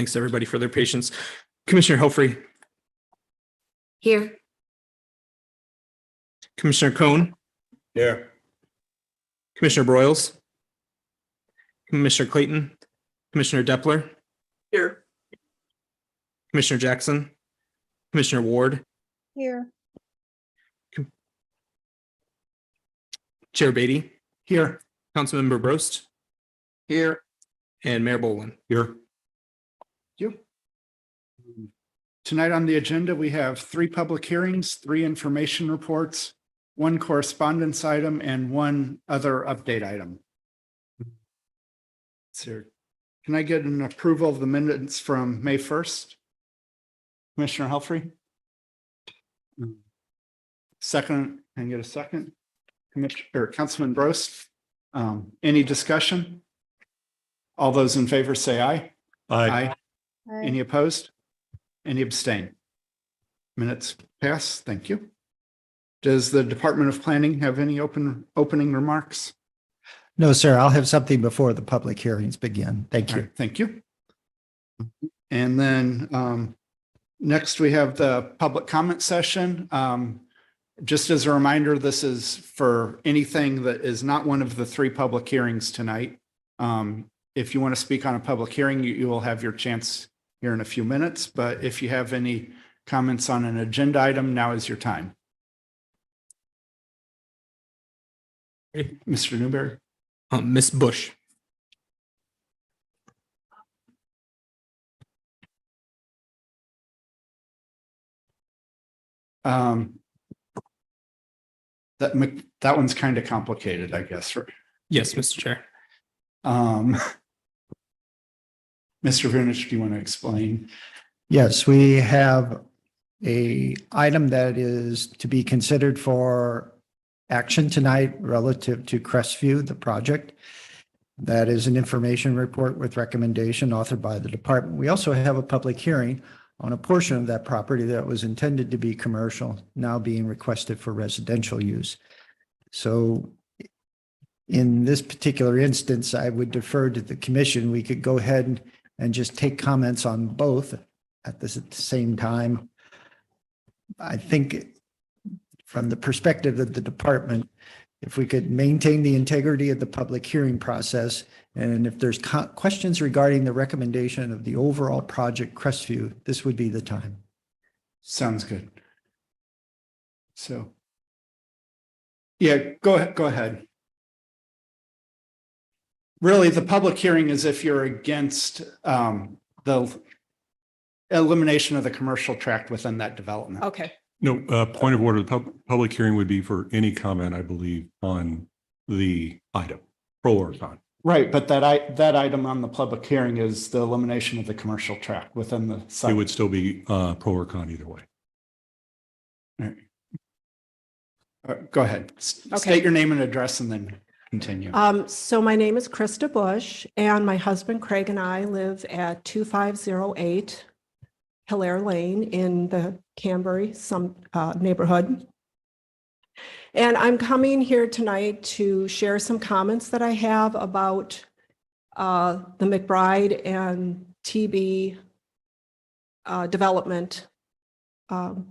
Thanks to everybody for their patience. Commissioner Helfrey, Here. Commissioner Cohn, Here. Commissioner Broyles, Commissioner Clayton, Commissioner Depler, Here. Commissioner Jackson, Commissioner Ward, Here. Chair Beatty, Here. Councilmember Brost, Here. and Mayor Bolin. Here. You. Tonight on the agenda, we have 3 public hearings, 3 information reports, 1 correspondence item, and 1 other update item. So, can I get an approval of the minutes from May 1st? Commissioner Helfrey? Second, can I get a second? Commissioner, Councilman Brost, any discussion? All those in favor say aye. Aye. Any opposed? Any abstain? Minutes pass. Thank you. Does the Department of Planning have any opening remarks? No, sir. I'll have something before the public hearings begin. Thank All you. right, thank you. And then next we have the public comment session. Just as a reminder, this is for anything that is not one of the 3 public hearings tonight. If you want to speak on a public hearing, you will have your chance here in a few minutes. But if you have any comments on an agenda item, now is your time. Mr. Newberry. Ms. Bush. That one's kind of complicated, I guess. Yes, Mr. Chair. Mr. Vernich, do you want to explain? Yes, we have a item that is to be considered for action tonight relative to Crestview, the project. That is an information report with recommendation authored by the department. We also have a public hearing on a portion of that property that was intended to be commercial, now being requested for residential use. So in this particular instance, I would defer to the commission. We could go ahead and just take comments on both at the same time. I think from the perspective of the department, if we could maintain the integrity of the public hearing process, and if there's questions regarding the recommendation of the overall project Crestview, this would be the time. Sounds good. So, yeah, go ahead. Really, the public hearing is if you're against the elimination of the commercial tract within that development. Okay. No, point of order, the public hearing would be for any comment, I believe, on the item, pro or con. Right, but that item on the public hearing is the elimination of the commercial tract within the site. It would still be pro or con either way. All right. Go ahead. State your name and address and then continue. So my name is Krista Bush, and my husband Craig and I live at 2508 Hilaire Lane in the Canberry neighborhood. And I'm coming here tonight to share some comments that I have about the McBride and TB development. And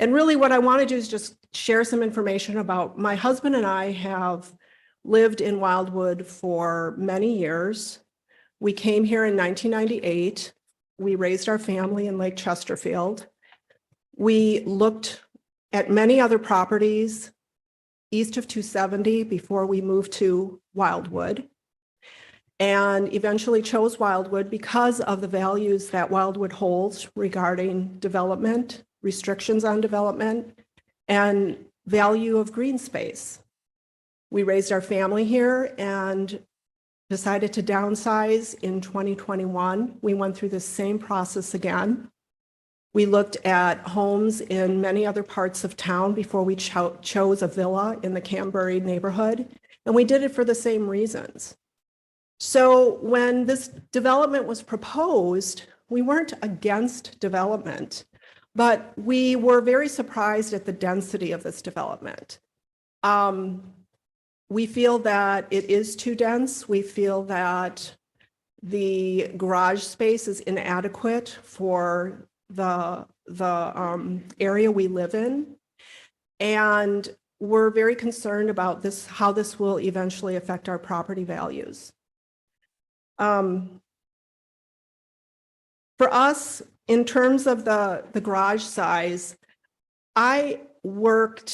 really what I want to do is just share some information about my husband and I have lived in Wildwood for many years. We came here in 1998. We raised our family in Lake Chesterfield. We looked at many other properties east of 270 before we moved to Wildwood, and eventually chose Wildwood because of the values that Wildwood holds regarding development, restrictions on development, and value of green space. We raised our family here and decided to downsize in 2021. We went through the same process again. We looked at homes in many other parts of town before we chose a villa in the Canberry neighborhood, and we did it for the same reasons. So when this development was proposed, we weren't against development, but we were very surprised at the density of this development. We feel that it is too dense. We feel that The garage space is inadequate for the area we live in. And we're very concerned about this, how this will eventually affect our property values. For us, in terms of the garage size, I work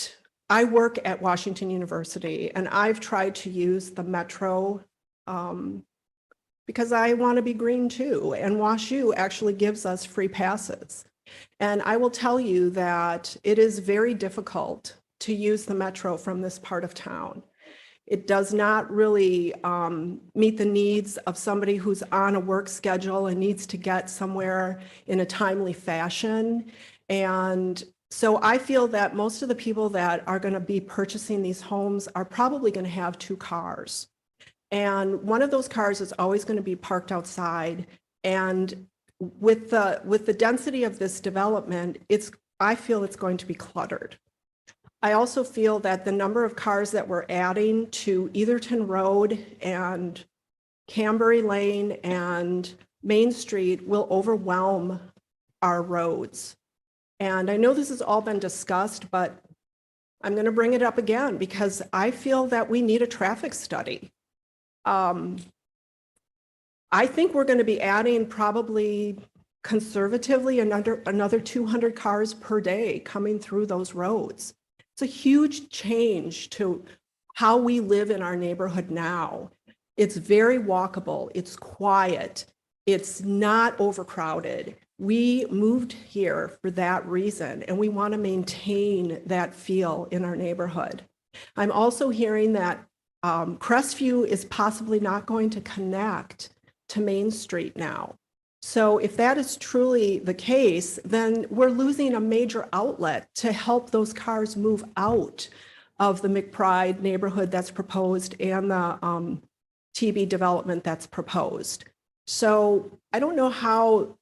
at Washington University, and I've tried to use the Metro because I want to be green too, and WashU actually gives us free passes. And I will tell you that it is very difficult to use the Metro from this part of town. It does not really meet the needs of somebody who's on a work schedule and needs to get somewhere in a timely fashion. And so I feel that most of the people that are going to be purchasing these homes are probably going to have 2 cars. And one of those cars is always going to be parked outside. And with the density of this development, I feel it's going to be cluttered. I also feel that the number of cars that we're adding to Etherton Road and Canberry Lane and Main Street will overwhelm our roads. And I know this has all been discussed, but I'm going to bring it up again because I feel that we need a traffic study. I think we're going to be adding probably conservatively another 200 cars per day coming through those roads. It's a huge change to how we live in our neighborhood now. It's very walkable, it's quiet, it's not overcrowded. We moved here for that reason, and we want to maintain that feel in our neighborhood. I'm also hearing that Crestview is possibly not going to connect to Main Street now. So if that is truly the case, then we're losing a major outlet to help those cars move out of the McBride neighborhood that's proposed and the TB development that's proposed. So I don't know how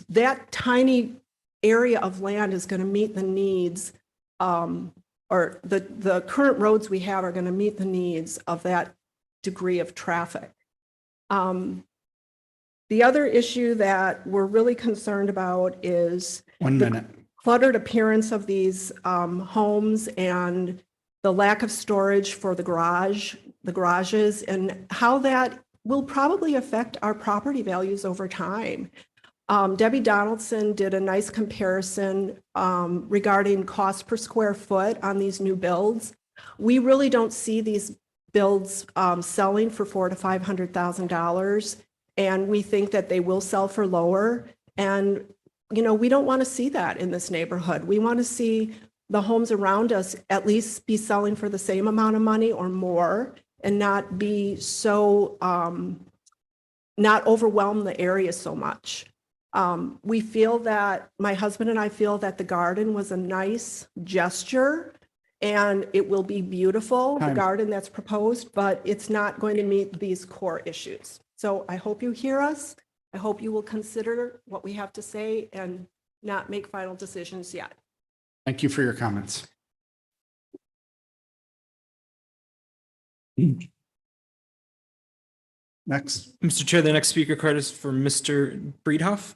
that tiny area of land is going to meet the needs, or the current roads we have are going to meet the needs of that degree of traffic. The other issue that we're really concerned about is 1 minute. cluttered appearance of these homes and the lack of storage for the garages, and how that will probably affect our property values over time. Debbie Donaldson did a nice comparison regarding cost per square foot on these new builds. We really don't see these builds selling for $400,000 to $500,000, and we think that they will sell for lower. And we don't want to see that in this neighborhood. We want to see the homes around us at least be selling for the same amount of money or more, and not be so not overwhelm the area so much. We feel that, my husband and I feel that the garden was a nice gesture, and it will be beautiful, the garden that's proposed, but it's not going to meet these core issues. So I hope you hear us. I hope you will consider what we have to say and not make final decisions yet. Thank you for your comments. Next. Mr. Chair, the next speaker card is for Mr. Friedhoff.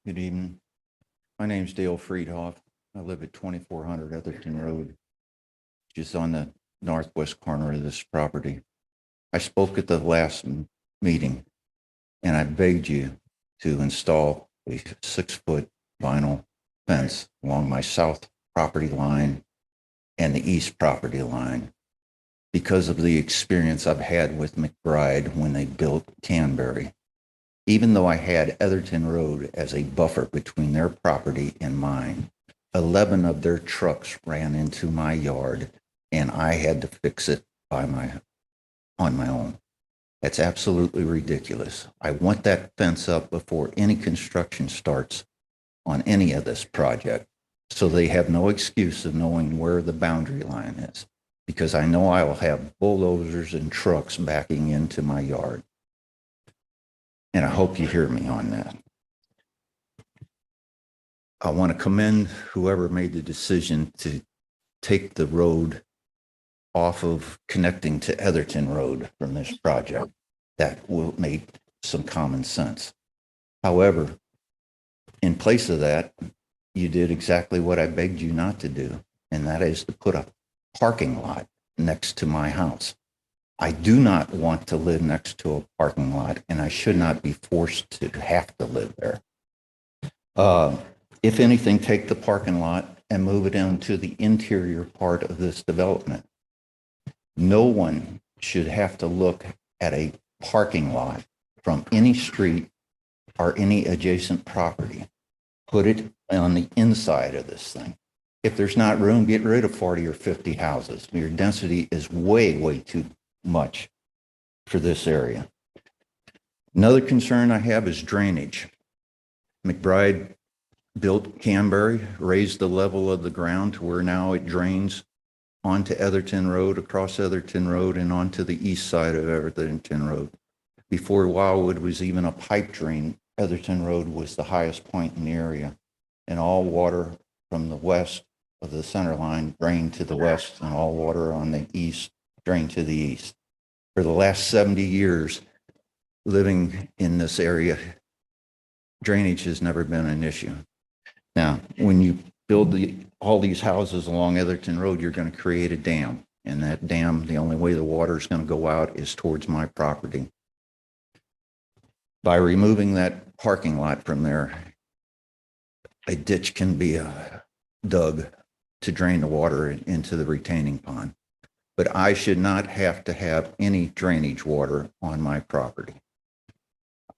Good evening. My name's Dale Friedhoff. I live at 2400 Etherton Road, just on the northwest corner of this property. I spoke at the last meeting, and I begged you to install a 6-foot vinyl fence along my south property line and the east property line because of the experience I've had with McBride when they built Canberry. Even though I had Etherton Road as a buffer between their property and mine, 11 of their trucks ran into my yard, and I had to fix it on my own. That's absolutely ridiculous. I want that fence up before any construction starts on any of this project, so they have no excuse of knowing where the boundary line is, because I know I will have bulldozers and trucks backing into my yard. And I hope you hear me on that. I want to commend whoever made the decision to take the road off of connecting to Etherton Road from this project. That will make some common sense. However, in place of that, you did exactly what I begged you not to do, and that is to put a parking lot next to my house. I do not want to live next to a parking lot, and I should not be forced to have to live there. If anything, take the parking lot and move it into the interior part of this development. No one should have to look at a parking lot from any street or any adjacent property. Put it on the inside of this thing. If there's not room, get rid of 40 or 50 houses. Your density is way, way too much for this area. Another concern I have is drainage. McBride built Canberry, raised the level of the ground to where now it drains onto Etherton Road, across Etherton Road, and onto the east side of Etherton Road. Before Wildwood was even a pipe drain, Etherton Road was the highest point in the area, and all water from the west of the center line drained to the west, and all water on the east drained to the east. For the last 70 years living in this area, drainage has never been an issue. Now, when you build all these houses along Etherton Road, you're going to create a dam, and that dam, the only way the water is going to go out is towards my property. By removing that parking lot from there, a ditch can be dug to drain the water into the retaining pond. But I should not have to have any drainage water on my property.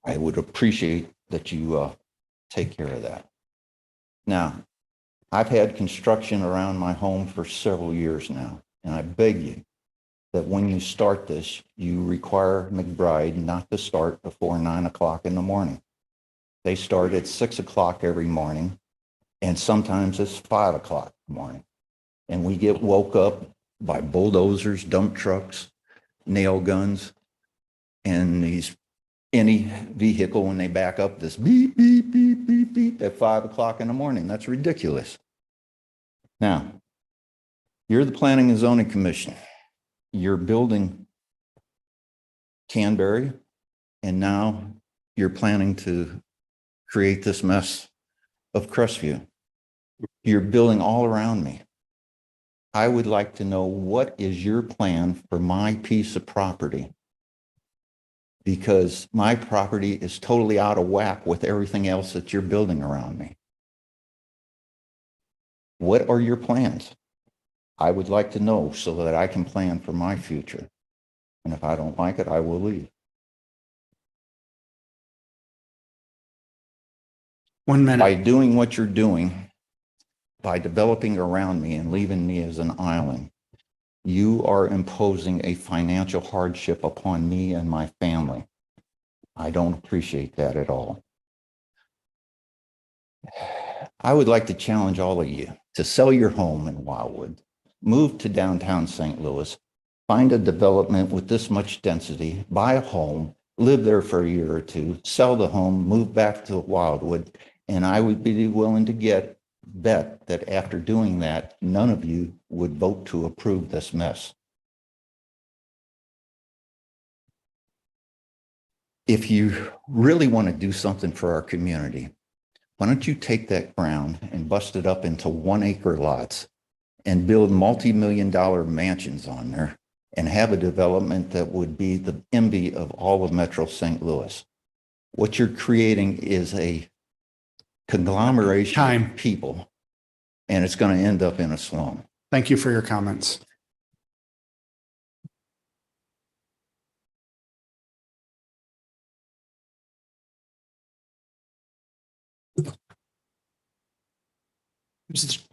I would appreciate that you take care of that. Now, I've had construction around my home for several years now, and I beg you that when you start this, you require McBride not to start before 9 o'clock in the morning. They start at 6 o'clock every morning, and sometimes it's 5 o'clock in the morning. And we get woke up by bulldozers, dump trucks, nail guns, and any vehicle, when they back up, this beep, beep, beep, beep, beep at 5 o'clock in the morning. That's ridiculous. Now, you're the Planning and Zoning Commission. You're building Canberry, and now you're planning to create this mess of Crestview. You're building all around me. I would like to know, what is your plan for my piece of property? Because my property is totally out of whack with everything else that you're building around me. What are your plans? I would like to know so that I can plan for my future. And if I don't like it, I will leave. 1 minute. By doing what you're doing, by developing around me and leaving me as an island, you are imposing a financial hardship upon me and my family. I don't appreciate that at all. I would like to challenge all of you to sell your home in Wildwood, move to downtown St. Louis, find a development with this much density, buy a home, live there for a year or two, sell the home, move back to Wildwood, and I would be willing to bet that after doing that, none of you would vote to approve this mess. If you really want to do something for our community, why don't you take that ground and bust it up into 1 acre lots and build multi-million-dollar mansions on there and have a development that would be the envy of all of Metro St. Louis. What you're creating is a conglomeration of people, and it's going to end up in a slum. Thank you for your comments.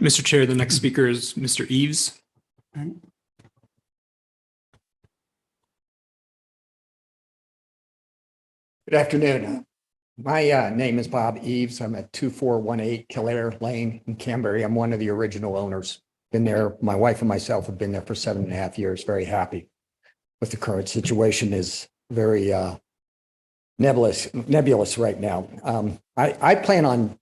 Mr. Chair, the next speaker is Mr. Eves. Good afternoon. My name is Bob Eves. I'm at 2418 Killaire Lane in Canberra. I'm one of the original owners. Been there, my wife and myself have been there for 7.5 years. Very happy with the current situation. Is very nebulous right now. I plan on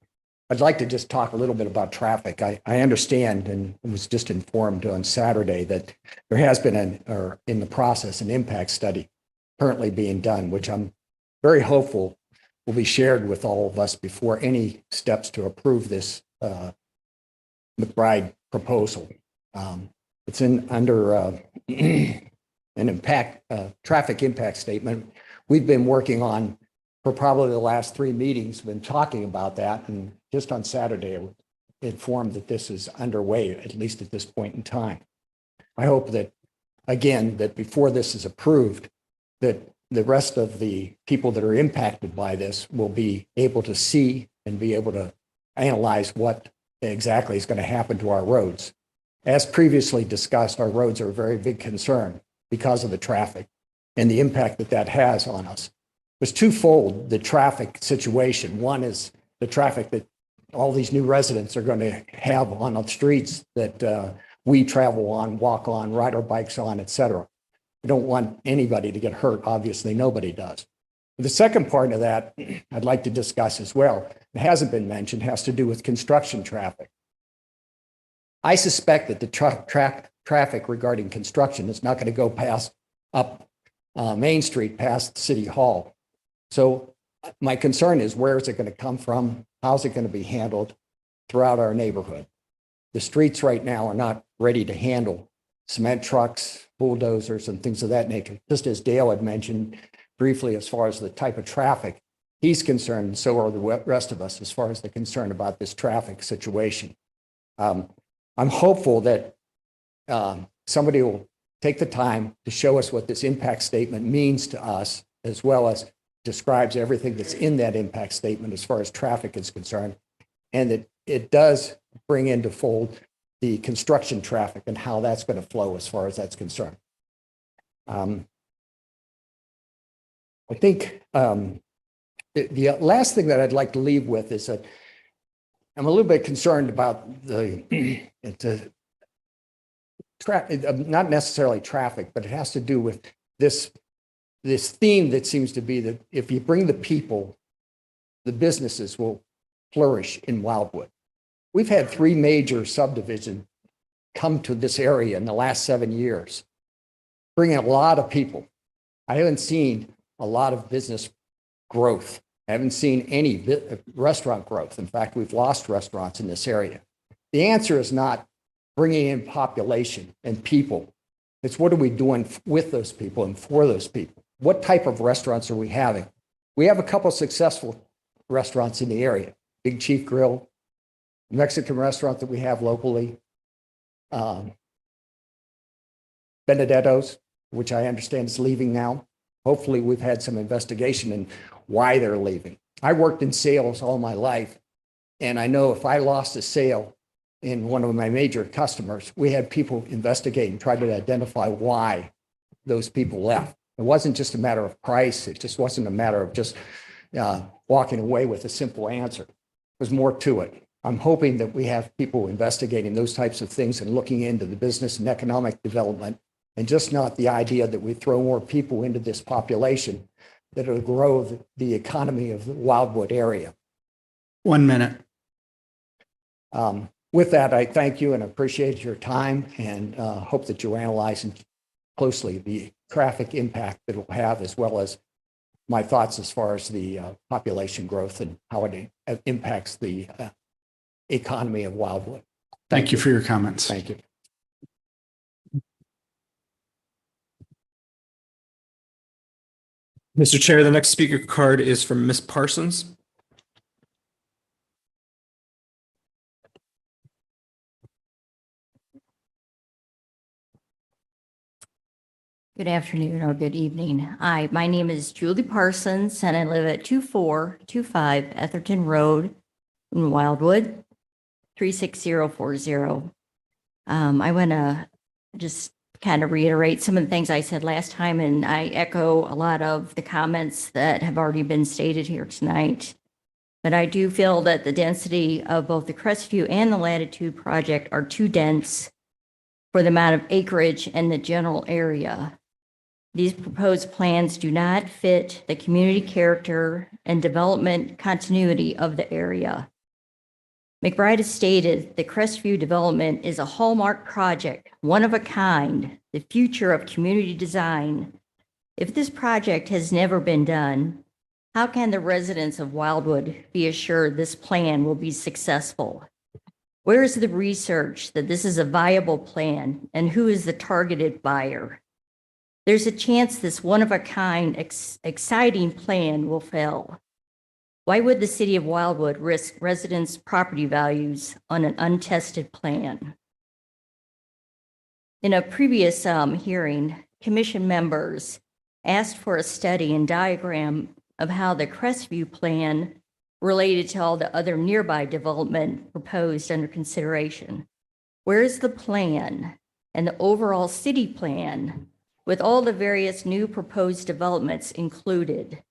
I'd like to just talk a little bit about traffic. I understand and was just informed on Saturday that there has been or in the process, an impact study currently being done, which I'm very hopeful will be shared with all of us before any steps to approve this McBride proposal. It's under an traffic impact statement. We've been working on for probably the last 3 meetings, been talking about that. And just on Saturday, I was informed that this is underway, at least at this point in time. I hope that, again, that before this is approved, that the rest of the people that are impacted by this will be able to see and be able to analyze what exactly is going to happen to our roads. As previously discussed, our roads are a very big concern because of the traffic and the impact that that has on us. It's twofold, the traffic situation. One is the traffic that all these new residents are going to have on the streets that we travel on, walk on, ride our bikes on, et cetera. We don't want anybody to get hurt. Obviously, nobody does. The second part of that I'd like to discuss as well, it hasn't been mentioned, has to do with construction traffic. I suspect that the traffic regarding construction is not going to go past up Main Street past City Hall. So my concern is, where is it going to come from? How's it going to be handled throughout our neighborhood? The streets right now are not ready to handle cement trucks, bulldozers, and things of that nature. Just as Dale had mentioned briefly, as far as the type of traffic he's concerned, and so are the rest of us as far as the concern about this traffic situation. I'm hopeful that somebody will take the time to show us what this impact statement means to us, as well as describes everything that's in that impact statement as far as traffic is concerned, and that it does bring into fold the construction traffic and how that's going to flow as far as that's concerned. I think the last thing that I'd like to leave with is that I'm a little bit concerned about the not necessarily traffic, but it has to do with this theme that seems to be that if you bring the people, the businesses will flourish in Wildwood. We've had 3 major subdivisions come to this area in the last 7 years, bringing a lot of people. I haven't seen a lot of business growth. I haven't seen any restaurant growth. In fact, we've lost restaurants in this area. The answer is not bringing in population and people. It's what are we doing with those people and for those people? What type of restaurants are we having? We have a couple of successful restaurants in the area. Big Chief Grill, Mexican restaurant that we have locally, Benedetto's, which I understand is leaving now. Hopefully we've had some investigation in why they're leaving. I worked in sales all my life, and I know if I lost a sale in one of my major customers, we had people investigate and try to identify why those people left. It wasn't just a matter of price. It just wasn't a matter of just walking away with a simple answer. There's more to it. I'm hoping that we have people investigating those types of things and looking into the business and economic development, and just not the idea that we throw more people into this population that will grow the economy of the Wildwood area. 1 minute. With that, I thank you and appreciate your time, and hope that you're analyzing closely the traffic impact that it will have, as well as my thoughts as far as the population growth and how it impacts the economy of Wildwood. Thank you for your comments. Thank you. Mr. Chair, the next speaker card is from Ms. Parsons. Good afternoon or good evening. Hi, my name is Julie Parsons, and I live at 2425 Etherton Road in Wildwood, 36040. I want to just kind of reiterate some of the things I said last time, and I echo a lot of the comments that have already been stated here tonight. But I do feel that the density of both the Crestview and the Latitude project are too dense for the amount of acreage and the general area. These proposed plans do not fit the community character and development continuity of the area. McBride has stated the Crestview development is a hallmark project, one of a kind, the future of community design. If this project has never been done, how can the residents of Wildwood be assured this plan will be successful? Where is the research that this is a viable plan, and who is the targeted buyer? There's a chance this one-of-a-kind, exciting plan will fail. Why would the city of Wildwood risk residents' property values on an untested plan? In a previous hearing, commission members asked for a study and diagram of how the Crestview plan related to all the other nearby development proposed under consideration. Where is the plan and the overall city plan with all the various new proposed developments included?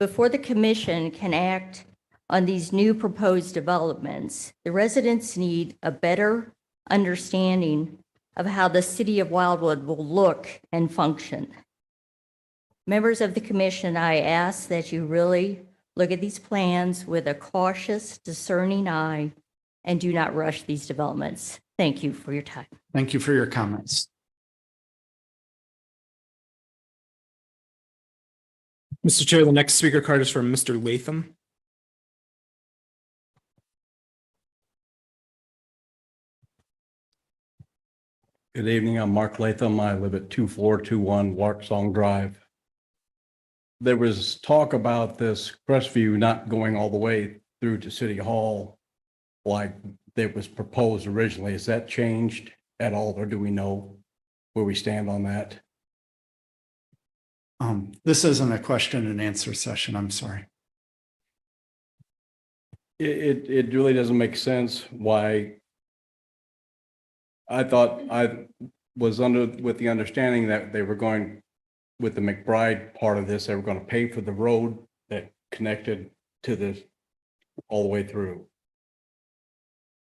Before the commission can act on these new proposed developments, the residents need a better understanding of how the city of Wildwood will look and function. Members of the commission, I ask that you really look at these plans with a cautious, discerning eye and do not rush these developments. Thank you for your time. Thank you for your comments. Mr. Chair, the next speaker card is from Mr. Latham. Good evening. I'm Mark Latham. I live at 2421 Larksong Drive. There was talk about this Crestview not going all the way through to City Hall like it was proposed originally. Has that changed at all, or do we know where we stand on that? This isn't a question and answer session. I'm sorry. It really doesn't make sense why. I thought I was with the understanding that they were going with the McBride part of this, they were going to pay for the road that connected to this all the way through.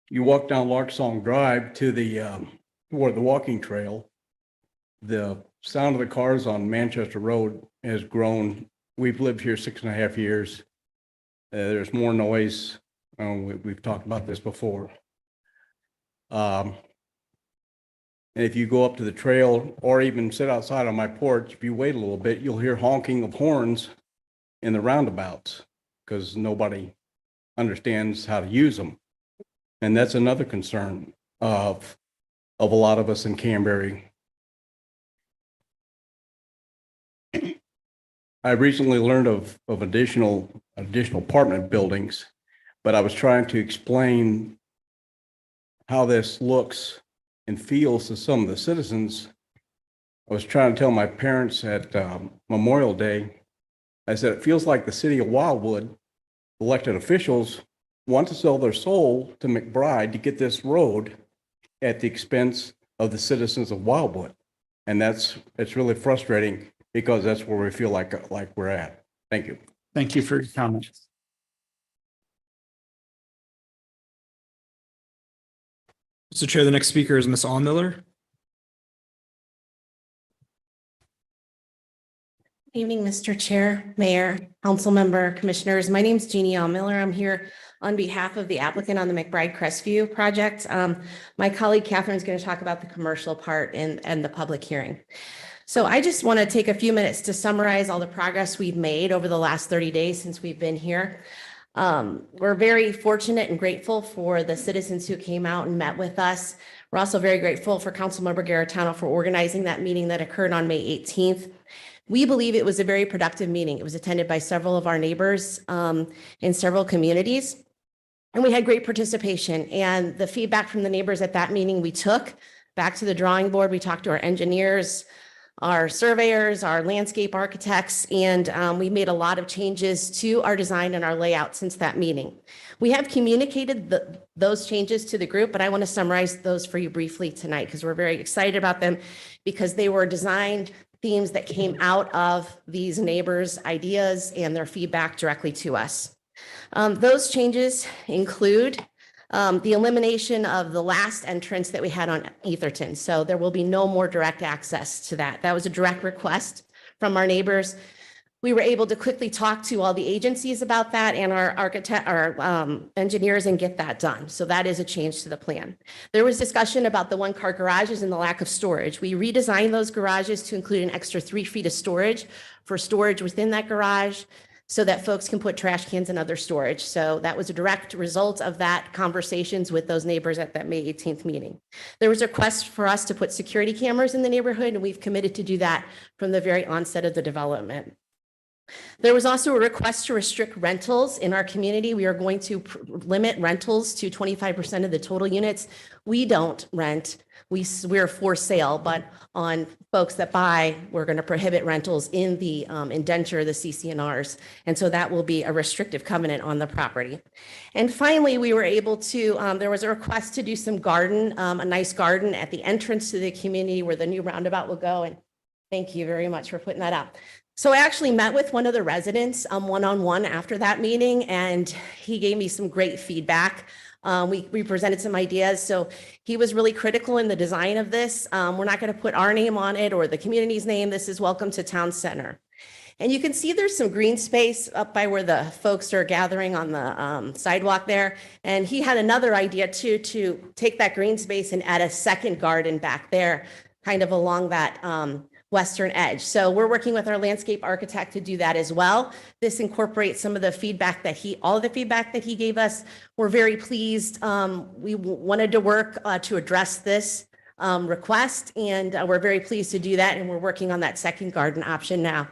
You walk down Larksong Drive to the toward the walking trail, the sound of the cars on Manchester Road has grown. We've lived here 6.5 years. There's more noise. We've talked about this before. And if you go up to the trail or even sit outside on my porch, if you wait a little bit, you'll hear honking of horns in the roundabouts because nobody understands how to use them. And that's another concern of a lot of us in Canterbury. I recently learned of additional apartment buildings, but I was trying to explain how this looks and feels to some of the citizens. I was trying to tell my parents at Memorial Day, I said, it feels like the city of Wildwood, elected officials want to sell their soul to McBride to get this road at the expense of the citizens of Wildwood. And it's really frustrating because that's where we feel like we're at. Thank you. Thank you for your comments. Mr. Chair, the next speaker is Ms. Al Miller. Good evening, Mr. Chair, Mayor, Council Member, Commissioners. My name is Jeannie Al Miller. I'm here on behalf of the applicant on the McBride Crestview project. My colleague Catherine is going to talk about the commercial part and the public hearing. So I just want to take a few minutes to summarize all the progress we've made over the last 30 days since we've been here. We're very fortunate and grateful for the citizens who came out and met with us. We're also very grateful for Councilmember Garetano for organizing that meeting that occurred on May 18th. We believe it was a very productive meeting. It was attended by several of our neighbors in several communities. And we had great participation, and the feedback from the neighbors at that meeting we took back to the drawing board. We talked to our engineers, our surveyors, our landscape architects, and we made a lot of changes to our design and our layout since that meeting. We have communicated those changes to the group, but I want to summarize those for you briefly tonight because we're very excited about them because they were design themes that came out of these neighbors' ideas and their feedback directly to us. Those changes include the elimination of the last entrance that we had on Etherton. So there will be no more direct access to that. That was a direct request from our neighbors. We were able to quickly talk to all the agencies about that and our architect, our engineers, and get that done. So that is a change to the plan. There was discussion about the one-car garages and the lack of storage. We redesigned those garages to include an extra 3 feet of storage for storage within that garage so that folks can put trash cans and other storage. So that was a direct result of that conversations with those neighbors at that May 18th meeting. There was a request for us to put security cameras in the neighborhood, and we've committed to do that from the very onset of the development. There was also a request to restrict rentals in our community. We are going to limit rentals to 25% of the total units. We don't rent. We're for sale, but on folks that buy, we're going to prohibit rentals in the indenture, the CC&Rs. And so that will be a restrictive covenant on the property. And finally, we were able to, there was a request to do some garden, a nice garden at the entrance to the community where the new roundabout will go. And thank you very much for putting that up. So I actually met with one of the residents one-on-one after that meeting, and he gave me some great feedback. We presented some ideas. So he was really critical in the design of this. We're not going to put our name on it or the community's name. This is Welcome to Town Center. And you can see there's some green space up by where the folks are gathering on the sidewalk there. And he had another idea too, to take that green space and add a second garden back there, kind of along that western edge. So we're working with our landscape architect to do that as well. This incorporates some of the feedback that all the feedback that he gave us. We're very pleased. We wanted to work to address this request, and we're very pleased to do that. And we're working on that second garden option now.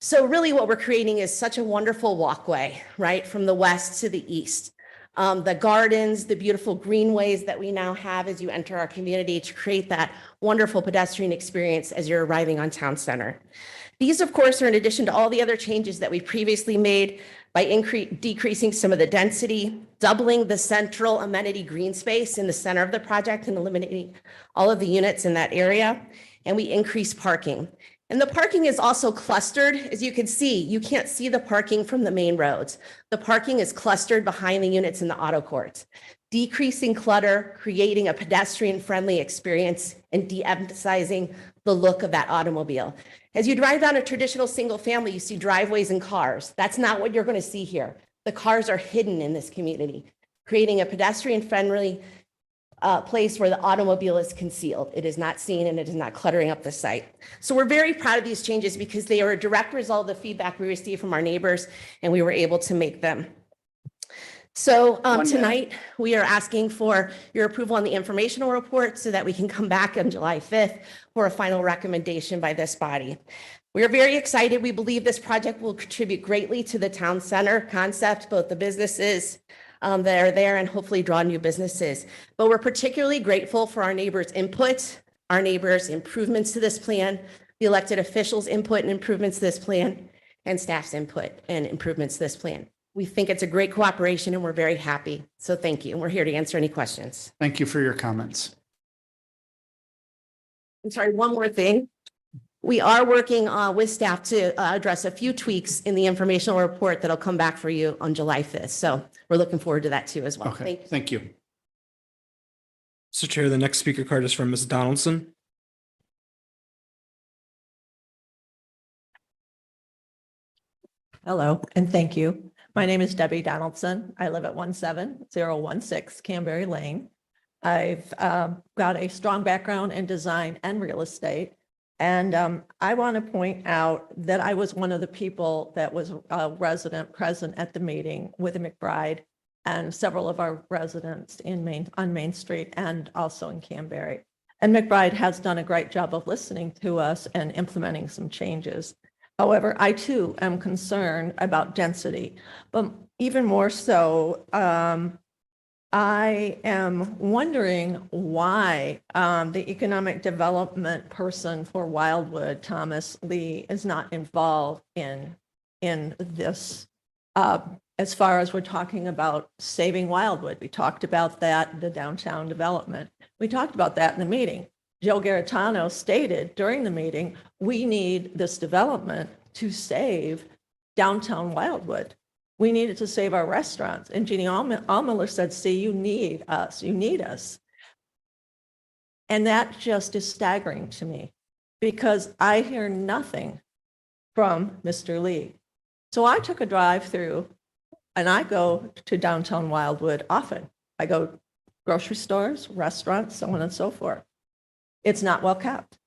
So really what we're creating is such a wonderful walkway, right? From the west to the east. The gardens, the beautiful greenways that we now have as you enter our community to create that wonderful pedestrian experience as you're arriving on Town Center. These, of course, are in addition to all the other changes that we previously made by decreasing some of the density, doubling the central amenity green space in the center of the project and eliminating all of the units in that area. And we increase parking. And the parking is also clustered. As you can see, you can't see the parking from the main roads. The parking is clustered behind the units in the auto courts, decreasing clutter, creating a pedestrian-friendly experience, and de-emphasizing the look of that automobile. As you drive down a traditional single family, you see driveways and cars. That's not what you're going to see here. The cars are hidden in this community, creating a pedestrian-friendly place where the automobile is concealed. It is not seen and it is not cluttering up the site. So we're very proud of these changes because they are a direct result of the feedback we received from our neighbors, and we were able to make them. So tonight we are asking for your approval on the informational report so that we can come back on July 5th for a final recommendation by this body. We are very excited. We believe this project will contribute greatly to the town center concept, both the businesses that are there and hopefully draw new businesses. But we're particularly grateful for our neighbors' input, our neighbors' improvements to this plan, the elected officials' input and improvements to this plan, and staff's input and improvements to this plan. We think it's a great cooperation and we're very happy. So thank you. We're here to answer any questions. Thank you for your comments. I'm sorry, one more thing. We are working with staff to address a few tweaks in the informational report that'll come back for you on July 5th. So we're looking forward to that too as well. Okay, thank you. Mr. Chair, the next speaker card is from Ms. Donaldson. Hello, and thank you. My name is Debbie Donaldson. I live at 17016 Canberry Lane. I've got a strong background in design and real estate. And I want to point out that I was one of the people that was a resident present at the meeting with McBride and several of our residents on Main Street and also in Canberry. And McBride has done a great job of listening to us and implementing some changes. However, I too am concerned about density, but even more so, I am wondering why the economic development person for Wildwood, Thomas Lee, is not involved in this. As far as we're talking about saving Wildwood, we talked about that, the downtown development. We talked about that in the meeting. Joe Garitano stated during the meeting, we need this development to save downtown Wildwood. We needed to save our restaurants. And Jeannie Al Miller said, see, you need us, you need us. And that just is staggering to me because I hear nothing from Mr. Lee. So I took a drive through and I go to downtown Wildwood often. I go grocery stores, restaurants, so on and so forth. It's not well kept.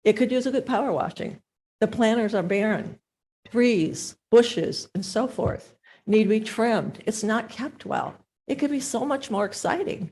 It could use a good power washing. The planters are barren. Trees, bushes, and so forth need to be trimmed. It's not kept well. It could be so much more exciting.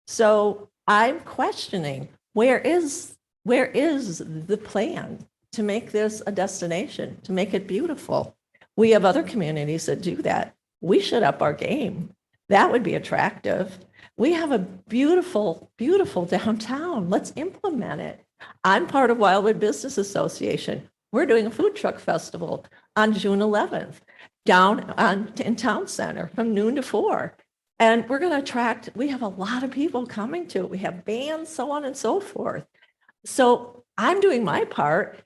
So I'm questioning, where is the plan to make this a destination, to make it beautiful? We have other communities that do that. We should up our game. That would be attractive. We have a beautiful, beautiful downtown. Let's implement it. I'm part of Wildwood Business Association. We're doing a food truck festival on June 11th in Town Center from noon to 4. And we're going to attract, we have a lot of people coming to it. We have bands, so on and so forth. So I'm doing my part.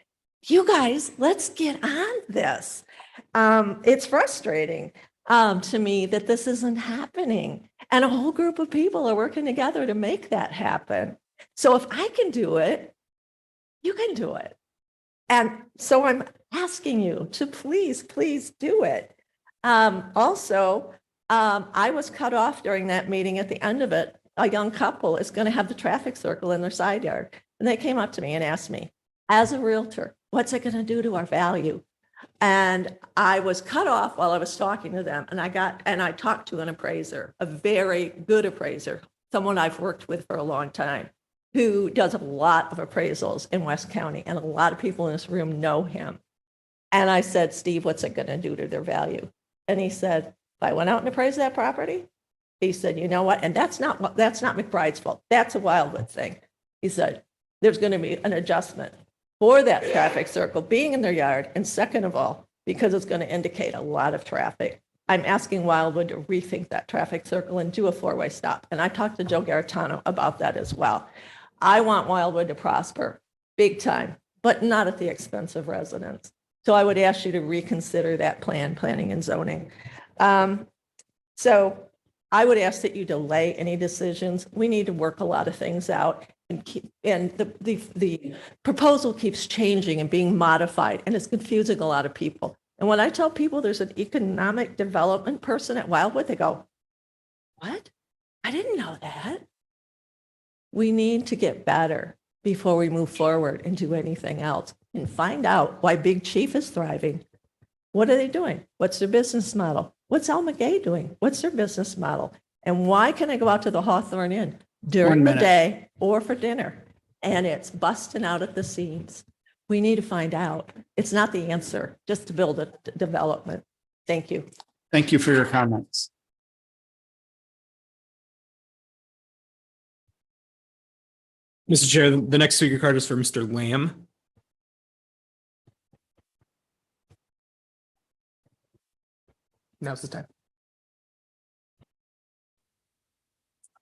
You guys, let's get on this. It's frustrating to me that this isn't happening. And a whole group of people are working together to make that happen. So if I can do it, you can do it. And so I'm asking you to please, please do it. Also, I was cut off during that meeting. At the end of it, a young couple is going to have the traffic circle in their side yard. And they came up to me and asked me, as a realtor, what's it going to do to our value? And I was cut off while I was talking to them. And I talked to an appraiser, a very good appraiser, someone I've worked with for a long time, who does a lot of appraisals in West County. And a lot of people in this room know him. And I said, Steve, what's it going to do to their value? And he said, if I went out and appraised that property, he said, you know what? And that's not McBride's fault. That's a Wildwood thing. He said, there's going to be an adjustment for that traffic circle being in their yard. And second of all, because it's going to indicate a lot of traffic, I'm asking Wildwood to rethink that traffic circle and do a 4-way stop. And I talked to Joe Garitano about that as well. I want Wildwood to prosper big time, but not at the expense of residents. So I would ask you to reconsider that planning and zoning. So I would ask that you delay any decisions. We need to work a lot of things out, and the proposal keeps changing and being modified, and it's confusing a lot of people. And when I tell people there's an economic development person at Wildwood, they go, what? I didn't know that. We need to get better before we move forward and do anything else, and find out why Big Chief is thriving. What are they doing? What's their business model? What's Alma Gay doing? What's their business model? And why can I go out to the Hawthorne Inn during the day or for dinner and it's busting out at the seams? We need to find out. It's not the answer just to build a development. Thank you. Thank you for your comments. Mr. Chair, the next speaker card is for Mr. Lamb. Now's the time.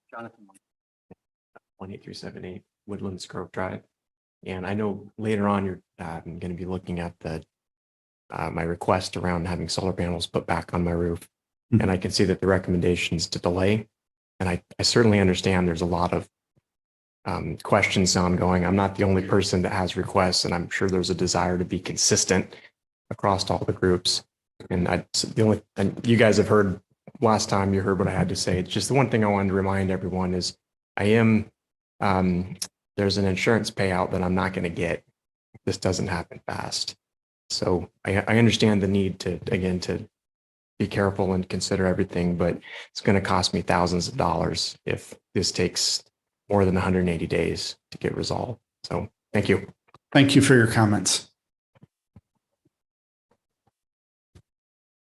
Jonathan, 18378 Woodlands Grove Drive. And I know later on you're going to be looking at the my request around having solar panels put back on my roof. Mhm. And I can see that the recommendation is to delay. And I certainly understand there's a lot of questions ongoing. I'm not the only person that has requests, and I'm sure there's a desire to be consistent across all the groups. And you guys have heard last time you heard what I had to say. It's just the one thing I wanted to remind everyone is there's an insurance payout that I'm not going to get if this doesn't happen fast. So I understand the need to be careful and consider everything, but it's going to cost me thousands of dollars if this takes more than 180 days to get resolved. So thank you. Thank you for your comments.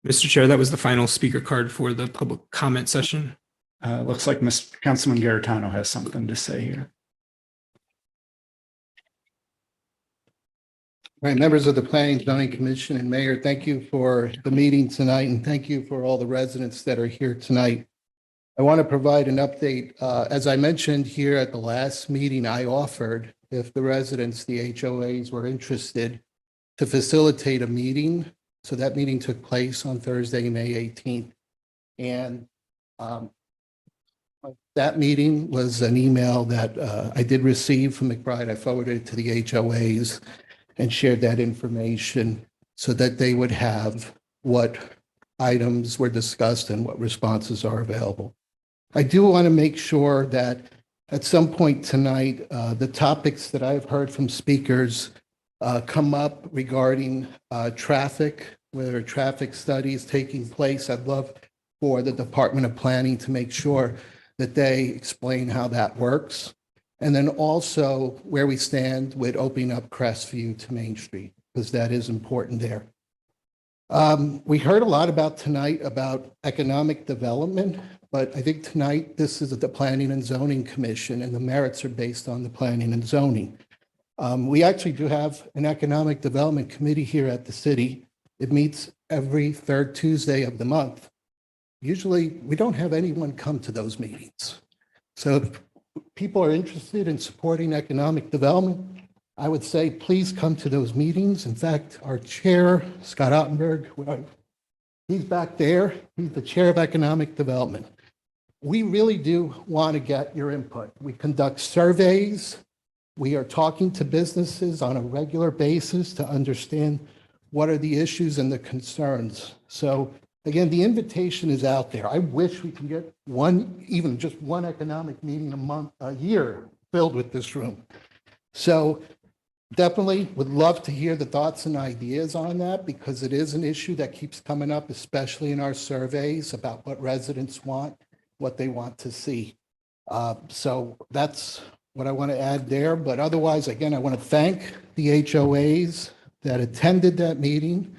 Mr. Chair, that was the final speaker card for the public comment session. Looks like Mr. Councilman Garitano has something to say here. All right, members of the Planning and Zoning Commission and Mayor, thank you for the meeting tonight, and thank you for all the residents that are here tonight. I want to provide an update. As I mentioned here at the last meeting, I offered, if the residents, the HOAs were interested, to facilitate a meeting. So that meeting took place on Thursday, May 18th. And that meeting was an email that I did receive from McBride. I forwarded it to the HOAs and shared that information. so that they would have what items were discussed and what responses are available. I do want to make sure that at some point tonight, the topics that I've heard from speakers come up regarding traffic, whether traffic studies taking place. I'd love for the Department of Planning to make sure that they explain how that works. And then also where we stand with opening up Crestview to Main Street, because that is important there. We heard a lot about tonight about economic development, but I think tonight this is the Planning and Zoning Commission, and the merits are based on the Planning and Zoning. We actually do have an Economic Development Committee here at the city. It meets every third Tuesday of the month. Usually, we don't have anyone come to those meetings. So if people are interested in supporting economic development, I would say, please come to those meetings. In fact, our chair, Scott Ottenberg, he's back there. He's the chair of economic development. We really do want to get your input. We conduct surveys. We are talking to businesses on a regular basis to understand what are the issues and the concerns. So again, the invitation is out there. I wish we could get one, even just one economic meeting a year filled with this room. So definitely would love to hear the thoughts and ideas on that, because it is an issue that keeps coming up, especially in our surveys about what residents want, what they want to see. So that's what I want to add there. But otherwise, again, I want to thank the HOAs that attended that meeting.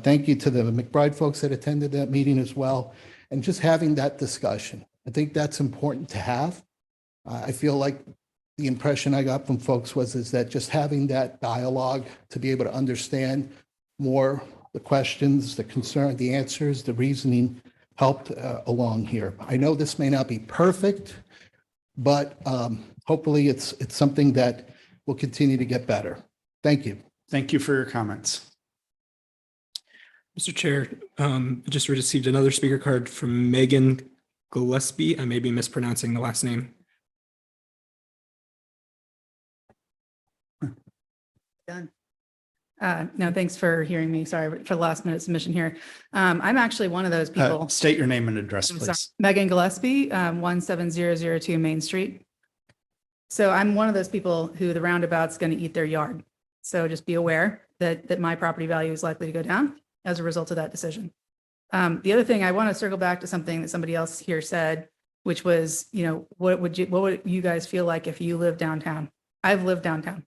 Thank you to the McBride folks that attended that meeting as well. And just having that discussion. I think that's important to have. I feel like the impression I got from folks is that just having that dialogue to be able to understand more the questions, the concern, the answers, the reasoning helped along here. I know this may not be perfect, but hopefully it's something that will continue to get better. Thank you. Thank you for your comments. Mr. Chair, I just received another speaker card from Megan Gillespie. I may be mispronouncing the last name. Done. No, thanks for hearing me. Sorry for the last minute submission here. I'm actually one of those people. State your name and address, I'm sorry. please. Megan Gillespie, 17002 Main Street. So I'm one of those people who the roundabout's going to eat their yard. So just be aware that my property value is likely to go down as a result of that decision. The other thing, I want to circle back to something that somebody else here said, which was, what would you guys feel like if you lived downtown? I've lived downtown.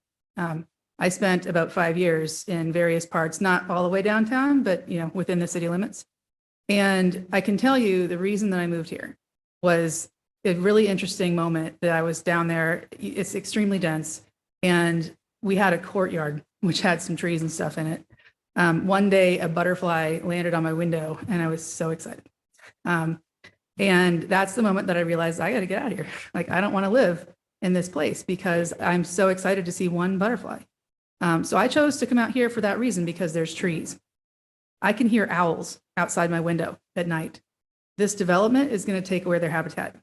I spent about 5 years in various parts, not all the way downtown, but within the city limits. And I can tell you the reason that I moved here was a really interesting moment that I was down there. It's extremely dense, and we had a courtyard which had some trees and stuff in it. One day a butterfly landed on my window and I was so excited. And that's the moment that I realized I got to get out of here. Like, I don't want to live in this place because I'm so excited to see one butterfly. So I chose to come out here for that reason, because there's trees. I can hear owls outside my window at night. This development is going to take away their habitat.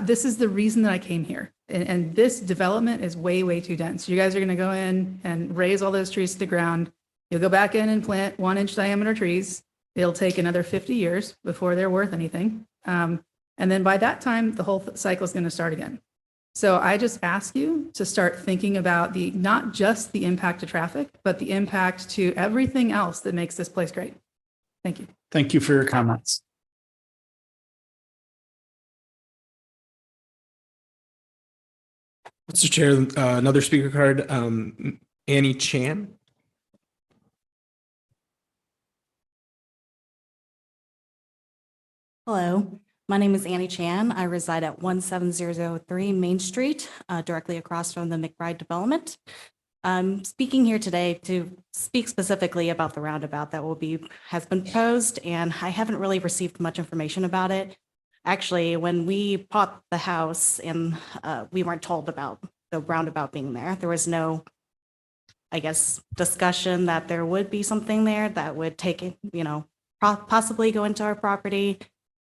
This is the reason that I came here. And this development is way, way too dense. You guys are going to go in and raise all those trees to the ground. You'll go back in and plant 1-inch diameter trees. It'll take another 50 years before they're worth anything. And then by that time, the whole cycle is going to start again. So I just ask you to start thinking about not just the impact to traffic, but the impact to everything else that makes this place great. Thank you. Thank you for your comments. Mr. Chair, another speaker card, Annie Chan. Hello, my name is Annie Chan. I reside at 17003 Main Street, directly across from the McBride development. I'm speaking here today to speak specifically about the roundabout that has been proposed, and I haven't really received much information about it. Actually, when we bought the house and we weren't told about the roundabout being there, there was no, I guess, discussion that there would be something there that would take it, possibly go into our property.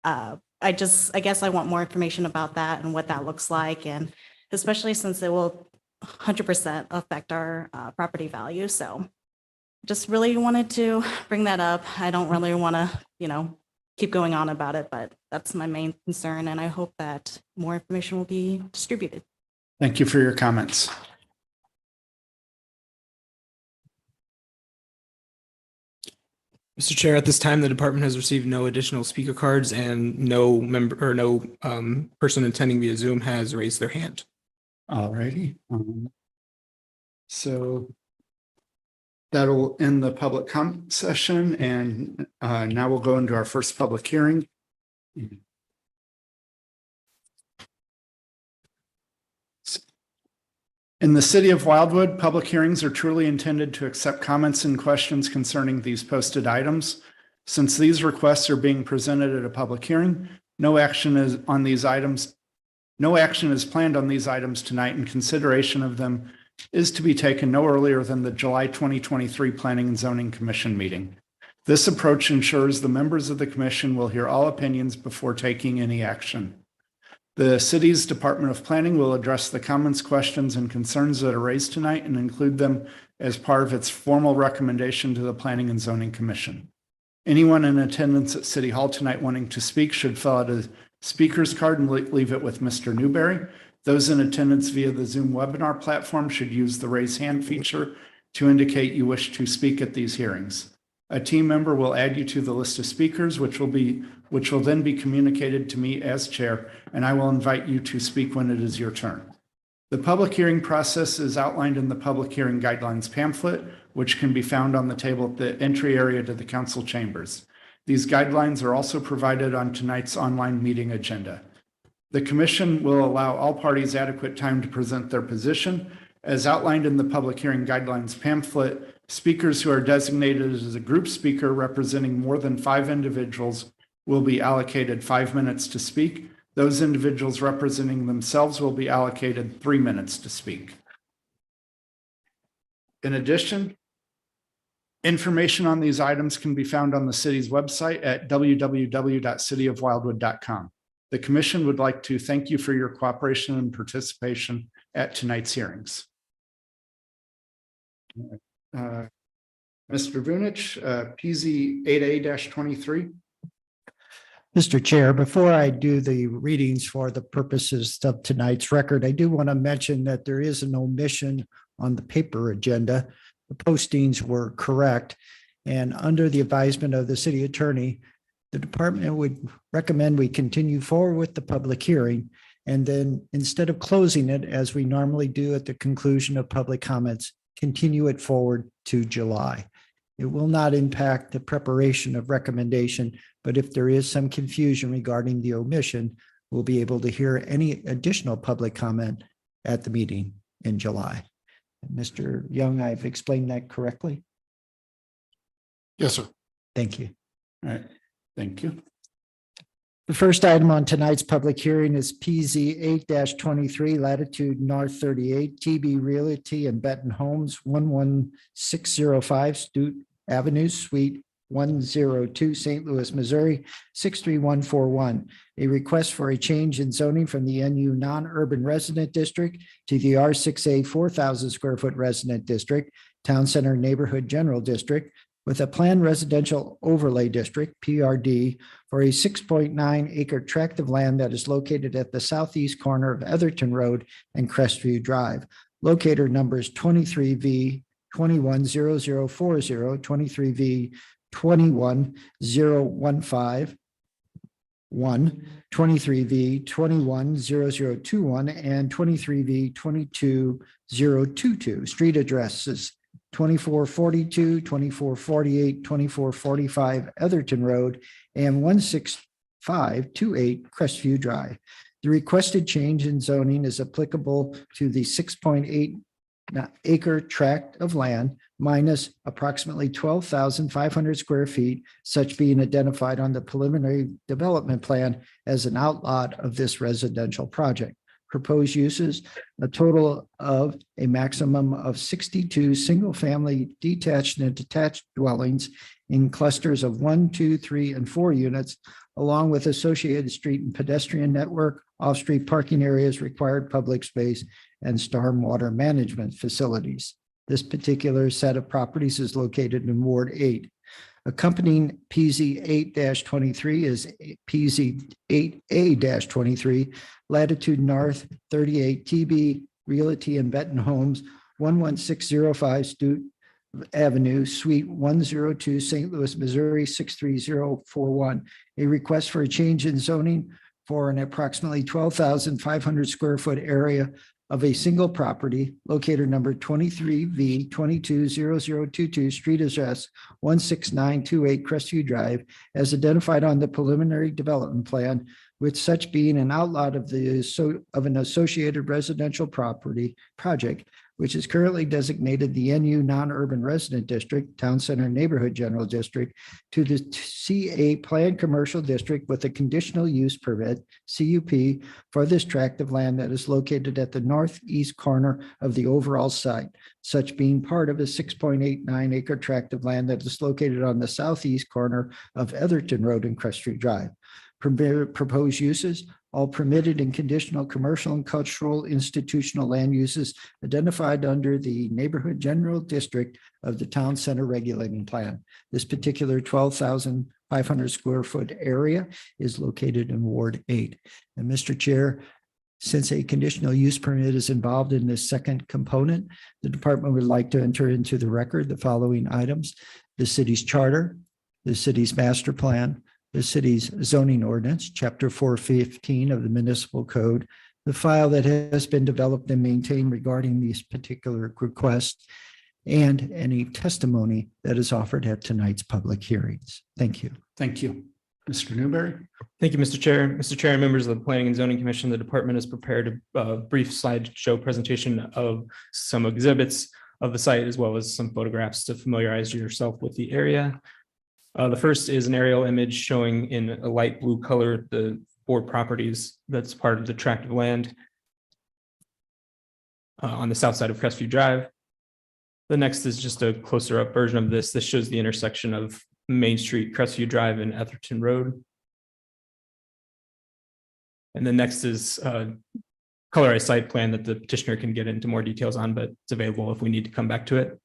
I guess I want more information about that and what that looks like, and especially since it will 100% affect our property value. So just really wanted to bring that up. I don't really want to, keep going on about it, but that's my main concern. And I hope that more information will be distributed. Thank you for your comments. Mr. Chair, at this time, the department has received no additional speaker cards and no member or no person attending via Zoom has raised their hand. All righty. So that'll end the public comment session, and now we'll go into our first public hearing. In the city of Wildwood, public hearings are truly intended to accept comments and questions concerning these posted items. Since these requests are being presented at a public hearing, no action is planned on these items tonight, and consideration of them is to be taken no earlier than the July 2023 Planning and Zoning Commission meeting. This approach ensures the members of the commission will hear all opinions before taking any action. The city's Department of Planning will address the comments, questions, and concerns that are raised tonight and include them as part of its formal recommendation to the Planning and Zoning Commission. Anyone in attendance at City Hall tonight wanting to speak should fill out a speaker's card and leave it with Mr. Newberry. Those in attendance via the Zoom webinar platform should use the raise hand feature to indicate you wish to speak at these hearings. A team member will add you to the list of speakers, which will then be communicated to me as chair, and I will invite you to speak when it is your turn. The public hearing process is outlined in the public hearing guidelines pamphlet, which can be found on the table at the entry area to the council chambers. These guidelines are also provided on tonight's online meeting agenda. The commission will allow all parties adequate time to present their position. As outlined in the public hearing guidelines pamphlet, speakers who are designated as a group speaker representing more than 5 individuals will be allocated 5 minutes to speak. Those individuals representing themselves will be allocated 3 minutes to speak. In addition, information on these items can be found on the city's website at www.cityofwildwood.com. The commission would like to thank you for your cooperation and participation at tonight's hearings. Mr. Vunich, PZ 8A-23. Mr. Chair, before I do the readings for the purposes of tonight's record, I do want to mention that there is an omission on the paper agenda. The postings were correct, and under the advisement of the city attorney, the department would recommend we continue forward with the public hearing, and then instead of closing it as we normally do at the conclusion of public comments, continue it forward to July. It will not impact the preparation of recommendation, but if there is some confusion regarding the omission, we'll be able to hear any additional public comment at the meeting in July. Mr. Young, I've explained that correctly? Yes, sir. Thank you. All right, thank you. The first item on tonight's public hearing is PZ 8-23 Latitude North 38 TB Realty and Benton Homes 11605 Stute Avenue Suite 102 St. Louis, Missouri 63141. A request for a change in zoning from the NU non-urban resident district to the R6A 4,000 square foot resident district, Town Center Neighborhood General District, with a planned residential overlay district, PRD, for a 6.9 acre tract of land that is located at the southeast corner of Etherton Road and Crestview Drive. Locator numbers 23V 210040, 23V 21015, 23V 210021, and 23V 22022. Street addresses 2442, 2448, 2445 Etherton Road, and 16528 Crestview Drive. The requested change in zoning is applicable to the 6.8 acre tract of land minus approximately 12,500 square feet, such being identified on the preliminary development plan as an outlot of this residential project. Proposed uses, a total of a maximum of 62 single-family detached and detached dwellings in clusters of 1, 2, 3, and 4 units, along with associated street and pedestrian network, off-street parking areas, required public space, and stormwater management facilities. This particular set of properties is located in Ward 8. Accompanying PZ 8-23 is PZ 8A-23, latitude north 38 TB Realty and Benton Homes, 11605 Stute Avenue, Suite 102, St. Louis, Missouri, 63041. A request for a change in zoning for an approximately 12,500 square foot area of a single property located number 23V 220022, street address 16928 Crestview Drive, as identified on the preliminary development plan, with such being an outlot of an associated residential property project, which is currently designated the NU Non-Urban Resident District, Town Center Neighborhood General District, to the CA Planned Commercial District with a conditional use permit, CUP, for this tract of land that is located at the northeast corner of the overall site, such being part of a 6.89 acre tract of land that is located on the southeast corner of Etherton Road and Crestview Drive. Proposed uses: all permitted and conditional commercial and cultural institutional land uses identified under the Neighborhood General District of the Town Center Regulating Plan. This particular 12,500 square foot area is located in Ward 8. And Mr. Chair, since a conditional use permit is involved in this second component, the department would like to enter into the record the following items: the city's charter, the city's master plan, the city's zoning ordinance, Chapter 415 of the Municipal Code, the file that has been developed and maintained regarding these particular requests, and any testimony that is offered at tonight's public hearings. Thank you. Thank you. Mr. Newberry? Thank you, Mr. Chair. Mr. Chair and members of the Planning and Zoning Commission, the department has prepared a brief slideshow presentation of some exhibits of the site, as well as some photographs to familiarize yourself with the area. The first is an aerial image showing in a light blue color the 4 properties that's part of the tract of land on the south side of Crestview Drive. The next is just a closer up version of this. This shows the intersection of Main Street, Crestview Drive, and Etherton Road. And the next is a colorized site plan that the petitioner can get into more details on, but it's available if we need to come back to it.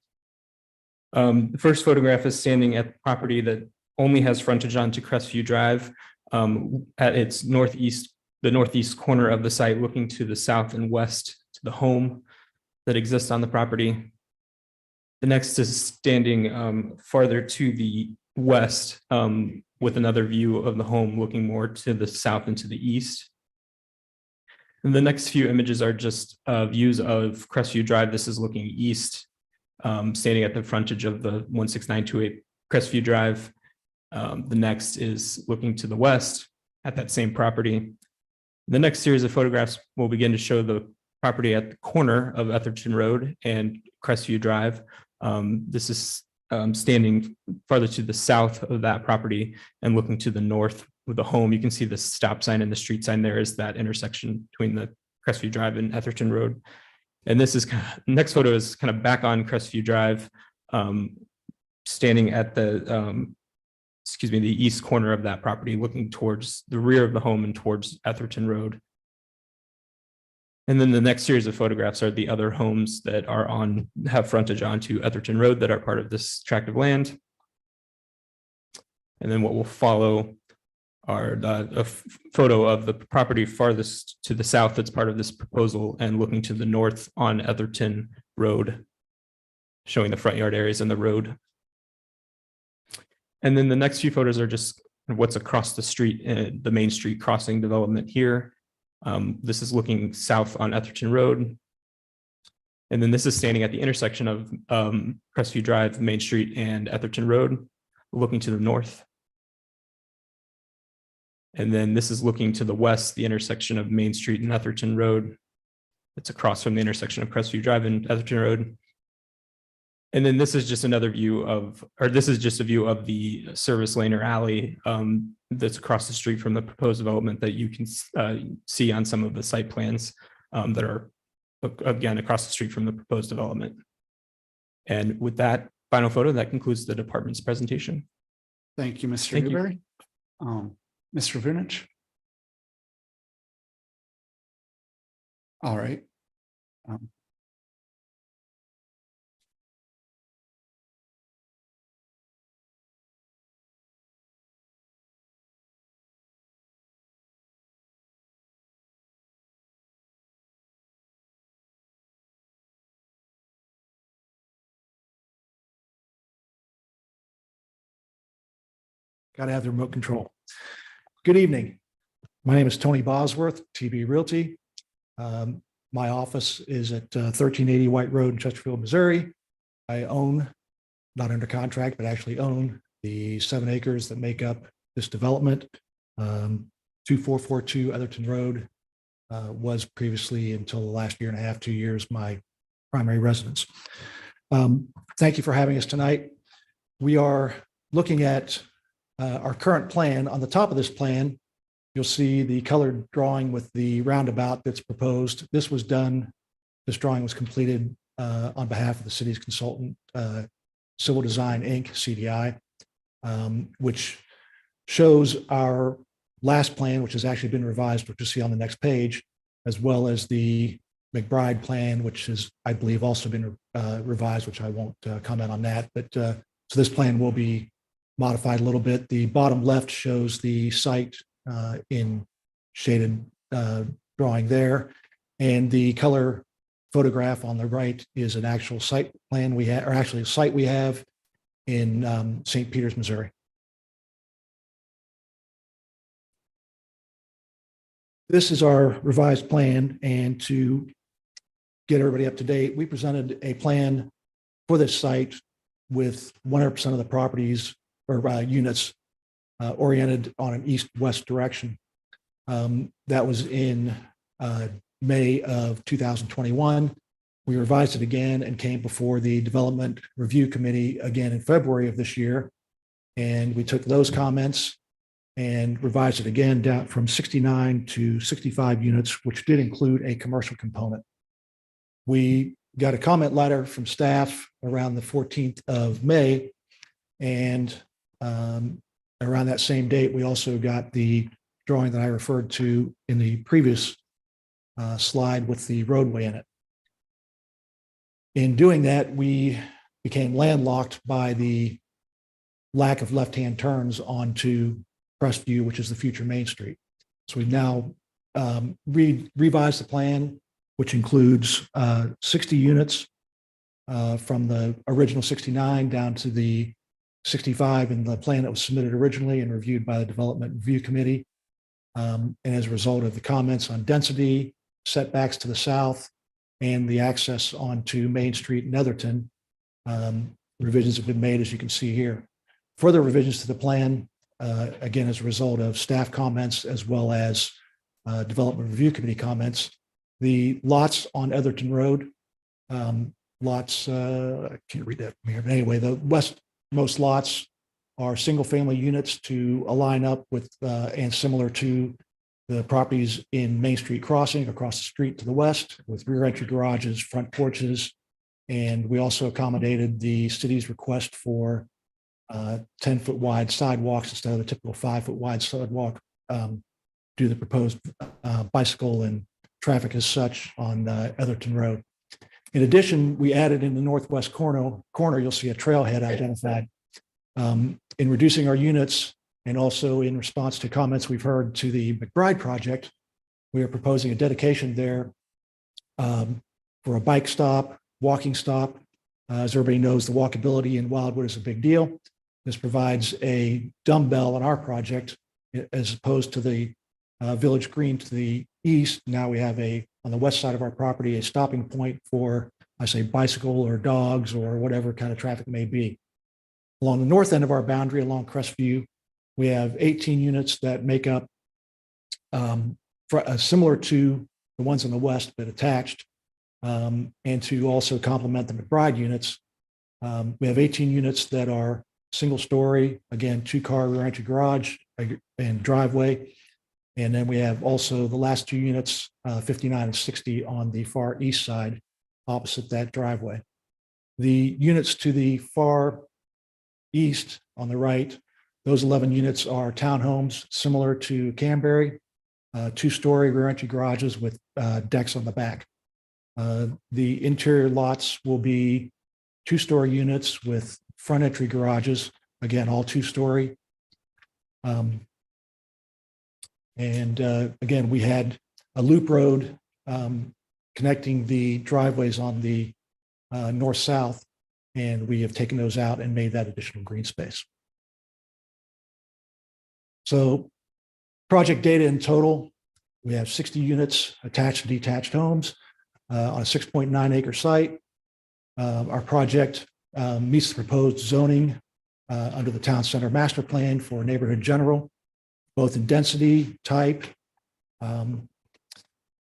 The first photograph is standing at the property that only has frontage onto Crestview Drive, at its northeast, the northeast corner of the site, looking to the south and west to the home that exists on the property. The next is standing farther to the west, with another view of the home looking more to the south and to the east. And the next few images are just views of Crestview Drive. This is looking east, standing at the frontage of the 16928 Crestview Drive. The next is looking to the west at that same property. The next series of photographs will begin to show the property at the corner of Etherton Road and Crestview Drive. This is standing farther to the south of that property and looking to the north with the home. You can see the stop sign and the street sign there is that intersection between the Crestview Drive and Etherton Road. And this is next photo is kind of back on Crestview Drive, standing at the the east corner of that property, looking towards the rear of the home and towards Etherton Road. And then the next series of photographs are the other homes that are have frontage onto Etherton Road that are part of this tract of land. And then what will follow are a photo of the property farthest to the south that's part of this proposal and looking to the north on Etherton Road, showing the front yard areas and the road. And then the next few photos are just what's across the street, the Main Street crossing development here. This is looking south on Etherton Road. And then this is standing at the intersection of Crestview Drive, Main Street, and Etherton Road, looking to the north. And then this is looking to the west, the intersection of Main Street and Etherton Road. It's across from the intersection of Crestview Drive and Etherton Road. And then this is just another view of, or this is just a view of the service lane or alley that's across the street from the proposed development that you can see on some of the site plans that are, again, across the street from the proposed development. And with that final photo, that concludes the department's presentation. Thank you, Mr. Thank you. Newberry. Mr. Vunich. All right. Got to have the remote control. Good evening. My name is Tony Bosworth, TB Realty. My office is at 1380 White Road in Chesterfield, Missouri. I own, not under contract, but actually own the 7 acres that make up this development. 2442 Etherton Road was previously, until the last year and a half, 2 years, my primary residence. Thank you for having us tonight. We are looking at our current plan. On the top of this plan, you'll see the colored drawing with the roundabout that's proposed. This drawing was completed on behalf of the city's consultant, Civil Design, Inc., CDI, which shows our last plan, which has actually been revised, which you'll see on the next page, as well as the McBride plan, which has, I believe, also been revised, which I won't comment on that. But so this plan will be modified a little bit. The bottom left shows the site in shaded drawing there. And the color photograph on the right is an actual site plan we have, or actually a site we have in St. Peters, Missouri. This is our revised plan, and to get everybody up to date, we presented a plan for this site with 100% of the properties or units oriented on an east-west direction. That was in May of 2021. We revised it again and came before the Development Review Committee again in February of this year. And we took those comments and revised it again down from 69 to 65 units, which did include a commercial component. We got a comment letter from staff around the 14th of May, and around that same date, we also got the drawing that I referred to in the previous slide with the roadway in it. In doing that, we became landlocked by the lack of left-hand turns onto Crestview, which is the future Main Street. So we've now revised the plan, which includes 60 units from the original 69 down to the 65 in the plan that was submitted originally and reviewed by the Development Review Committee. And as a result of the comments on density, setbacks to the south, and the access onto Main Street in Netherton, revisions have been made, as you can see here. Further revisions to the plan, again, as a result of staff comments as well as Development Review Committee comments. The lots on Etherton Road, I can't read that from here, but anyway, the westmost lots are single-family units to align up with and similar to the properties in Main Street Crossing across the street to the west, with rear entry garages, front porches. And we also accommodated the city's request for 10-foot wide sidewalks instead of the typical 5-foot wide sidewalk due to the proposed bicycle and traffic as such on Etherton Road. In addition, we added in the northwest corner, you'll see a trailhead identified. In reducing our units and also in response to comments we've heard to the McBride project, we are proposing a dedication there for a bike stop, walking stop. As everybody knows, the walkability in Wildwood is a big deal. This provides a dumbbell on our project as opposed to the Village Green to the east. Now we have on the west side of our property, a stopping point for, I say, bicycle or dogs or whatever kind of traffic may be. Along the north end of our boundary, along Crestview, we have 18 units that make up similar to the ones on the west, but attached. And to also complement the McBride units, we have 18 units that are single story, again, 2-car rear entry garage and driveway. And then we have also the last 2 units, 59 and 60 on the far east side, opposite that driveway. The units to the far east on the right, those 11 units are townhomes similar to Canberry, 2-story rear entry garages with decks on the back. The interior lots will be 2-story units with front entry garages, again, all 2-story. Again, we had a loop road connecting the driveways on the north-south, and we have taken those out and made that additional green space. So project data in total, we have 60 units, attached and detached homes on a 6.9 acre site. Our project meets the proposed zoning under the town center master plan for neighborhood general, both in density, type.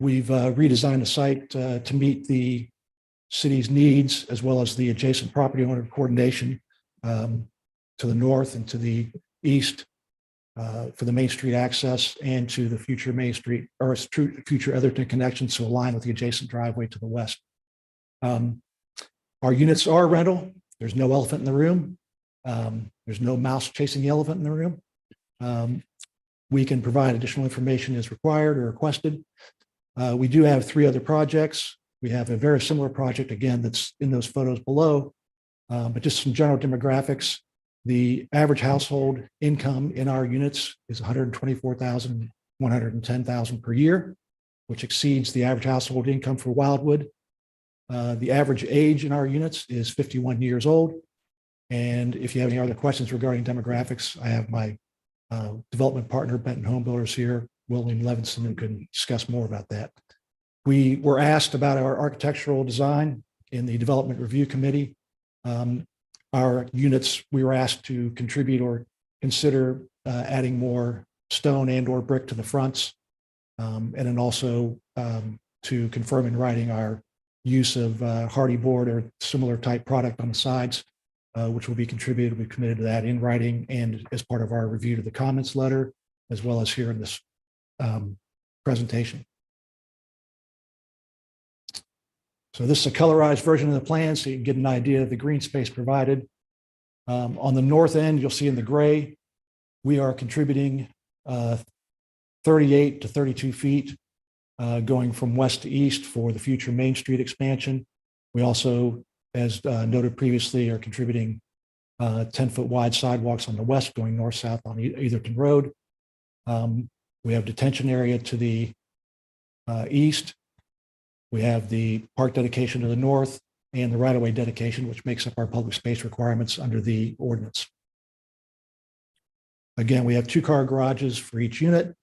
We've redesigned the site to meet the city's needs as well as the adjacent property owner coordination to the north and to the east for the Main Street access and to the future Main Street or future Etherton connections to align with the adjacent driveway to the west. Our units are rental. There's no elephant in the room. There's no mouse chasing the elephant in the room. We can provide additional information as required or requested. We do have 3 other projects. We have a very similar project, again, that's in those photos below, but just some general demographics. The average household income in our units is $124,000, $110,000 per year, which exceeds the average household income for Wildwood. The average age in our units is 51 years old. And if you have any other questions regarding demographics, I have my development partner, Benton Home Builders here, William Levinson, who can discuss more about that. We were asked about our architectural design in the Development Review Committee. Our units, we were asked to contribute or consider adding more stone and or brick to the fronts. And then also to confirm in writing our use of hardy board or similar type product on the sides, which will be contributed. We've committed to that in writing and as part of our review to the comments letter, as well as here in this presentation. So this is a colorized version of the plan, so you can get an idea of the green space provided. On the north end, you'll see in the gray, we are contributing 38 to 32 feet going from west to east for the future Main Street expansion. We also, as noted previously, are contributing 10-foot wide sidewalks on the west going north-south on Etherton Road. We have detention area to the east. We have the park dedication to the north and the right-of-way dedication, which makes up our public space requirements under the ordinance. Again, we have 2-car garages for each unit,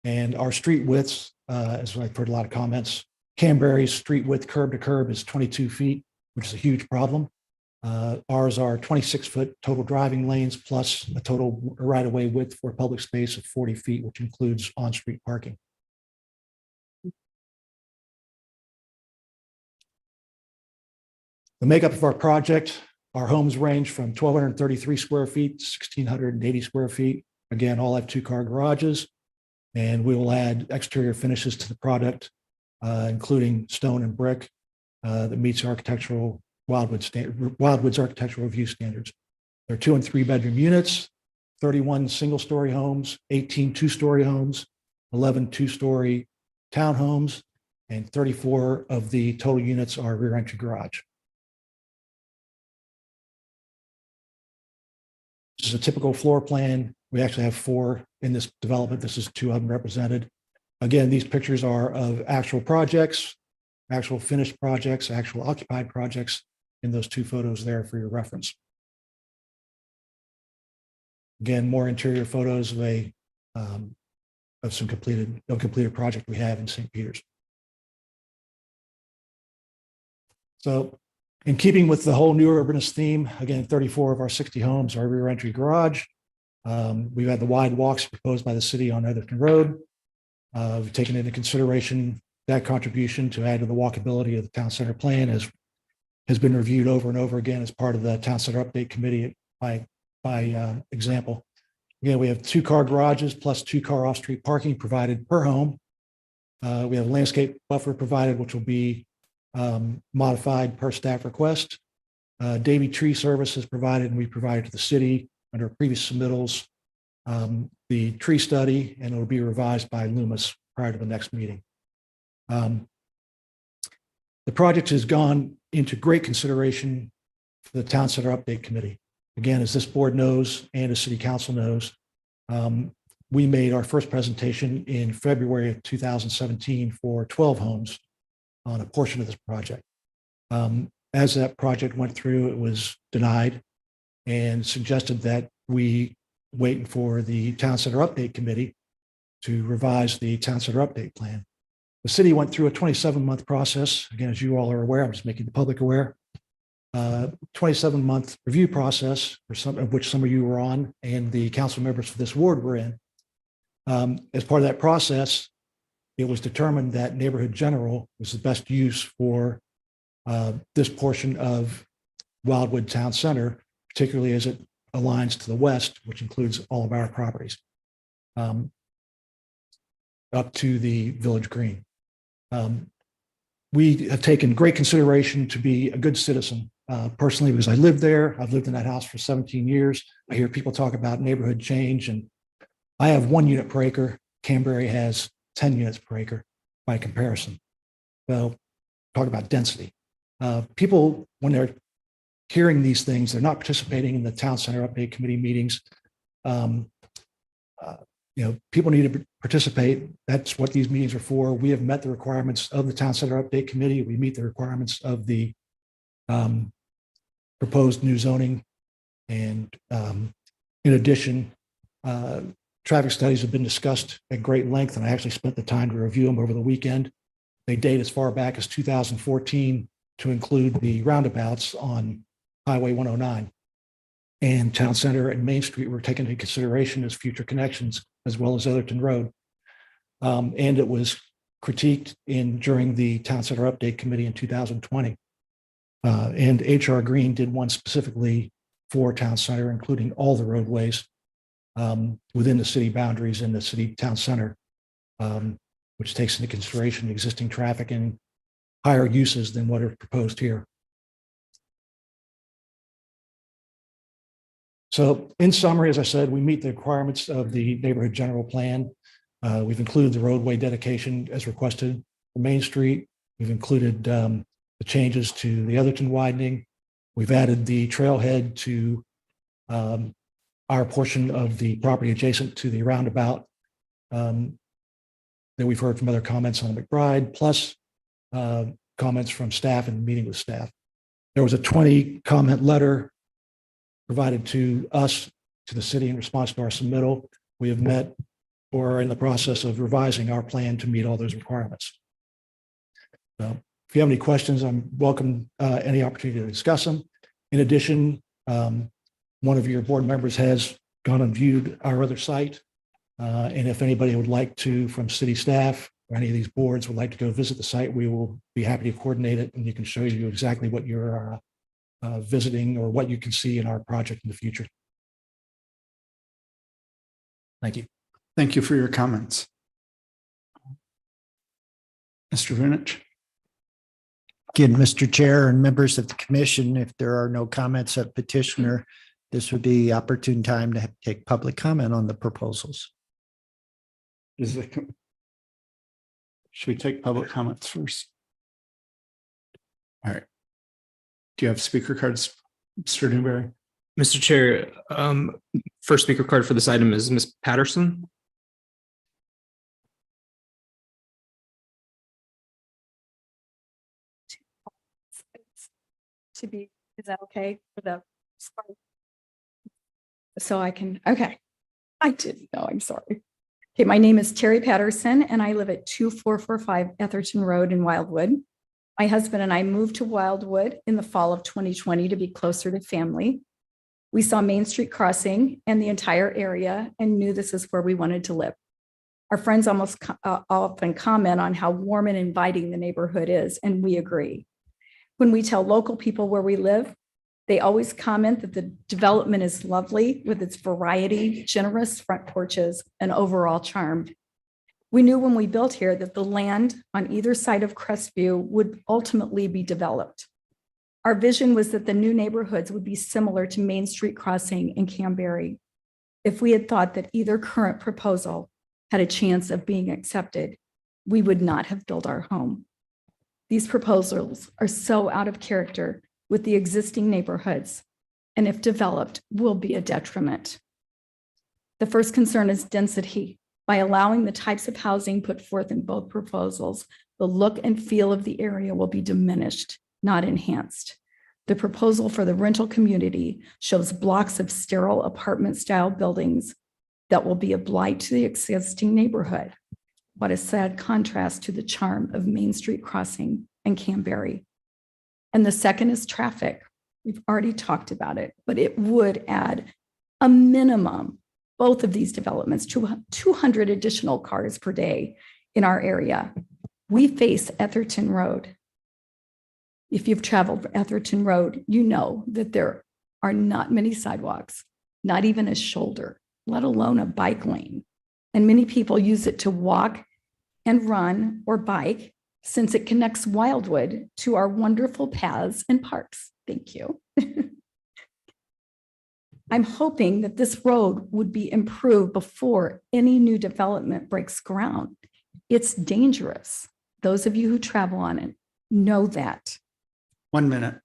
and our street widths, as I've heard a lot of comments, Canberra's street width curb to curb is 22 feet, which is a huge problem. Ours are 26-foot total driving lanes plus a total right-of-way width for public space of 40 feet, which includes on-street parking. The makeup of our project, our homes range from 1,233 square feet to 1,680 square feet. Again, all have 2-car garages, and we will add exterior finishes to the product, including stone and brick that meets architectural Wildwood's architectural review standards. There are 2- and 3-bedroom units, 31 single-story homes, 18 2-story homes, 11 2-story townhomes, and 34 of the total units are rear entry garage. This is a typical floor plan. We actually have 4 in this development. This is 2 of them represented. Again, these pictures are of actual projects, actual finished projects, actual occupied projects in those 2 photos there for your reference. Again, more interior photos of some completed project we have in St. Peter's. So in keeping with the whole new urbanist theme, again, 34 of our 60 homes are rear entry garage. We've had the wide walks proposed by the city on Etherton Road. We've taken into consideration that contribution to add to the walkability of the town center plan has been reviewed over and over again as part of the town center update committee by example. Again, we have 2-car garages plus 2-car off-street parking provided per home. We have a landscape buffer provided, which will be modified per staff request. Davy tree service is provided, and we provided to the city under previous submittals the tree study, and it will be revised by Loomis prior to the next meeting. The project has gone into great consideration for the Town Center Update Committee. Again, as this board knows and as City Council knows, we made our first presentation in February of 2017 for 12 homes on a portion of this project. As that project went through, it was denied and suggested that we waiting for the Town Center Update Committee to revise the Town Center Update Plan. The city went through a 27-month process. Again, as you all are aware, I'm just making the public aware. 27-month review process, for some of which some of you were on, and the council members for this ward were in. As part of that process, it was determined that neighborhood general was the best use for this portion of Wildwood Town Center, particularly as it aligns to the west, which includes all of our properties, up to the Village Green. We have taken great consideration to be a good citizen. Personally, because I lived there, I've lived in that house for 17 years. I hear people talk about neighborhood change, and I have 1 unit per acre. Canberra has 10 units per acre by comparison. Well, talk about density. People, when they're hearing these things, they're not participating in the Town Center Update Committee meetings. People need to participate. That's what these meetings are for. We have met the requirements of the Town Center Update Committee. We meet the requirements of the proposed new zoning. And in addition, traffic studies have been discussed at great length, and I actually spent the time to review them over the weekend. They date as far back as 2014 to include the roundabouts on Highway 109. And Town Center and Main Street were taken into consideration as future connections, as well as Etherton Road. And it was critiqued during the Town Center Update Committee in 2020. And HR Green did one specifically for Town Center, including all the roadways within the city boundaries in the city town center, which takes into consideration existing traffic and higher uses than what are proposed here. So in summary, as I said, we meet the requirements of the neighborhood general plan. We've included the roadway dedication as requested for Main Street. We've included the changes to the Etherton widening. We've added the trailhead to our portion of the property adjacent to the roundabout that we've heard from other comments on McBride, plus comments from staff and meeting with staff. There was a 20-comment letter provided to us, to the city in response to our submittal. We have met or are in the process of revising our plan to meet all those requirements. So if you have any questions, I'm welcome any opportunity to discuss them. In addition, one of your board members has gone and viewed our other site. And if anybody would like to, from city staff or any of these boards would like to go visit the site, we will be happy to coordinate it, and you can show you exactly what you're visiting or what you can see in our project in the future. Thank you. Thank you for your comments. Mr. Vunich. Again, Mr. Chair and members of the commission, if there are no comments of petitioner, this would be the opportune time to take public comment on the proposals. Should we take public comments first? All right. Do you have speaker cards, Mr. Newberry? Mr. Chair, first speaker card for this item is Ms. Patterson. To be, is that okay for the, so I can, okay. I didn't know, I'm sorry. Okay, my name is Terry Patterson and I live at 2445 Etherton Road in Wildwood. My husband and I moved to Wildwood in the fall of 2020 to be closer to family. We saw Main Street crossing and the entire area and knew this is where we wanted to live. Our friends almost often comment on how warm and inviting the neighborhood is, and we agree. When we tell local people where we live, they always comment that the development is lovely with its variety, generous front porches, and overall charm. We knew when we built here that the land on either side of Crestview would ultimately be developed. Our vision was that the new neighborhoods would be similar to Main Street Crossing and Canberra. If we had thought that either current proposal had a chance of being accepted, we would not have built our home. These proposals are so out of character with the existing neighborhoods, and if developed, will be a detriment. The first concern is density. By allowing the types of housing put forth in both proposals, the look and feel of the area will be diminished, not enhanced. The proposal for the rental community shows blocks of sterile apartment-style buildings that will be a blight to the existing neighborhood. What a sad contrast to the charm of Main Street Crossing and Canberry. And the second is traffic. We've already talked about it, but it would add a minimum, both of these developments, to 200 additional cars per day in our area. We face Etherton Road. If you've traveled Etherton Road, you know that there are not many sidewalks, not even a shoulder, let alone a bike lane. And many people use it to walk and run or bike since it connects Wildwood to our wonderful paths and parks. Thank you. I'm hoping that this road would be improved before any new development breaks ground. It's dangerous. Those of you who travel on it know that. 1 minute.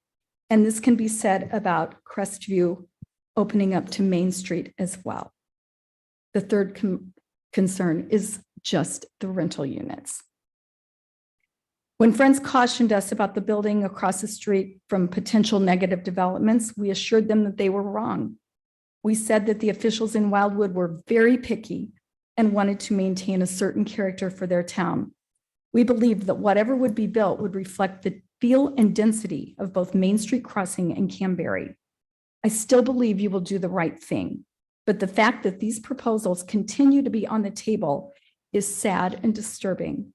And this can be said about Crestview opening up to Main Street as well. The third concern is just the rental units. When friends cautioned us about the building across the street from potential negative developments, we assured them that they were wrong. We said that the officials in Wildwood were very picky and wanted to maintain a certain character for their town. We believed that whatever would be built would reflect the feel and density of both Main Street Crossing and Canberry. I still believe you will do the right thing, but the fact that these proposals continue to be on the table is sad and disturbing.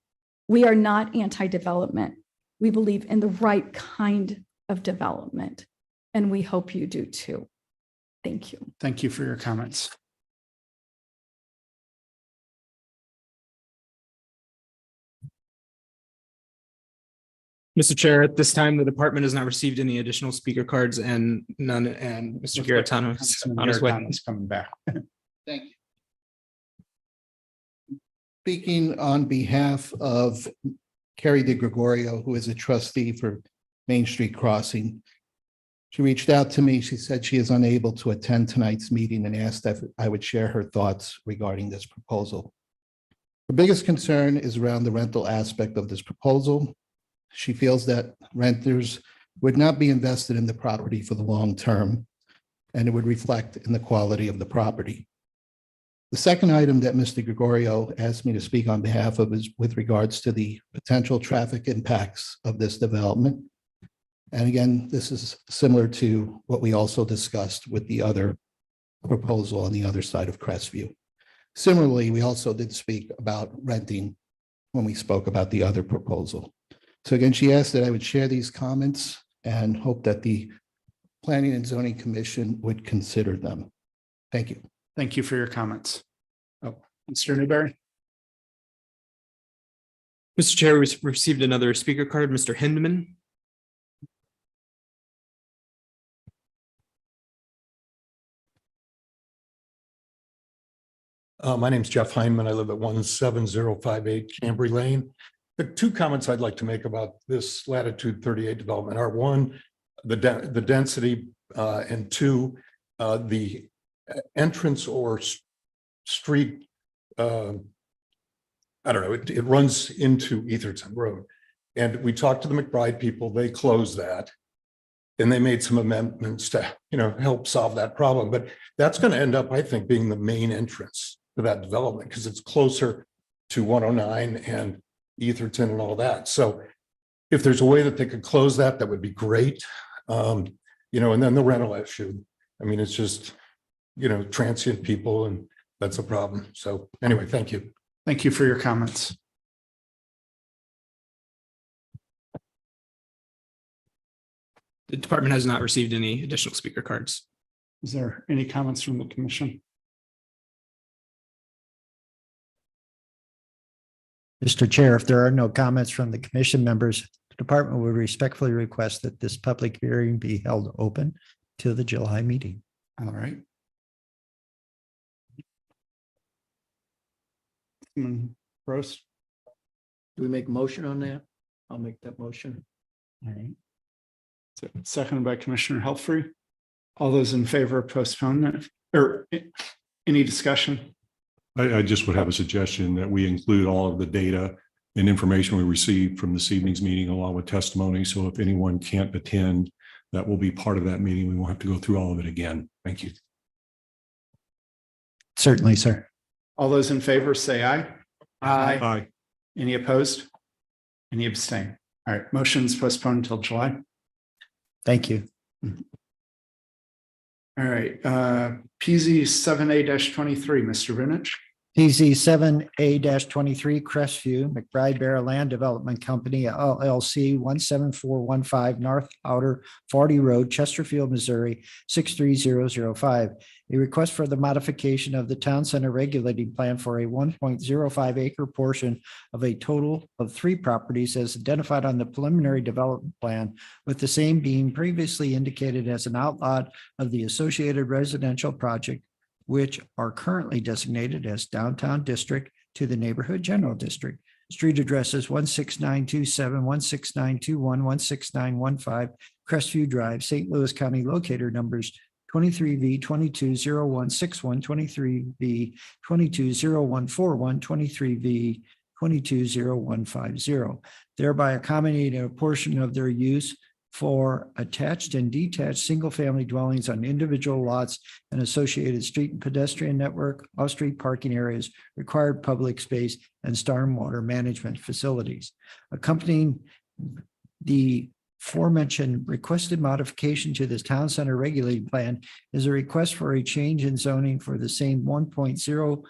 We are not anti-development. We believe in the right kind of development, and we hope you do too. Thank you. Thank you for your comments. Mr. Chair, at this time, the department has not received any additional speaker cards and Mr. Garitano is on his way. Garitano's coming back. Thank you. Speaking on behalf of Carrie DeGregorio, who is a trustee for Main Street Crossing, she reached out to me. She said she is unable to attend tonight's meeting and asked if I would share her thoughts regarding this proposal. Her biggest concern is around the rental aspect of this proposal. She feels that renters would not be invested in the property for the long term, and it would reflect in the quality of the property. The second item that Mr. Gregorio asked me to speak on behalf of is with regards to the potential traffic impacts of this development. And again, this is similar to what we also discussed with the other proposal on the other side of Crestview. Similarly, we also did speak about renting when we spoke about the other proposal. So again, she asked that I would share these comments and hope that the Planning and Zoning Commission would consider them. Thank you. Thank you for your comments. Oh, Mr. Newberry. Mr. Chair, we received another speaker card, Mr. Hindman. My name's Jeff Heineman. I live at 17058 Cambry Lane. The two comments I'd like to make about this latitude 38 development are one, the density, and two, the entrance or street. I don't know. It runs into Etherton Road, and we talked to the McBride people. They closed that, and they made some amendments to help solve that problem. But that's going to end up, I think, being the main entrance to that development because it's closer to 109 and Etherton and all that. So if there's a way that they could close that, that would be great. And then the rental issue. I mean, it's just, transient people, and that's a problem. So anyway, thank you. Thank you for your comments. The department has not received any additional speaker cards. Is there any comments from the commission? Mr. Chair, if there are no comments from the commission members, the department would respectfully request that this public hearing be held open to the July meeting. All right. Bruce? Do we make a motion on that? I'll make that motion. All right. So, seconded by Commissioner Helfrey. All those in favor of postponement or any discussion? I just would have a suggestion that we include all of the data and information we received from this evening's meeting along with testimony. So if anyone can't attend, that will be part of that meeting. We won't have to go through all of it again. Thank you. Certainly, sir. All those in favor say aye. Aye. Any opposed? Any abstain? All right, motion's postponed until July. Thank you. All right, PZ 7A-23, Mr. Vunich. PZ 7A-23 Crestview, McBride Bear Land Development Company, LLC, 17415 North Outer 40 Road, Chesterfield, Missouri, 63005. A request for the modification of the Town Center Regulating Plan for a 1.05 acre portion of a total of 3 properties as identified on the preliminary development plan, with the same being previously indicated as an outlot of the associated residential project, which are currently designated as Downtown District to the Neighborhood General District. Street addresses 16927, 16921, 16915, Crestview Drive, St. Louis County, locator numbers 23V 220161, 23V 220141, 23V 220150, thereby accommodating a portion of their use for attached and detached single-family dwellings on individual lots and associated street and pedestrian network, off-street parking areas, required public space, and stormwater management facilities. Accompanying the aforementioned requested modification to this town center regulating plan is a request for a change in zoning for the same 1.05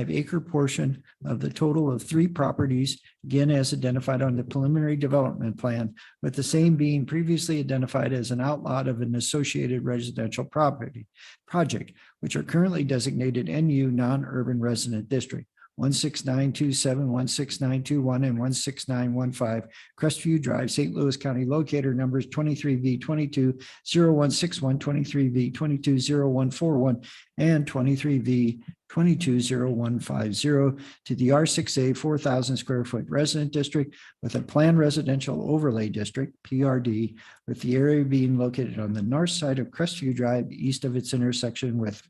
acre portion of the total of 3 properties, again as identified on the preliminary development plan, with the same being previously identified as an outlot of an associated residential property project, which are currently designated NU non-urban resident district. 16927, 16921, and 16915 Crestview Drive, St. Louis County, locator numbers 23V 220161, 23V 220141, and 23V 220150 to the R6A 4,000 square foot resident district with a planned residential overlay district, PRD, with the area being located on the north side of Crestview Drive, east of its intersection with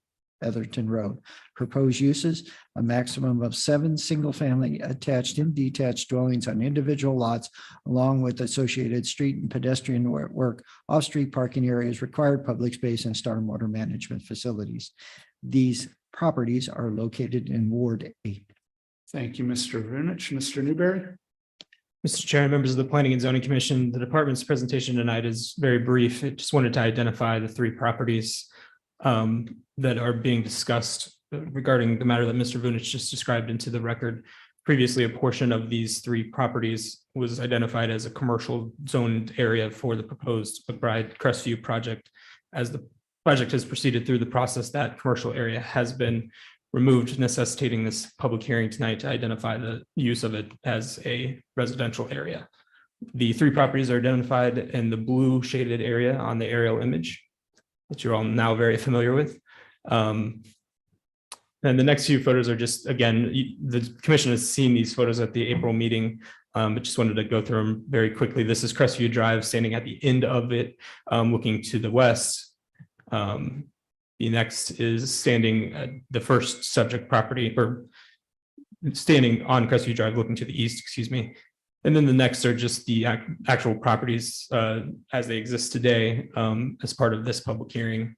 Etherton Road. Proposed uses: a maximum of 7 single-family attached and detached dwellings on individual lots, along with associated street and pedestrian work, off-street parking areas, required public space, and stormwater management facilities. These properties are located in Ward 8. Thank you, Mr. Vunich. Mr. Newberry. Mr. Chair, members of the Planning and Zoning Commission, the department's presentation tonight is very brief. It just wanted to identify the 3 properties that are being discussed regarding the matter that Mr. Vunich just described into the record. Previously, a portion of these 3 properties was identified as a commercial zoned area for the proposed McBride Crestview project. As the project has proceeded through the process, that commercial area has been removed, necessitating this public hearing tonight to identify the use of it as a residential area. The 3 properties are identified in the blue shaded area on the aerial image, that you're all now very familiar with. And the next few photos are just, again, the commission has seen these photos at the April meeting, but just wanted to go through them very quickly. This is Crestview Drive, standing at the end of it, looking to the west. The next is standing at the first subject property, or standing on Crestview Drive, looking to the east, excuse me. And then the next are just the actual properties as they exist today as part of this public hearing.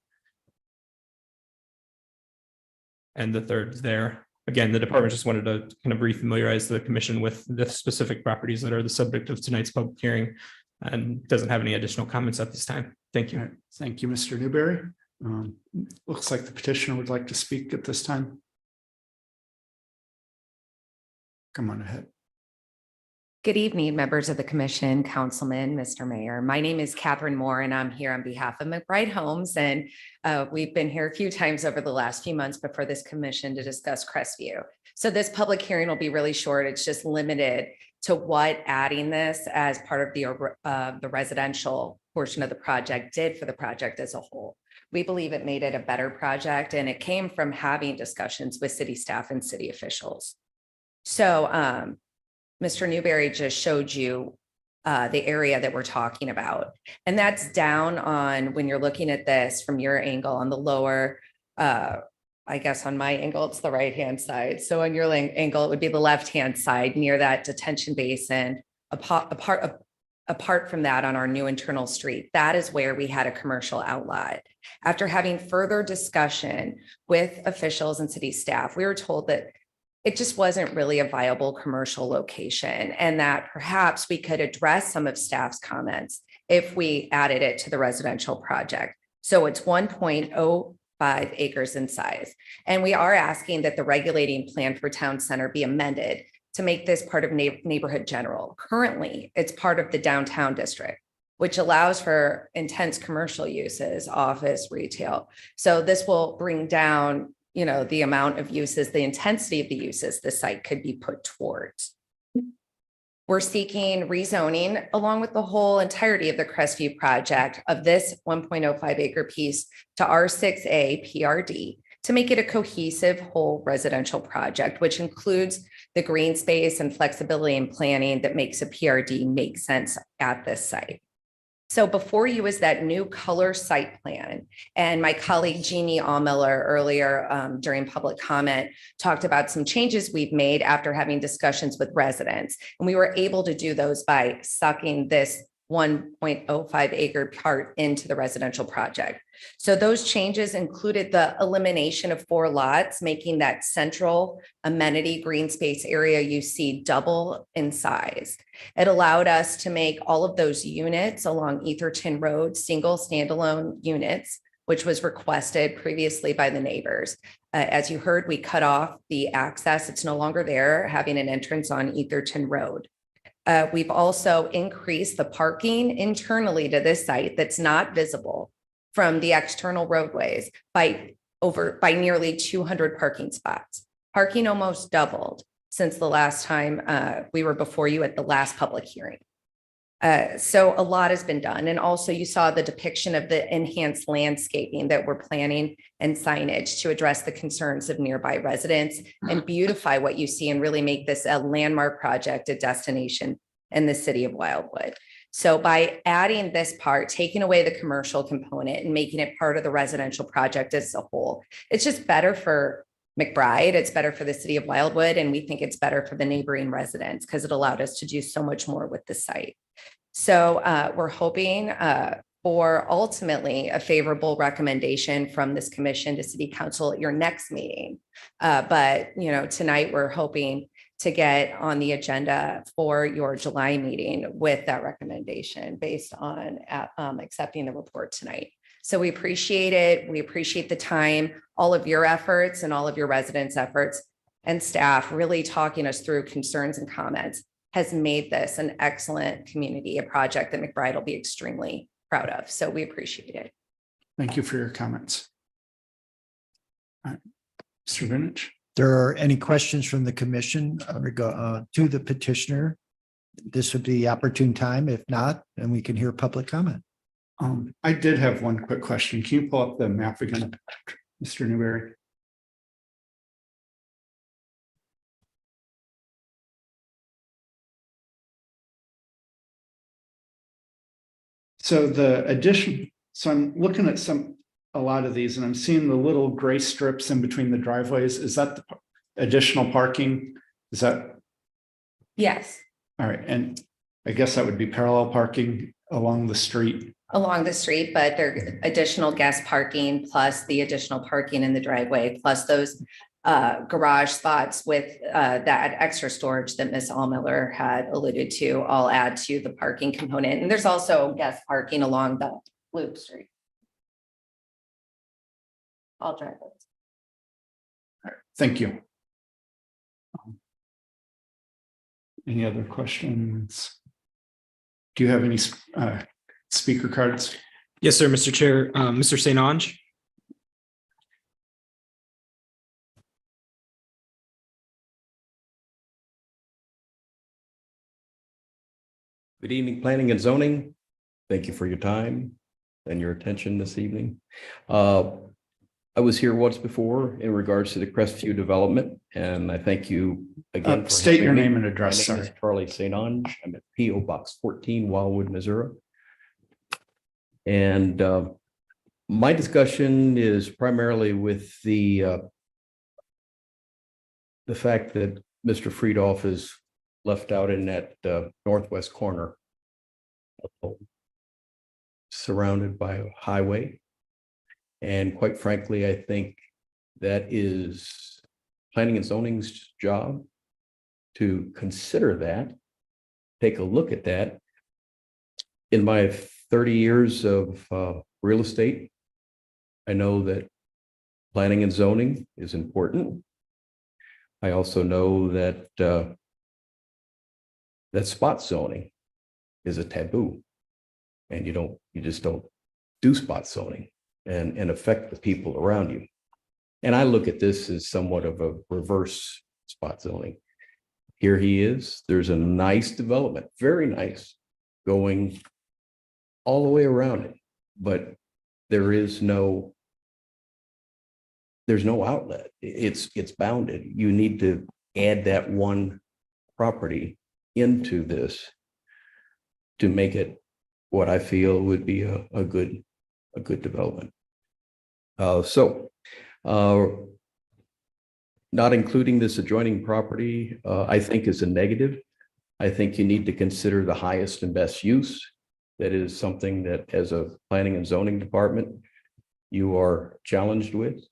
And the third is there. Again, the department just wanted to kind of re-familiarize the commission with the specific properties that are the subject of tonight's public hearing, and doesn't have any additional comments at this time. Thank you. All right. Thank you, Mr. Newberry. Looks like the petitioner would like to speak at this time. Come on ahead. Good evening, members of the commission, councilman, Mr. Mayor. My name is Catherine Moore, and I'm here on behalf of McBride Homes. And we've been here a few times over the last few months before this commission to discuss Crestview. So this public hearing will be really short. It's just limited to what adding this as part of the residential portion of the project did for the project as a whole. We believe it made it a better project, and it came from having discussions with city staff and city officials. So Mr. Newberry just showed you the area that we're talking about. And that's down on, when you're looking at this from your angle on the lower, I guess on my angle, it's the right-hand side. So on your angle, it would be the left-hand side near that detention basin, a part of apart from that, on our new internal street, that is where we had a commercial outlet. After having further discussion with officials and city staff, we were told that it just wasn't really a viable commercial location, and that perhaps we could address some of staff's comments if we added it to the residential project. So it's 1.05 acres in size. And we are asking that the regulating plan for town center be amended to make this part of neighborhood general. Currently, it's part of the downtown district, which allows for intense commercial uses, office, retail. So this will bring down, the amount of uses, the intensity of the uses the site could be put towards. We're seeking rezoning along with the whole entirety of the Crestview project of this 1.05 acre piece to R6A PRD to make it a cohesive whole residential project, which includes the green space and flexibility in planning that makes a PRD make sense at this site. So before you is that new color site plan. And my colleague Jeannie Al Miller earlier during public comment talked about some changes we've made after having discussions with residents. And we were able to do those by sucking this 1.05 acre part into the residential project. So those changes included the elimination of 4 lots, making that central amenity green space area you see double in size. It allowed us to make all of those units along Etherton Road single standalone units, which was requested previously by the neighbors. As you heard, we cut off the access. It's no longer there, having an entrance on Etherton Road. We've also increased the parking internally to this site that's not visible from the external roadways by nearly 200 parking spots. Parking almost doubled since the last time we were before you at the last public hearing. So a lot has been done. And also you saw the depiction of the enhanced landscaping that we're planning and signage to address the concerns of nearby residents and beautify what you see and really make this a landmark project, a destination in the city of Wildwood. So by adding this part, taking away the commercial component and making it part of the residential project as a whole, it's just better for McBride, it's better for the city of Wildwood, and we think it's better for the neighboring residents because it allowed us to do so much more with the site. So we're hoping for ultimately a favorable recommendation from this commission to city council at your next meeting. But tonight we're hoping to get on the agenda for your July meeting with that recommendation based on accepting the report tonight. So we appreciate it. We appreciate the time, all of your efforts and all of your residents' efforts and staff really talking us through concerns and comments has made this an excellent community, a project that McBride will be extremely proud of. So we appreciate it. Thank you for your comments. All right. Mr. Vinich. There are any questions from the commission to the petitioner? This would be the opportune time. If not, then we can hear public comment. I did have one quick question. Can you pull up the map again, Mr. Newberry? So I'm looking at a lot of these and I'm seeing the little gray strips in between the driveways. Is that the additional parking? Is that? Yes. All right. And I guess that would be parallel parking along the street. Along the street, but there are additional guest parking plus the additional parking in the driveway, plus those garage spots with that extra storage that Ms. Al Miller had alluded to, all add to the parking component. And there's also guest parking along the Loop Street. All driveways. All right, thank you. Any other questions? Do you have any speaker cards? Yes, sir, Mr. Chair. Mr. St. Ange. Good evening, Planning and Zoning. Thank you for your time and your attention this evening. I was here once before in regards to the Crestview development, and I thank you again. State your name and address. My name is Charlie St. Ange. I'm at P.O. Box 14, Wildwood, Missouri. And my discussion is primarily with the fact that Mr. Friedhoff is left out in that northwest corner. of home surrounded by a highway. And quite frankly, I think that is planning and zoning's job to consider that, take a look at that. In my 30 years of real estate, I know that planning and zoning is important. I also know that that spot zoning is a taboo, and you just don't do spot zoning and affect the people around you. And I look at this as somewhat of a reverse spot zoning. Here he is. There's a nice development, very nice, going all the way around it, but there's no outlet. It's bounded. You need to add that one property into this to make it what I feel would be a good development. Not including this adjoining property, I think is a negative. I think you need to consider the highest and best use. That is something that as a planning and zoning department, you are challenged with.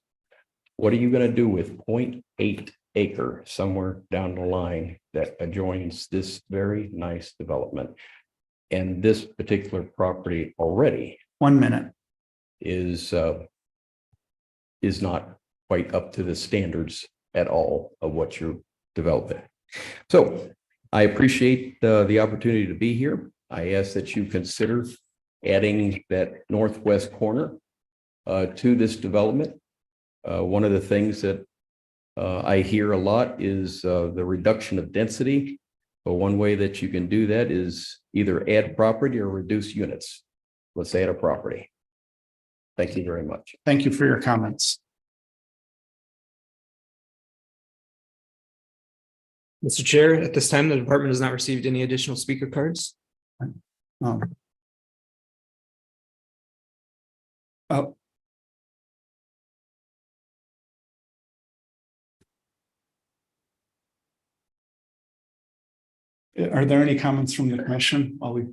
What are you going to do with 0.8 acre somewhere down the line that adjoins this very nice development? And this particular property already 1 minute. is not quite up to the standards at all of what you're developing. So I appreciate the opportunity to be here. I ask that you consider adding that northwest corner to this development. One of the things that I hear a lot is the reduction of density. But one way that you can do that is either add property or reduce units. Let's add a property. Thank you very much. Thank you for your comments. Mr. Chair, at this time, the department has not received any additional speaker cards. Oh. Are there any comments from the commission while we?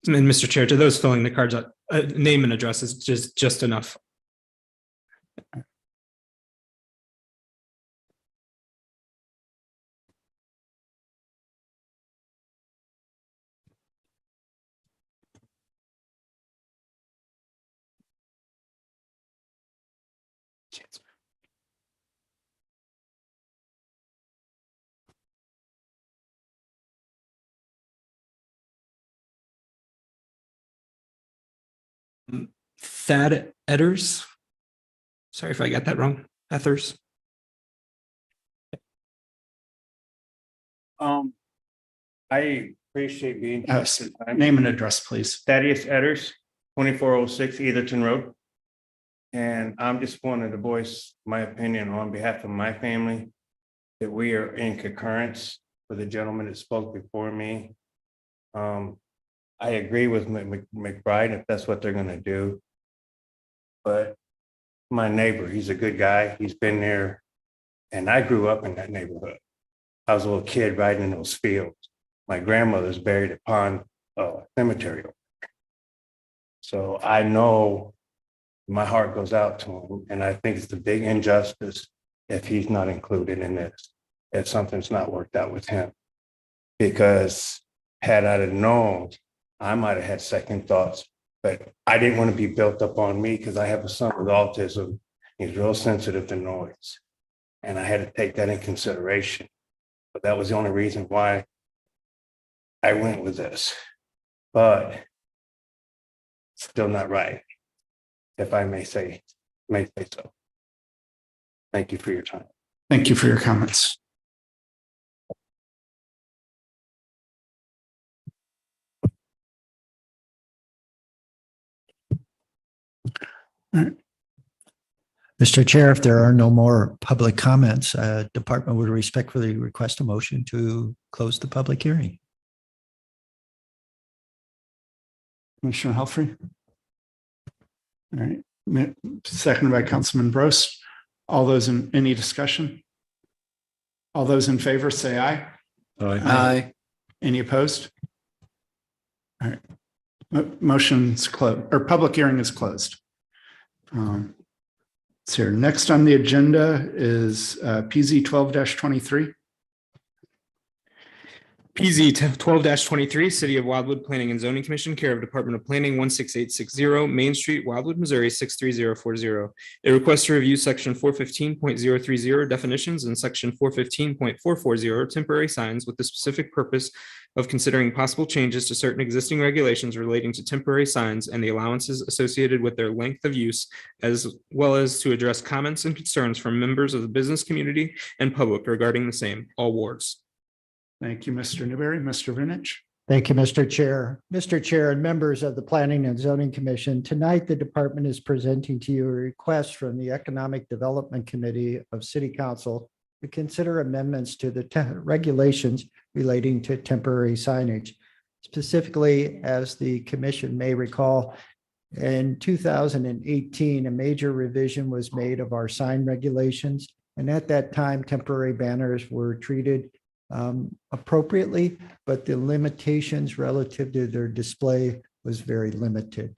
And Mr. Chair, to those filling the cards out, name and address is just enough. Thad Edders. Sorry if I got that wrong. Ethers. I appreciate being. Name and address, please. Thaddeus Edders, 2406 Etherton Road. And I'm just wanting to voice my opinion on behalf of my family that we are in concurrence with the gentleman that spoke before me. I agree with McBride if that's what they're going to do. But my neighbor, he's a good guy. He's been there. And I grew up in that neighborhood. I was a little kid riding in those fields. My grandmother's buried at Pond Cemetery. So I know my heart goes out to him. And I think it's a big injustice if he's not included in this, if something's not worked out with him. Because had I have known, I might have had second thoughts. But I didn't want to be built up on me because I have a son with autism. He's real sensitive to noise. And I had to take that in consideration. But that was the only reason why I went with this. But still not right, if I may say so. Thank you for your time. Thank you for your comments. All right. Mr. Chair, if there are no more public comments, department would respectfully request a motion to close the public hearing. Commissioner Helfrey. All right. Seconded by Councilman Gross. All those in, any discussion? All those in favor say aye. Aye. Any opposed? All right. Motion's closed, or public hearing is closed. So here, next on the agenda is PZ 12-23. PZ 12-23, City of Wildwood Planning and Zoning Commission, care of Department of Planning, 16860, Main Street, Wildwood, Missouri, 63040. A request to review section 415.030 definitions and section 415.440 temporary signs with the specific purpose of considering possible changes to certain existing regulations relating to temporary signs and the allowances associated with their length of use, as well as to address comments and concerns from members of the business community and public regarding the same, all wards. Thank you, Mr. Newberry. Mr. Vinich. Thank you, Mr. Chair. Mr. Chair and members of the Planning and Zoning Commission, tonight the department is presenting to you a request from the Economic Development Committee of City Council to consider amendments to the regulations relating to temporary signage. Specifically, as the commission may recall, in 2018, a major revision was made of our sign regulations. And at that time, temporary banners were treated appropriately, but the limitations relative to their display was very limited.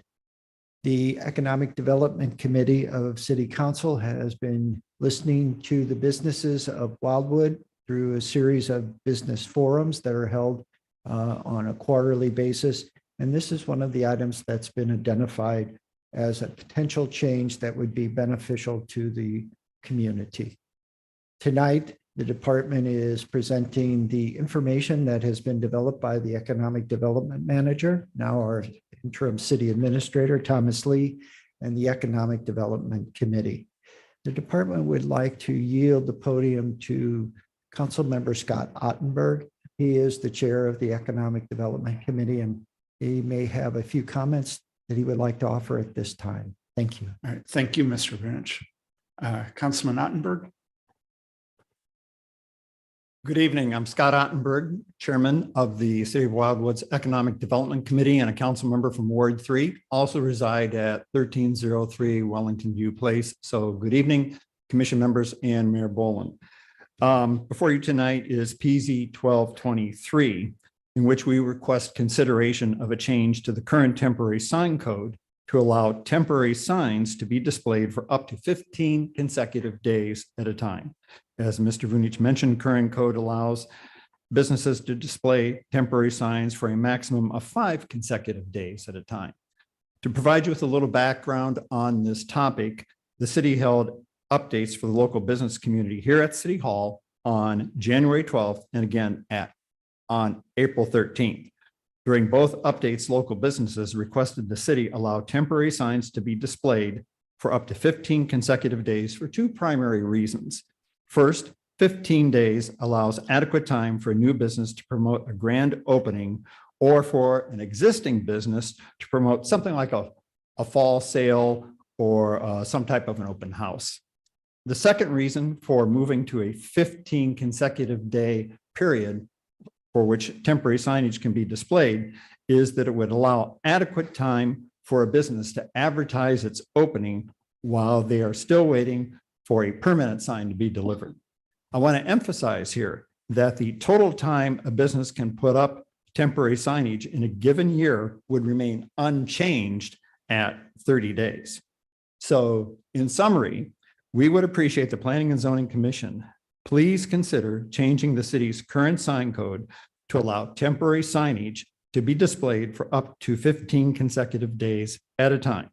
The Economic Development Committee of City Council has been listening to the businesses of Wildwood through a series of business forums that are held on a quarterly basis. And this is one of the items that's been identified as a potential change that would be beneficial to the community. Tonight, the department is presenting the information that has been developed by the Economic Development Manager, now our interim city administrator, Thomas Lee, and the Economic Development Committee. The department would like to yield the podium to Councilmember Scott Ottenberg. He is the chair of the Economic Development Committee, and he may have a few comments that he would like to offer at this time. Thank you. All right. Thank you, Mr. Vinich. Councilman Ottenberg. Good evening. I'm Scott Ottenberg, Chairman of the City of Wildwood's Economic Development Committee and a council member from Ward 3. Also reside at 1303 Wellington View Place. So good evening, commission members and Mayor Boland. Before you tonight is PZ 1223, in which we request consideration of a change to the current temporary sign code to allow temporary signs to be displayed for up to 15 consecutive days at a time. As Mr. Vunich mentioned, current code allows businesses to display temporary signs for a maximum of 5 consecutive days at a time. To provide you with a little background on this topic, the city held updates for the local business community here at City Hall on January 12th and again on April 13th. During both updates, local businesses requested the city allow temporary signs to be displayed for up to 15 consecutive days for 2 primary reasons. First, 15 days allows adequate time for a new business to promote a grand opening or for an existing business to promote something like a fall sale or some type of an open house. The second reason for moving to a 15 consecutive day period for which temporary signage can be displayed is that it would allow adequate time for a business to advertise its opening while they are still waiting for a permanent sign to be delivered. I want to emphasize here that the total time a business can put up temporary signage in a given year would remain unchanged at 30 days. So in summary, we would appreciate the Planning and Zoning Commission please consider changing the city's current sign code to allow temporary signage to be displayed for up to 15 consecutive days at a time.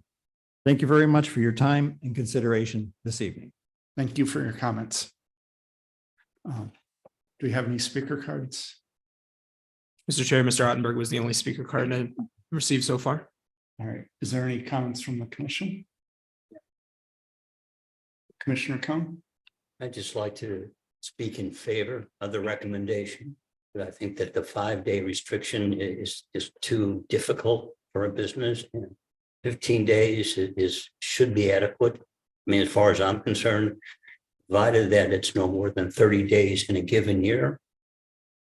Thank you very much for your time and consideration this evening. Thank you for your comments. Do we have any speaker cards? Mr. Chair, Mr. Ottenberg was the only speaker card I received so far. All right. Is there any comments from the commission? Commissioner Cohn? I'd just like to speak in favor of the recommendation. But I think that the 5-day restriction is just too difficult for a business. And 15 days should be adequate. I mean, as far as I'm concerned, provided that it's no more than 30 days in a given year,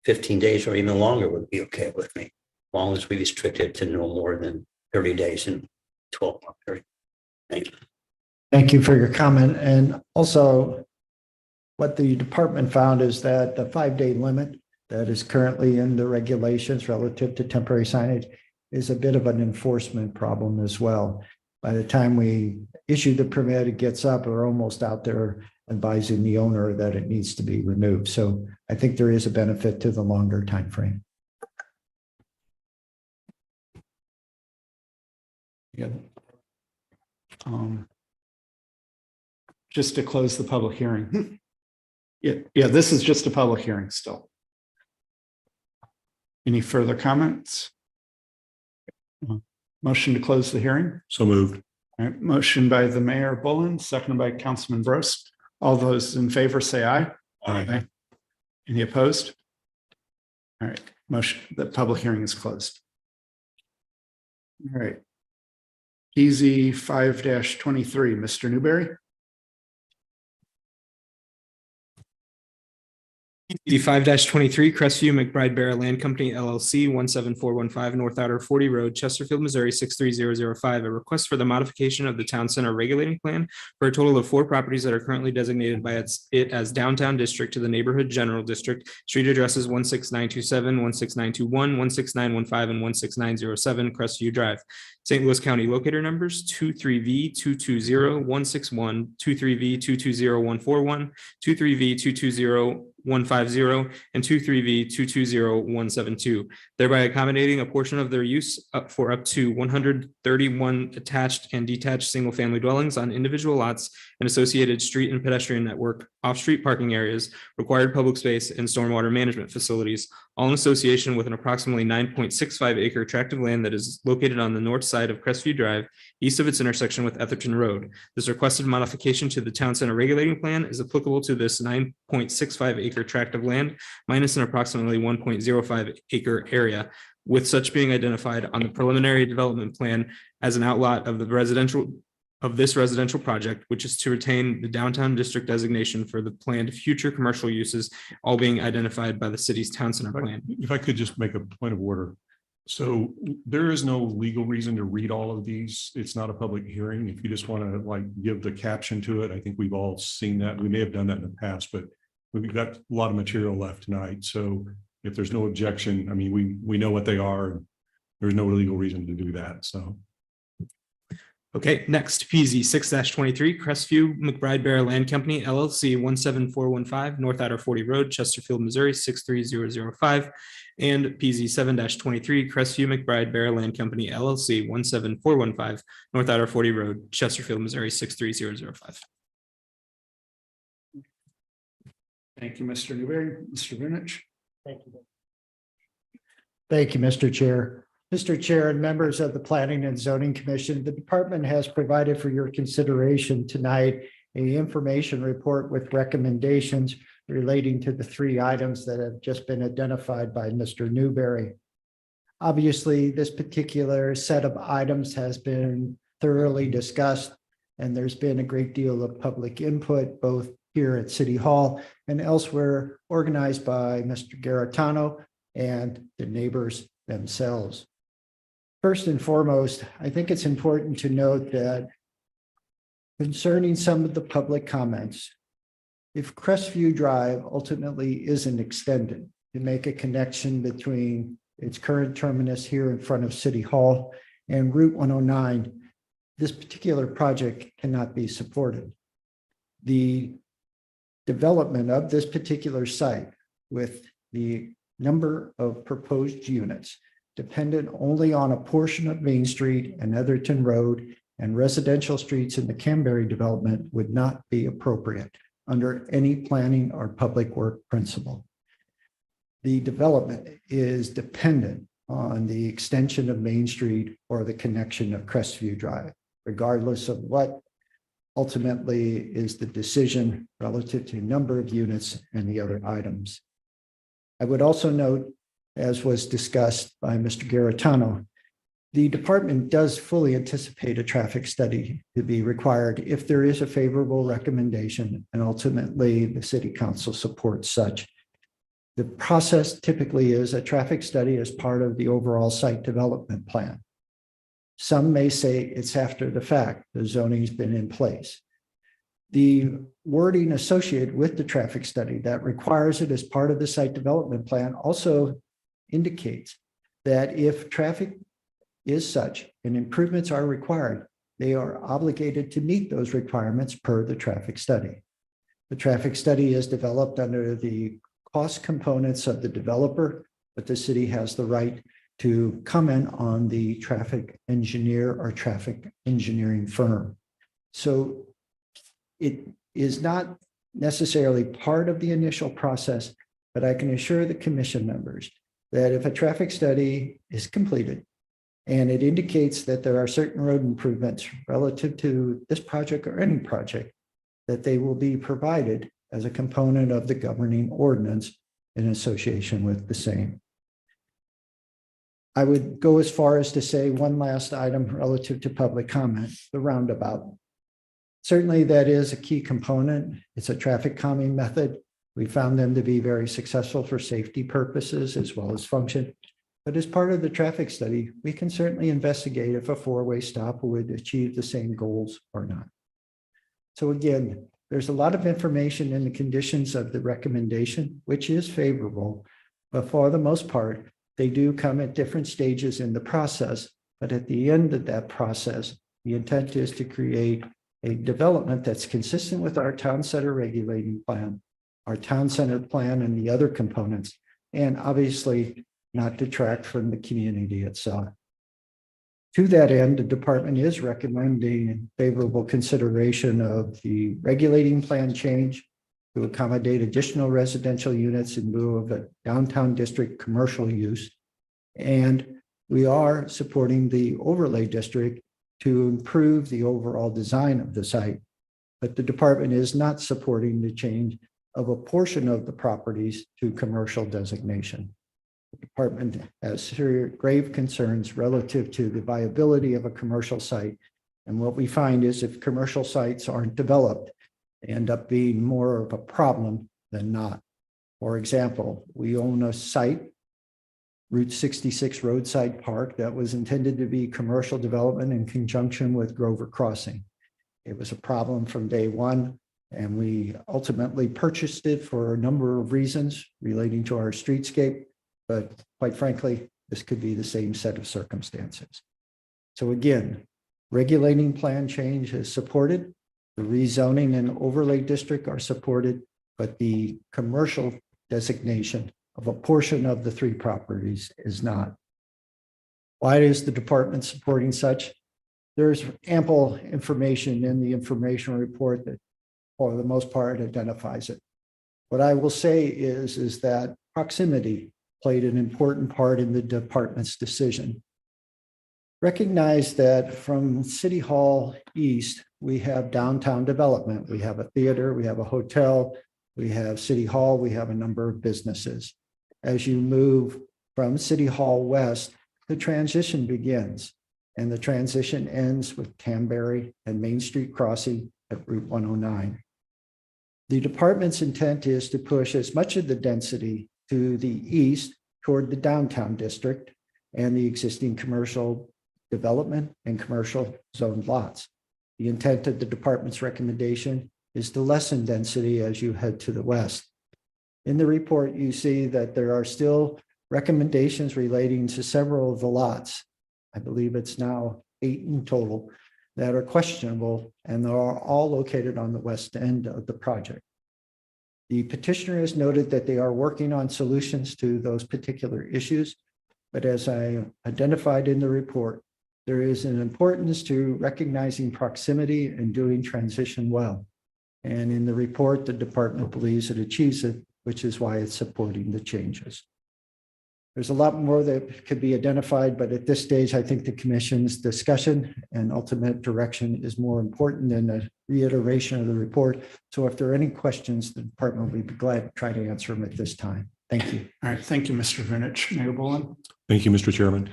15 days or even longer would be okay with me, as long as we restrict it to no more than 30 days in 12-month period. Thank you. Thank you for your comment. And also, what the department found is that the 5-day limit that is currently in the regulations relative to temporary signage is a bit of an enforcement problem as well. By the time we issue the permit, it gets up, we're almost out there advising the owner that it needs to be removed. So I think there is a benefit to the longer time frame. Yeah. Just to close the public hearing. Yeah, this is just a public hearing still. Any further comments? Motion to close the hearing? So moved. All right, motion by the Mayor Bullen, seconded by Councilman Gross. All those in favor say aye. Aye. Any opposed? All right, motion, the public hearing is closed. All right. PZ 5-23, Mr. Newberry. The 5-23 Crestview McBride Bear Land Company LLC 17415 North Outer 40 Road, Chesterfield, Missouri 63005. A request for the modification of the town center regulating plan for a total of 4 properties that are currently designated by it as downtown district to the neighborhood general district. Street addresses 16927, 16921, 16915, and 16907 Crestview Drive. St. Louis County locator numbers 23V220161, 23V220141, 23V220150, and 23V220172, thereby accommodating a portion of their use for up to 131 attached and detached single-family dwellings on individual lots and associated street and pedestrian network, off-street parking areas, required public space, and stormwater management facilities, all in association with an approximately 9.65 acre tract of land that is located on the north side of Crestview Drive, east of its intersection with Etherton Road. This requested modification to the town center regulating plan is applicable to this 9.65 acre tract of land, minus an approximately 1.05 acre area, with such being identified on the preliminary development plan as an outlot of this residential project, which is to retain the downtown district designation for the planned future commercial uses, all being identified by the city's town center plan. If I could just make a point of order. So there is no legal reason to read all of these. It's not a public hearing. If you just want to like give the caption to it, I think we've all seen that. We may have done that in the past, but we've got a lot of material left tonight. So if there's no objection, I mean, we know what they are. And there's no legal reason to do that. So. Okay, next PZ 6-23 Crestview McBride Bear Land Company LLC 17415 North Outer 40 Road, Chesterfield, Missouri 63005, and PZ 7-23 Crestview McBride Bear Land Company LLC 17415 North Outer 40 Road, Chesterfield, Missouri 63005. Thank you, Mr. Newberry. Mr. Vinich. Thank you. Thank you, Mr. Chair. Mr. Chair and members of the Planning and Zoning Commission, the department has provided for your consideration tonight an information report with recommendations relating to the 3 items that have just been identified by Mr. Newberry. Obviously, this particular set of items has been thoroughly discussed, and there's been a great deal of public input, both here at City Hall and elsewhere, organized by Mr. Garatano and the neighbors themselves. First and foremost, I think it's important to note that concerning some of the public comments, if Crestview Drive ultimately isn't extended to make a connection between its current terminus here in front of City Hall and Route 109, this particular project cannot be supported. The development of this particular site with the number of proposed units dependent only on a portion of Main Street and Etherton Road and residential streets in the Canberry development would not be appropriate under any planning or public work principle. The development is dependent on the extension of Main Street or the connection of Crestview Drive, regardless of what ultimately is the decision relative to number of units and the other items. I would also note, as was discussed by Mr. Garatano, the department does fully anticipate a traffic study to be required if there is a favorable recommendation and ultimately the city council supports such. The process typically is a traffic study as part of the overall site development plan. Some may say it's after the fact, the zoning's been in place. The wording associated with the traffic study that requires it as part of the site development plan also indicates that if traffic is such and improvements are required, they are obligated to meet those requirements per the traffic study. The traffic study is developed under the cost components of the developer, but the city has the right to comment on the traffic engineer or traffic engineering firm. So it is not necessarily part of the initial process, but I can assure the commission members that if a traffic study is completed and it indicates that there are certain road improvements relative to this project or any project, that they will be provided as a component of the governing ordinance in association with the same. I would go as far as to say one last item relative to public comment, the roundabout. Certainly that is a key component. It's a traffic calming method. We found them to be very successful for safety purposes as well as function. But as part of the traffic study, we can certainly investigate if a four-way stop would achieve the same goals or not. So again, there's a lot of information in the conditions of the recommendation, which is favorable, but for the most part, they do come at different stages in the process. But at the end of that process, the intent is to create a development that's consistent with our town center regulating plan, our town center plan and the other components, and obviously not detract from the community itself. To that end, the department is recommending favorable consideration of the regulating plan change to accommodate additional residential units in lieu of a downtown district commercial use. And we are supporting the overlay district to improve the overall design of the site. But the department is not supporting the change of a portion of the properties to commercial designation. The department has serious grave concerns relative to the viability of a commercial site. And what we find is if commercial sites aren't developed, they end up being more of a problem than not. For example, we own a site, Route 66 Roadside Park, that was intended to be commercial development in conjunction with Grover Crossing. It was a problem from day one, and we ultimately purchased it for a number of reasons relating to our streetscape. But quite frankly, this could be the same set of circumstances. So again, regulating plan change is supported. The rezoning and overlay district are supported, but the commercial designation of a portion of the three properties is not. Why is the department supporting such? There's ample information in the information report that, for the most part, identifies it. What I will say is that proximity played an important part in the department's decision. Recognize that from City Hall East, we have downtown development. We have a theater, we have a hotel, we have City Hall, we have a number of businesses. As you move from City Hall West, the transition begins, and the transition ends with Canberry and Main Street Crossing at Route 109. The department's intent is to push as much of the density to the east toward the downtown district and the existing commercial development and commercial zoned lots. The intent of the department's recommendation is to lessen density as you head to the west. In the report, you see that there are still recommendations relating to several of the lots. I believe it's now 8 in total that are questionable, and they are all located on the west end of the project. The petitioner has noted that they are working on solutions to those particular issues, but as I identified in the report, there is an importance to recognizing proximity and doing transition well. And in the report, the department believes it achieves it, which is why it's supporting the changes. There's a lot more that could be identified, but at this stage, I think the commission's discussion and ultimate direction is more important than a reiteration of the report. So if there are any questions, the department will be glad to try to answer them at this time. Thank you. All right, thank you, Mr. Vinich. Mayor Bullen. Thank you, Mr. Chairman.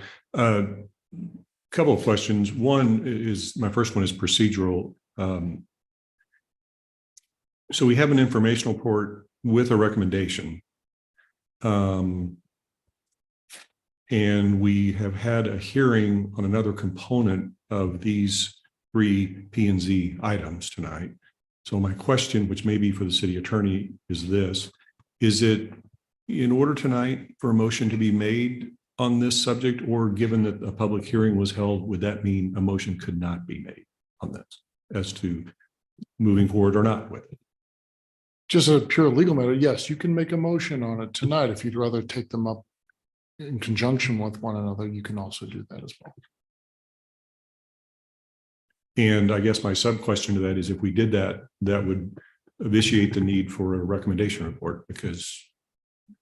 Couple of questions. One is, my first one is procedural. So we have an informational report with a recommendation. And we have had a hearing on another component of these 3 P&Z items tonight. So my question, which may be for the city attorney, is this: is it in order tonight for a motion to be made on this subject, or given that a public hearing was held, would that mean a motion could not be made on this as to moving forward or not with it? Just a pure legal matter, yes, you can make a motion on it tonight. If you'd rather take them up in conjunction with one another, you can also do that as well. And I guess my sub question to that is, if we did that, that would vitiate the need for a recommendation report, because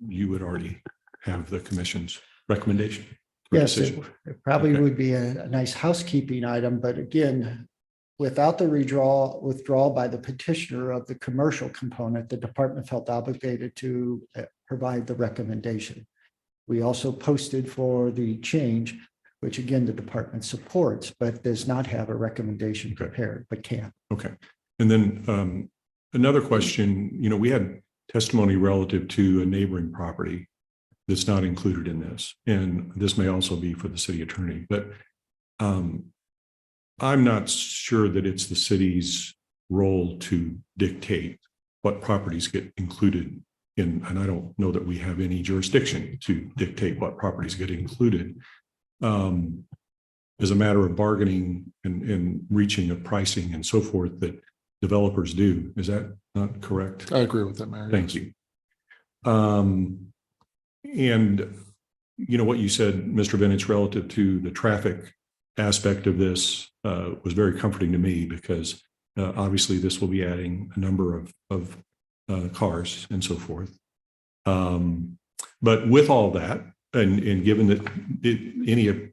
you would already have the commission's recommendation. Yes, it probably would be a nice housekeeping item, but again, without the withdrawal by the petitioner of the commercial component, the department felt obligated to provide the recommendation. We also posted for the change, which again, the department supports, but does not have a recommendation prepared, but can. Okay. And then another question, we had testimony relative to a neighboring property that's not included in this. And this may also be for the city attorney, but I'm not sure that it's the city's role to dictate what properties get included in, and I don't know that we have any jurisdiction to dictate what properties get included. As a matter of bargaining and reaching of pricing and so forth that developers do. Is that not correct? I agree with that, Mayor. Thank you. And what you said, Mr. Vintage, relative to the traffic aspect of this was very comforting to me, because obviously this will be adding a number of cars and so forth. But with all that, and given that any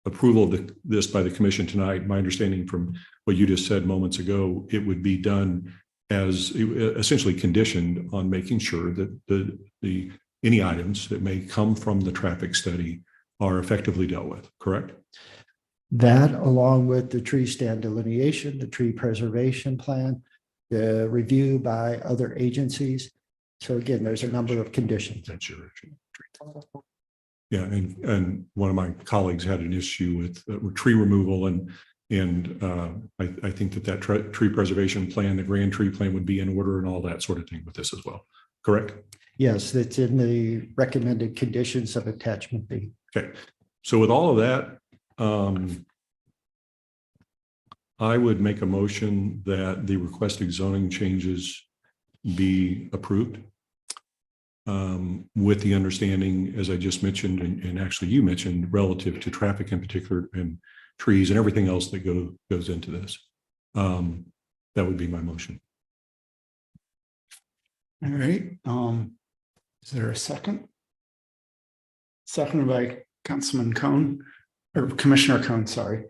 approval of this by the commission tonight, my understanding from what you just said moments ago, it would be done as essentially conditioned on making sure that any items that may come from the traffic study are effectively dealt with, correct? That, along with the tree stand delineation, the tree preservation plan, the review by other agencies. So again, there's a number of conditions. That's your Yeah, and one of my colleagues had an issue with tree removal, and I think that tree preservation plan, the grand tree plan, would be in order and all that sort of thing with this as well, correct? Yes, that's in the recommended conditions of attachment B. Okay, so with all of that, I would make a motion that the requested zoning changes be approved, with the understanding, as I just mentioned, and actually you mentioned, relative to traffic in particular and trees and everything else that goes into this. That would be my motion. All right. Is there a second? Seconded by Councilman Cohn, or Commissioner Cohn, sorry.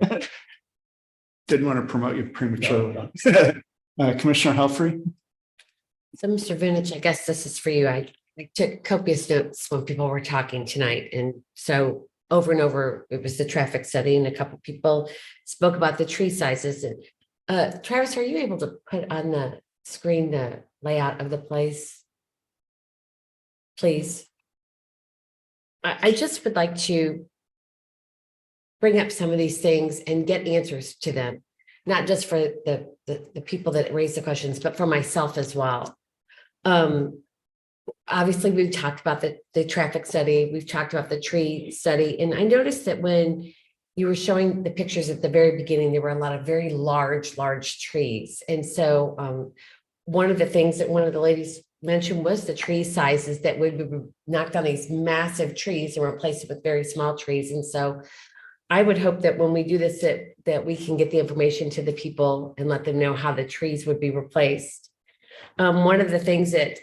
Didn't want to promote you prematurely. Commissioner Helfrey. So Mr. Vintage, I guess this is for you. I took copious notes when people were talking tonight. And so over and over, it was the traffic study, and a couple of people spoke about the tree sizes. And Travis, are you able to put on the screen the layout of the place? Please. I just would like to bring up some of these things and get answers to them, not just for the people that raise the questions, but for myself as well. Obviously, we've talked about the traffic study, we've talked about the tree study, and I noticed that when you were showing the pictures at the very beginning, there were a lot of very large trees. And so one of the things that one of the ladies mentioned was the tree sizes that would be knocked on these massive trees and replaced with very small trees. And so I would hope that when we do this, that we can get the information to the people and let them know how the trees would be replaced. One of the things that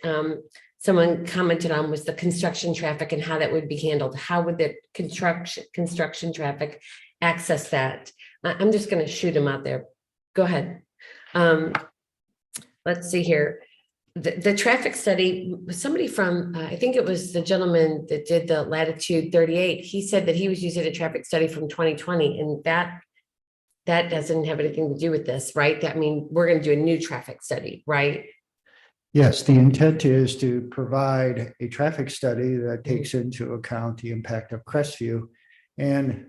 someone commented on was the construction traffic and how that would be handled. How would the construction traffic access that? I'm just going to shoot them out there. Go ahead. Let's see here. The traffic study, somebody from, I think it was the gentleman that did the latitude 38. He said that he was using a traffic study from 2020, and that doesn't have anything to do with this, right? That mean we're going to do a new traffic study, right? Yes, the intent is to provide a traffic study that takes into account the impact of Crestview and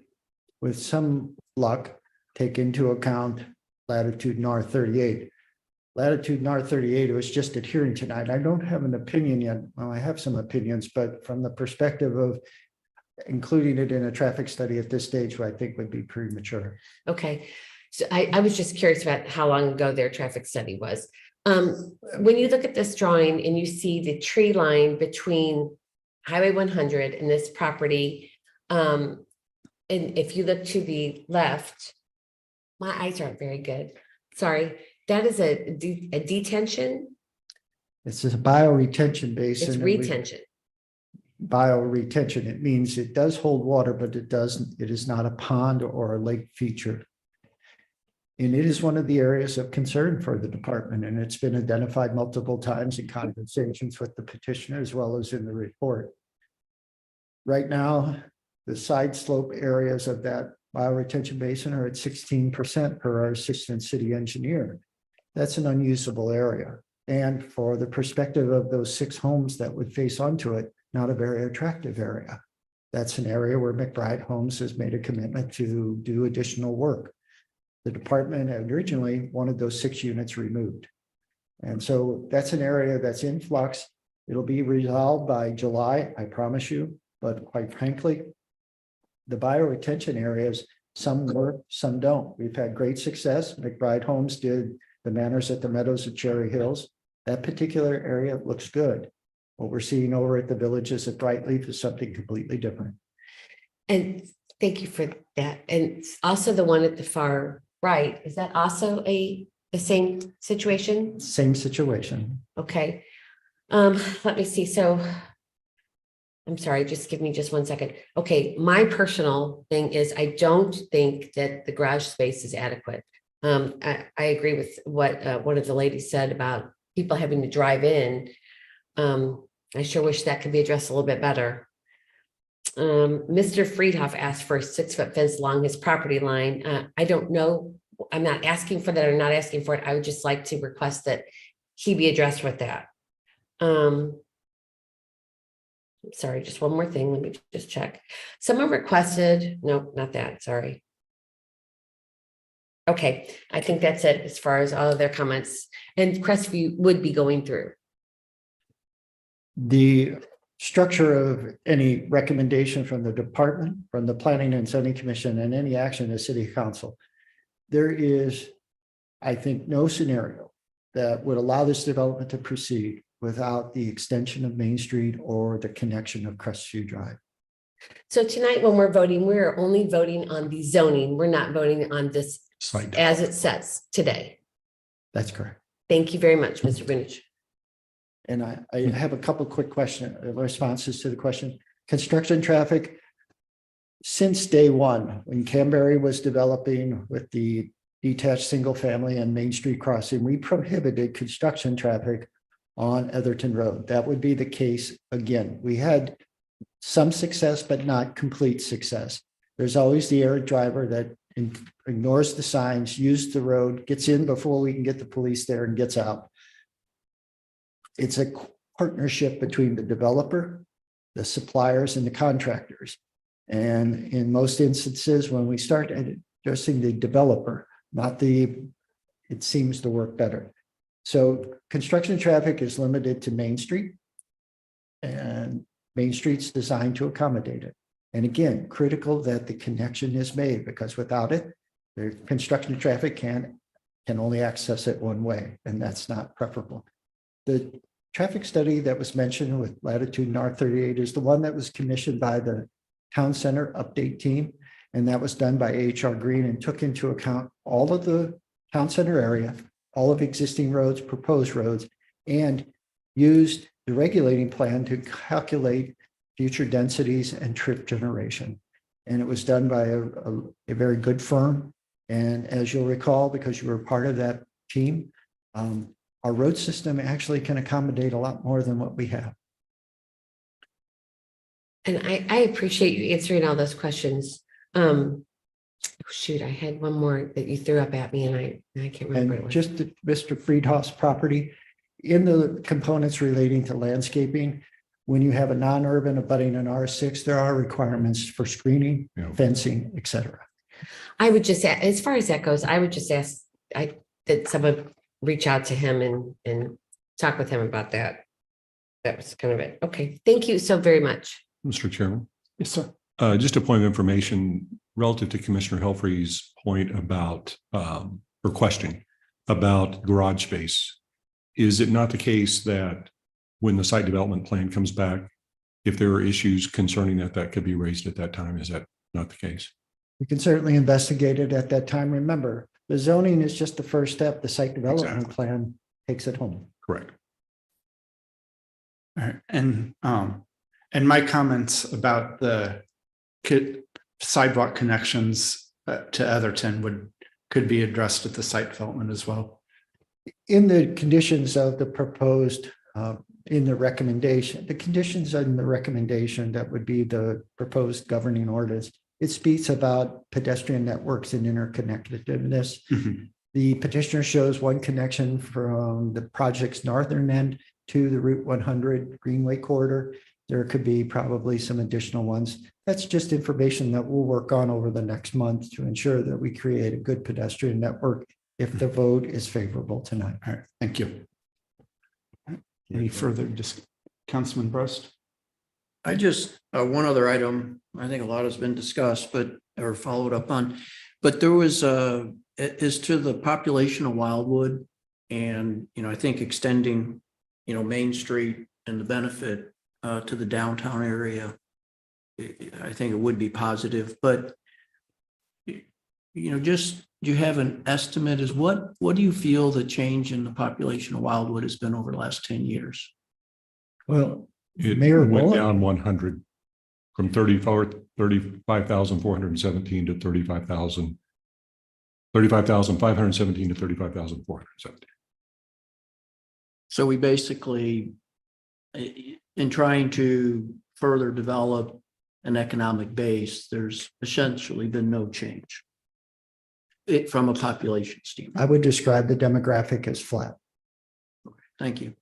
with some luck, take into account latitude north 38. Latitude north 38 was just adhering tonight. I don't have an opinion yet. Well, I have some opinions, but from the perspective of including it in a traffic study at this stage, I think would be premature. Okay, so I was just curious about how long ago their traffic study was. When you look at this drawing and you see the tree line between Highway 100 and this property, and if you look to the left, my eyes aren't very good. Sorry, that is a detention. It's a bioretention basin. It's retention. Bioretention. It means it does hold water, but it is not a pond or a lake feature. And it is one of the areas of concern for the department, and it's been identified multiple times in conversations with the petitioner as well as in the report. Right now, the side slope areas of that bioretention basin are at 16% per our assistant city engineer. That's an unusable area. And for the perspective of those 6 homes that would face onto it, not a very attractive area. That's an area where McBride Homes has made a commitment to do additional work. The department originally wanted those 6 units removed. And so that's an area that's in flux. It'll be resolved by July, I promise you. But quite frankly, the bioretention areas, some work, some don't. We've had great success. McBride Homes did the Manors at the Meadows of Cherry Hills. That particular area looks good. What we're seeing over at the Villages at Brightleaf is something completely different. And thank you for that. And also the one at the far right, is that also the same situation? Same situation. Okay. Let me see. So I'm sorry, just give me just 1 second. Okay, my personal thing is I don't think that the garage space is adequate. I agree with what one of the ladies said about people having to drive in. I sure wish that could be addressed a little bit better. Mr. Friedhoff asked for a 6-foot fence along his property line. I don't know. I'm not asking for that or not asking for it. I would just like to request that he be addressed with that. Sorry, just one more thing. Let me just check. Someone requested, no, not that, sorry. Okay, I think that's it as far as all of their comments. And Crestview would be going through. The structure of any recommendation from the department, from the Planning and Zoning Commission, and any action of City Council, there is, I think, no scenario that would allow this development to proceed without the extension of Main Street or the connection of Crestview Drive. So tonight when we're voting, we're only voting on the zoning. We're not voting on this Site. as it says today. That's correct. Thank you very much, Mr. Greenwich. And I have a couple quick responses to the question. Construction traffic. Since day one, when Canberra was developing with the detached single family and Main Street crossing, we prohibited construction traffic on Etherton Road. That would be the case again. We had some success, but not complete success. There's always the errant driver that ignores the signs, uses the road, gets in before we can get the police there and gets out. It's a partnership between the developer, the suppliers, and the contractors. And in most instances, when we start addressing the developer, it seems to work better. So construction traffic is limited to Main Street, and Main Street's designed to accommodate it. And again, critical that the connection is made, because without it, the construction traffic can only access it one way, and that's not preferable. The traffic study that was mentioned with latitude north 38 is the one that was commissioned by the Town Center Update team, and that was done by A.H.R. Green and took into account all of the Town Center area, all of existing roads, proposed roads, and used the regulating plan to calculate future densities and trip generation. And it was done by a very good firm. And as you'll recall, because you were part of that team, our road system actually can accommodate a lot more than what we have. And I appreciate you answering all those questions. Shoot, I had one more that you threw up at me and I can't remember. And just Mr. Friedhoff's property, in the components relating to landscaping, when you have a non-urban abutting an R6, there are requirements for screening, fencing, et cetera. I would just, as far as that goes, I would just ask, that someone reach out to him and talk with him about that. That was kind of it. Okay, thank you so very much. Mr. Chairman. Yes, sir. Just a point of information relative to Commissioner Helfrey's point about, or question about garage space. Is it not the case that when the site development plan comes back, if there are issues concerning that, that could be raised at that time? Is that not the case? We can certainly investigate it at that time. Remember, the zoning is just the first step. The site development plan takes it home. Correct. All right. And my comments about the sidewalk connections to Atherton could be addressed at the site development as well. In the conditions of the proposed, in the recommendation, the conditions in the recommendation that would be the proposed governing ordinance, it speaks about pedestrian networks and interconnectedness. Mm-hmm. The petitioner shows one connection from the project's northern end to the Route 100 Greenway corridor. There could be probably some additional ones. That's just information that we'll work on over the next month to ensure that we create a good pedestrian network if the vote is favorable tonight. All right, thank you. Any further, just Councilman Brost? I just, one other item, I think a lot has been discussed, or followed up on, but there was as to the population of Wildwood and, I think extending, Main Street and the benefit to the downtown area. I think it would be positive, but, just, do you have an estimate as what do you feel the change in the population of Wildwood has been over the last 10 years? Well, It Mayor went Bullock, down 100 from 35,417 to 35,517 to 35,417. So we basically, in trying to further develop an economic base, there's essentially been no change from a population standpoint. I would describe the demographic as flat. Thank you.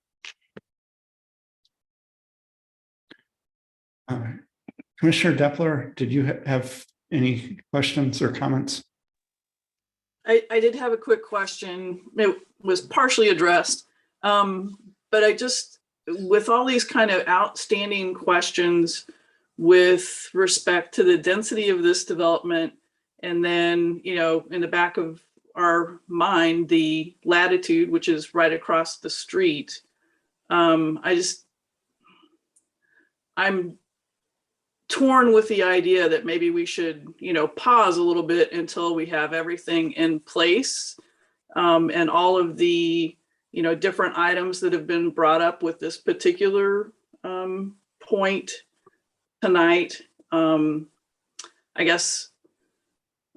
All right. Commissioner Depler, did you have any questions or comments? I did have a quick question. It was partially addressed. But I just, with all these kind of outstanding questions with respect to the density of this development, and then, in the back of our mind, the latitude, which is right across the street. I'm torn with the idea that maybe we should, pause a little bit until we have everything in place, and all of the, different items that have been brought up with this particular point tonight. I guess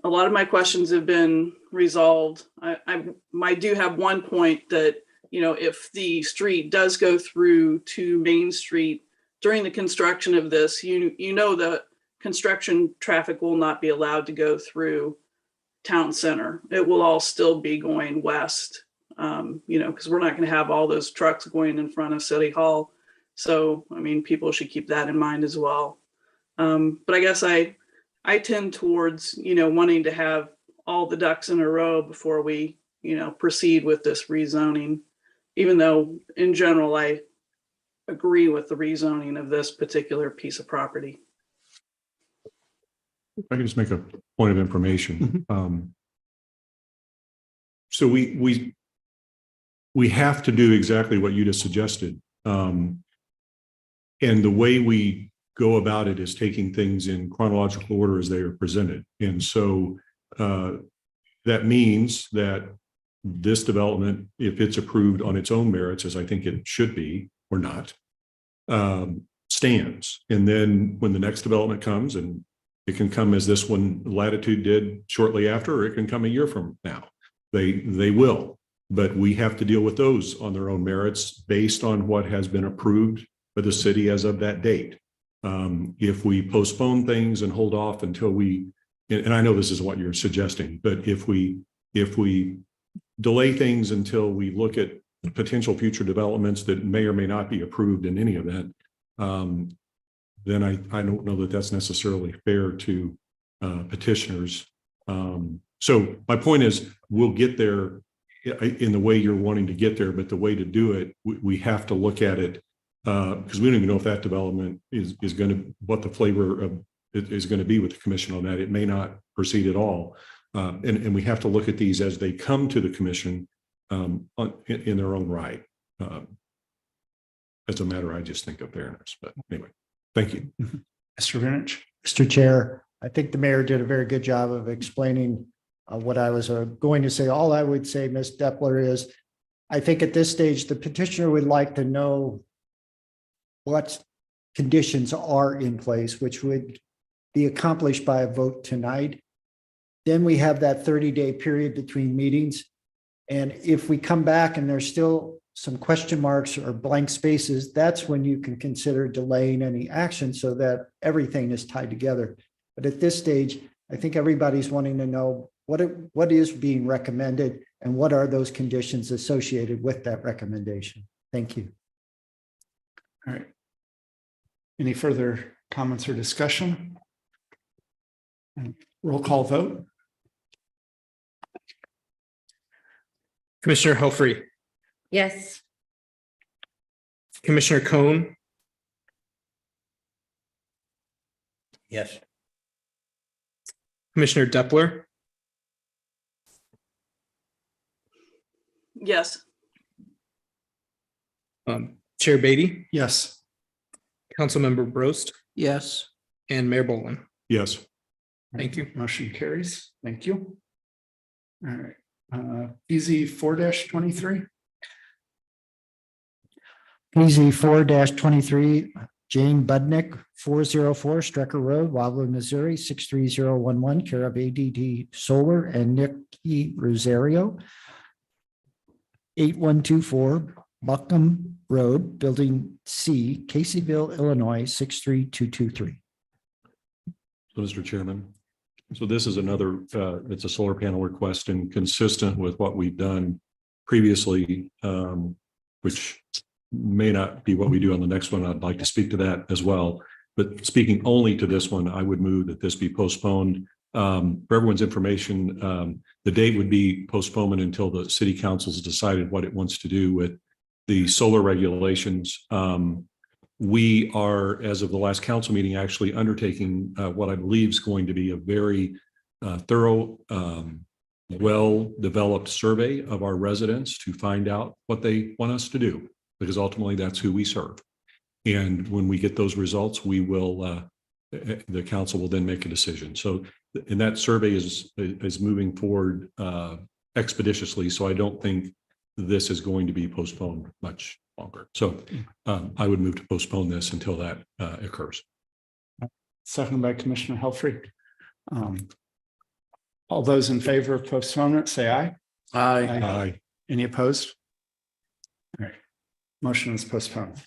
a lot of my questions have been resolved. I do have one point that, if the street does go through to Main Street during the construction of this, the construction traffic will not be allowed to go through town center. It will all still be going west, because we're not going to have all those trucks going in front of City Hall. So, people should keep that in mind as well. But I guess I tend towards, wanting to have all the ducks in a row before we, proceed with this rezoning, even though in general, I agree with the rezoning of this particular piece of property. If I can just make a point of information. So we have to do exactly what you just suggested. And the way we go about it is taking things in chronological order as they are presented. And so that means that this development, if it's approved on its own merits, as I think it should be, or not, stands. And then when the next development comes, and it can come as this one Latitude did shortly after, or it can come a year from now, they will. But we have to deal with those on their own merits based on what has been approved by the city as of that date. If we postpone things and hold off until and I know this is what you're suggesting, but if we delay things until we look at potential future developments that may or may not be approved in any event, then I don't know that that's necessarily fair to petitioners. So my point is, we'll get there in the way you're wanting to get there, but the way to do it, we have to look at it because we don't even know if that development is going to, what the flavor of it is going to be with the commission on that. It may not proceed at all. And we have to look at these as they come to the commission in their own right. As a matter, I just think of fairness, but anyway, thank you. Mr. Vinich. Mr. Chair, I think the mayor did a very good job of explaining what I was going to say. All I would say, Ms. Depler, is I think at this stage, the petitioner would like to know what conditions are in place, which would be accomplished by a vote tonight. Then we have that 30-day period between meetings. And if we come back and there's still some question marks or blank spaces, that's when you can consider delaying any action so that everything is tied together. But at this stage, I think everybody's wanting to know what is being recommended and what are those conditions associated with that recommendation. Thank you. All right. Any further comments or discussion? Roll call vote. Commissioner Helfrey, Yes. Commissioner Cohn, Yes. Commissioner Depler, Yes. Chair Beatty, Yes. Councilmember Brost, Yes. and Mayor Boland. Yes. Thank you. Motion carries. Thank you. All right. PZ 4-23. PZ 4-23, Jane Budnick, 404 Strecker Road, Wildwood, Missouri, 63011, care of ADT Solar, and Nikki Rosario, 8124 Buckham Road, Building C, Caseyville, Illinois, 63223. So, Mr. Chairman, so this is another, it's a solar panel request and consistent with what we've done previously, which may not be what we do on the next one. I'd like to speak to that as well. But speaking only to this one, I would move that this be postponed. For everyone's information, the date would be postponement until the city council's decided what it wants to do with the solar regulations. We are, as of the last council meeting, actually undertaking what I believe is going to be a very thorough, well-developed survey of our residents to find out what they want us to do, because ultimately that's who we serve. And when we get those results, we will, the council will then make a decision. So, and that survey is moving forward expeditiously. So I don't think this is going to be postponed much longer. So I would move to postpone this until that occurs. Seconded by Commissioner Helfrey. All those in favor of postponement, say aye. Aye. Aye. Any opposed? All right. Motion is postponed.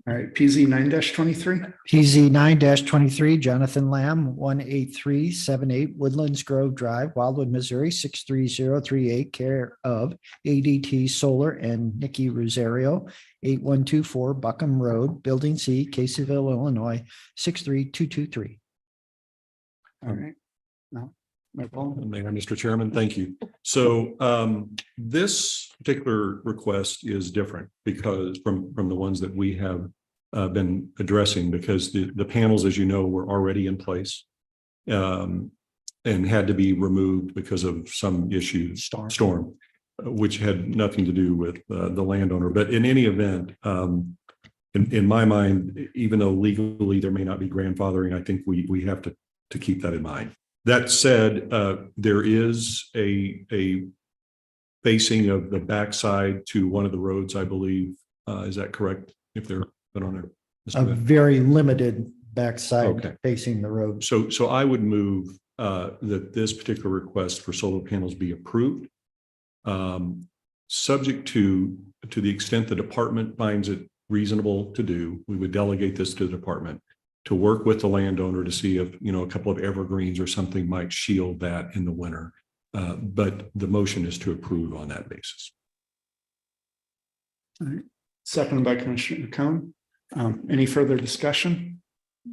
All right. PZ 9-23. PZ 9-23, Jonathan Lamb, 18378 Woodlands Grove Drive, Wildwood, Missouri, 63038, care of ADT Solar and Nikki Rosario, 8124 Buckham Road, Building C, Caseyville, Illinois, 63223. All right. No. Mr. Chairman, thank you. So this particular request is different because from the ones that we have been addressing, because the panels, as you know, were already in place and had to be removed because of some issues, storm, which had nothing to do with the landowner. But in any event, in my mind, even though legally there may not be grandfathering, I think we have to keep that in mind. That said, there is a facing of the backside to one of the roads, I believe. Is that correct? If they're put on there, A very limited backside facing the road. So I would move that this particular request for solar panels be approved, subject to the extent the department finds it reasonable to do. We would delegate this to the department to work with the landowner to see if, a couple of evergreens or something might shield that in the winter. But the motion is to approve on that basis. All right. Seconded by Commissioner Cohn. Any further discussion?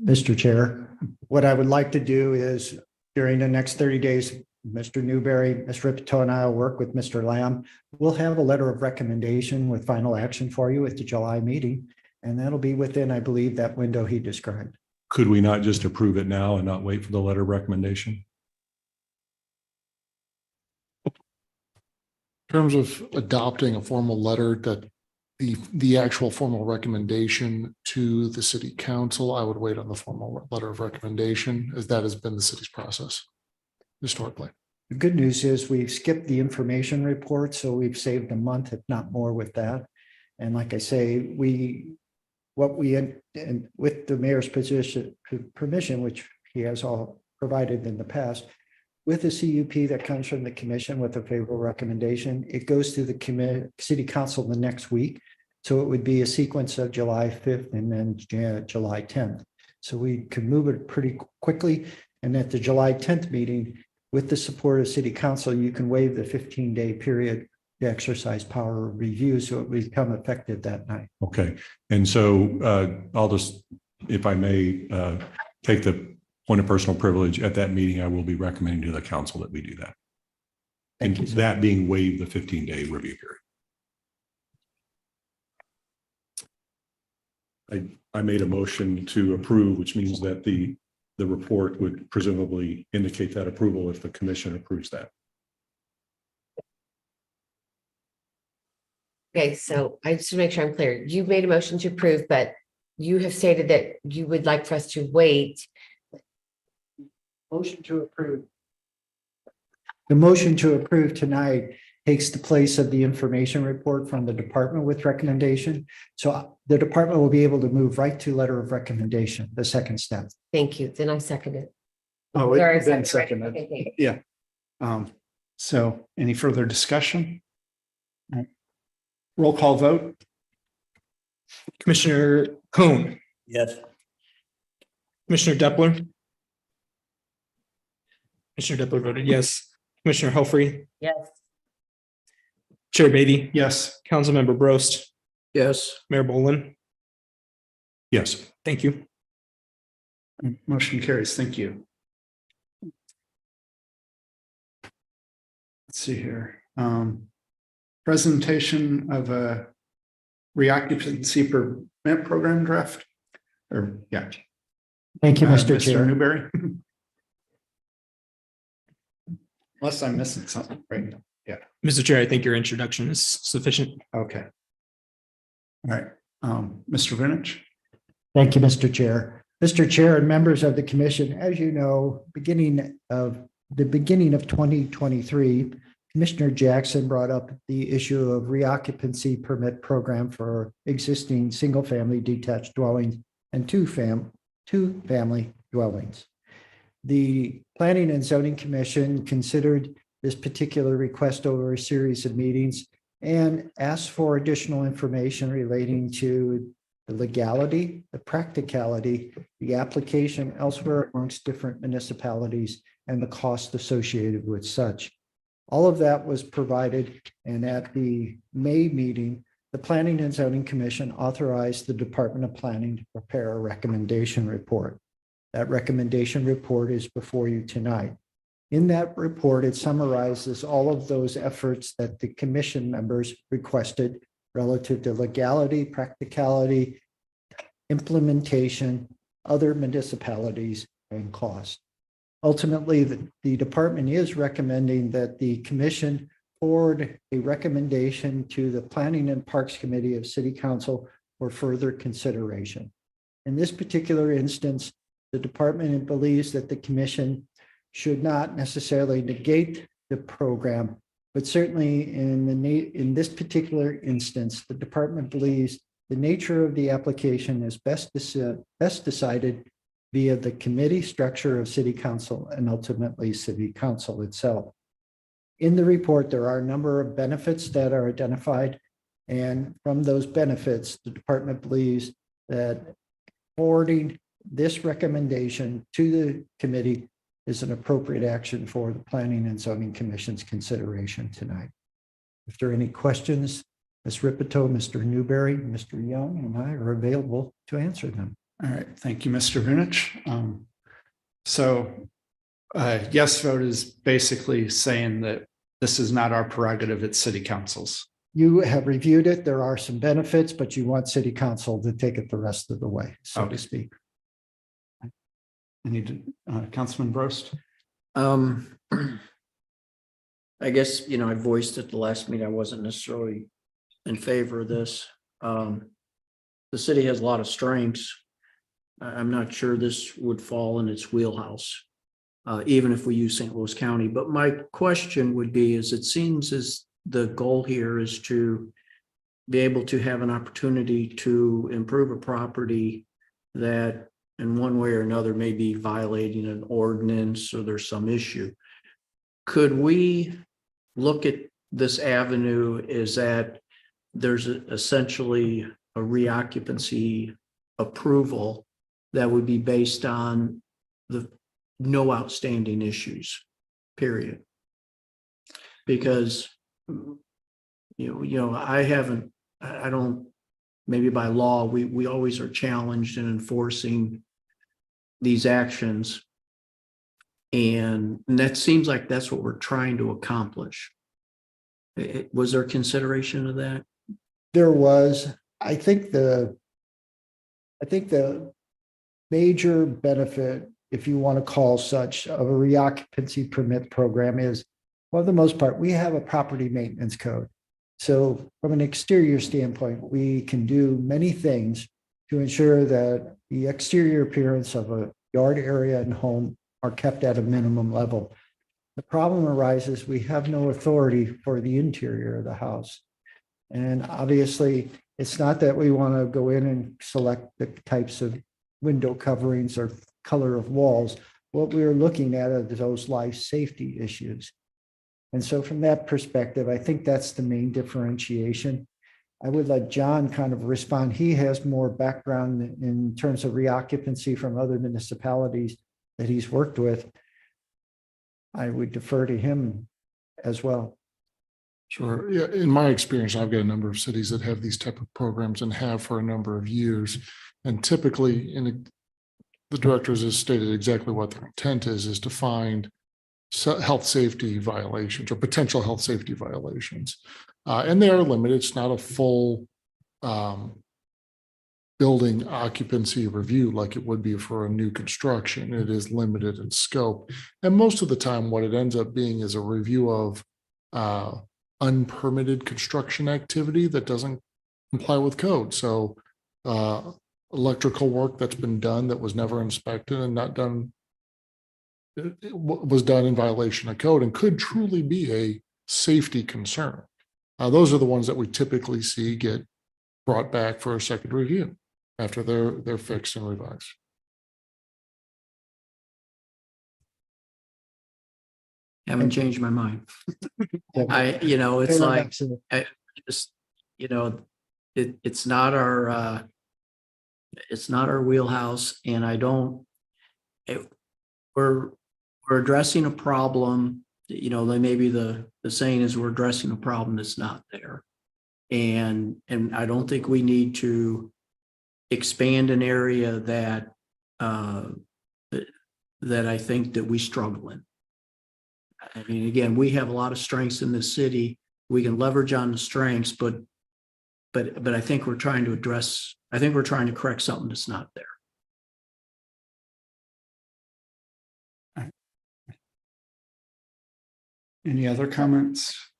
Mr. Chair, what I would like to do is during the next 30 days, Mr. Newberry, Ms. Ripito, and I will work with Mr. Lamb. We'll have a letter of recommendation with final action for you at the July meeting. And that'll be within, I believe, that window he described. Could we not just approve it now and not wait for the letter of recommendation? In terms of adopting a formal letter that the actual formal recommendation to the city council, I would wait on the formal letter of recommendation, as that has been the city's process historically. The good news is we've skipped the information report, so we've saved a month, if not more, with that. And like I say, and with the mayor's permission, which he has all provided in the past, with the CUP that comes from the commission with a favorable recommendation, it goes to the city council the next week. So it would be a sequence of July 5th and then July 10th. So we could move it pretty quickly. And at the July 10th meeting, with the support of city council, you can waive the 15-day period to exercise power of review. So it would become effective that night. Okay. And so I'll just, if I may, take the point of personal privilege at that meeting, I will be recommending to the council that we do that. Thank And you, sir. that being waived the 15-day review period. I made a motion to approve, which means that the report would presumably indicate that approval if the commission approves that. Okay, so I just to make sure I'm clear, you made a motion to approve, but you have stated that you would like for us to wait. Motion to approve. The motion to approve tonight takes the place of the information report from the department with recommendation. So the department will be able to move right to letter of recommendation, the second step. Thank you. Then I second it. Oh, Sorry, it's been second, right? seconded. Okay, Yeah. So any further discussion? All right. Roll call vote. Commissioner Cohn, Yes. Commissioner Depler. Commissioner Depler voted yes. Commissioner Helfrey, yes. Chair Beatty, Yes. Councilmember Brost, Yes. Mayor Boland. Yes. Thank you. Motion carries. Thank you. Let's see here. Presentation of a reoccupancy permit program draft. Or, yeah. Thank you, Mr. Mr. Chair. Newberry. Unless I'm missing something, right? Yeah. Mr. Chair, I think your introduction is sufficient. Okay. All right. Mr. Vinich. Thank you, Mr. Chair. Mr. Chair and members of the commission, as you know, beginning of 2023, Commissioner Jackson brought up the issue of reoccupancy permit program for existing single-family detached dwellings and two-family dwellings. The Planning and Zoning Commission considered this particular request over a series of meetings and asked for additional information relating to the legality, the practicality, the application elsewhere amongst different municipalities, and the cost associated with such. All of that was provided, and at the May meeting, the Planning and Zoning Commission authorized the Department of Planning to prepare a recommendation report. That recommendation report is before you tonight. In that report, it summarizes all of those efforts that the commission members requested relative to legality, practicality, implementation, other municipalities, and cost. Ultimately, the department is recommending that the commission forward a recommendation to the Planning and Parks Committee of City Council for further consideration. In this particular instance, the department believes that the commission should not necessarily negate the program, but certainly in this particular instance, the department believes the nature of the application is best decided via the committee structure of City Council and ultimately City Council itself. In the report, there are a number of benefits that are identified, and from those benefits, the department believes that forwarding this recommendation to the committee is an appropriate action for the Planning and Zoning Commission's consideration tonight. If there are any questions, Ms. Ripito, Mr. Newberry, Mr. Young, and I are available to answer them. All right, thank you, Mr. Vinich. Yes vote is basically saying that this is not our prerogative, it's city council's. You have reviewed it. There are some benefits, but you want city council to take it the rest of the way, so to speak. I need Councilman Brost. I guess, I voiced at the last meeting, I wasn't necessarily in favor of this. The city has a lot of strengths. I'm not sure this would fall in its wheelhouse, even if we use St. Louis County. But my question would be, is it seems as the goal here is to be able to have an opportunity to improve a property that in one way or another may be violating an ordinance or there's some issue. Could we look at this avenue is that there's essentially a reoccupancy approval that would be based on the no outstanding issues, period. Because, I don't, maybe by law, we always are challenged in enforcing these actions. And that seems like that's what we're trying to accomplish. Was there consideration of that? There was, I think the major benefit, if you want to call such, of a reoccupancy permit program is, for the most part, we have a property maintenance code. So from an exterior standpoint, we can do many things to ensure that the exterior appearance of a yard area and home are kept at a minimum level. The problem arises, we have no authority for the interior of the house. And obviously, it's not that we want to go in and select the types of window coverings or color of walls. What we're looking at are those life safety issues. And so from that perspective, I think that's the main differentiation. I would let John kind of respond. He has more background in terms of reoccupancy from other municipalities that he's worked with. I would defer to him as well. Sure. Yeah. In my experience, I've got a number of cities that have these type of programs and have for a number of years. And typically the directors has stated exactly what their intent is to find health safety violations or potential health safety violations. And they are limited. It's not a full building occupancy review like it would be for a new construction. It is limited in scope. And most of the time, what it ends up being is a review of unpermitted construction activity that doesn't comply with code. So electrical work that's been done that was never inspected and not done, it was done in violation of code and could truly be a safety concern. Those are the ones that we typically see get brought back for a second review after they're fixed and revised. Haven't changed my mind. It's like, it's not our wheelhouse, and we're addressing a problem. Maybe the saying is we're addressing a problem that's not there, and I don't think we need to expand an area that I think that we struggle in. I mean, again, we have a lot of strengths in this city. We can leverage on the strengths, but I think we're trying to correct something that's not there. Any other comments?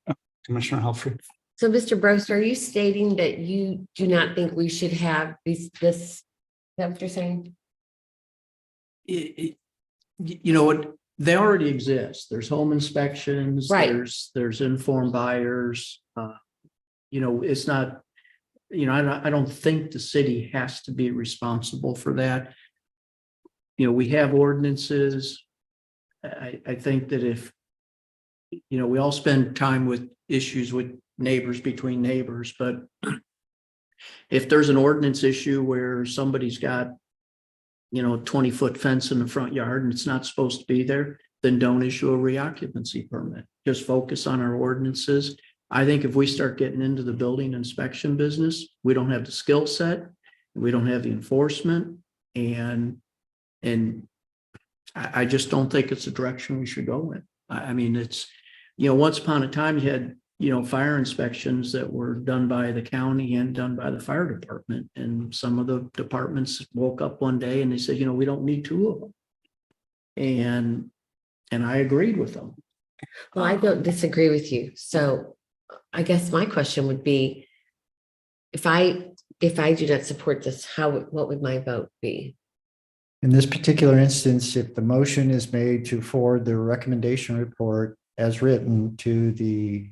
Commissioner Helfrich? So, Mr. Brost, are you stating that you do not think we should have this? Is that what you're saying? They already exist. There's home inspections. Right. There's informed buyers. It's not. I don't think the city has to be responsible for that. We have ordinances. I think that if we all spend time with issues with neighbors, between neighbors, but if there's an ordinance issue where somebody's got 20-foot fence in the front yard and it's not supposed to be there, then don't issue a reoccupancy permit. Just focus on our ordinances. I think if we start getting into the building inspection business, we don't have the skill set, we don't have the enforcement, and I just don't think it's the direction we should go in. I mean, it's, once upon a time you had, fire inspections that were done by the county and done by the fire department. And some of the departments woke up one day and they said, we don't need two of them. And I agreed with them. Well, I don't disagree with you. So I guess my question would be, if I do not support this, what would my vote be? In this particular instance, if the motion is made to forward the recommendation report as written to the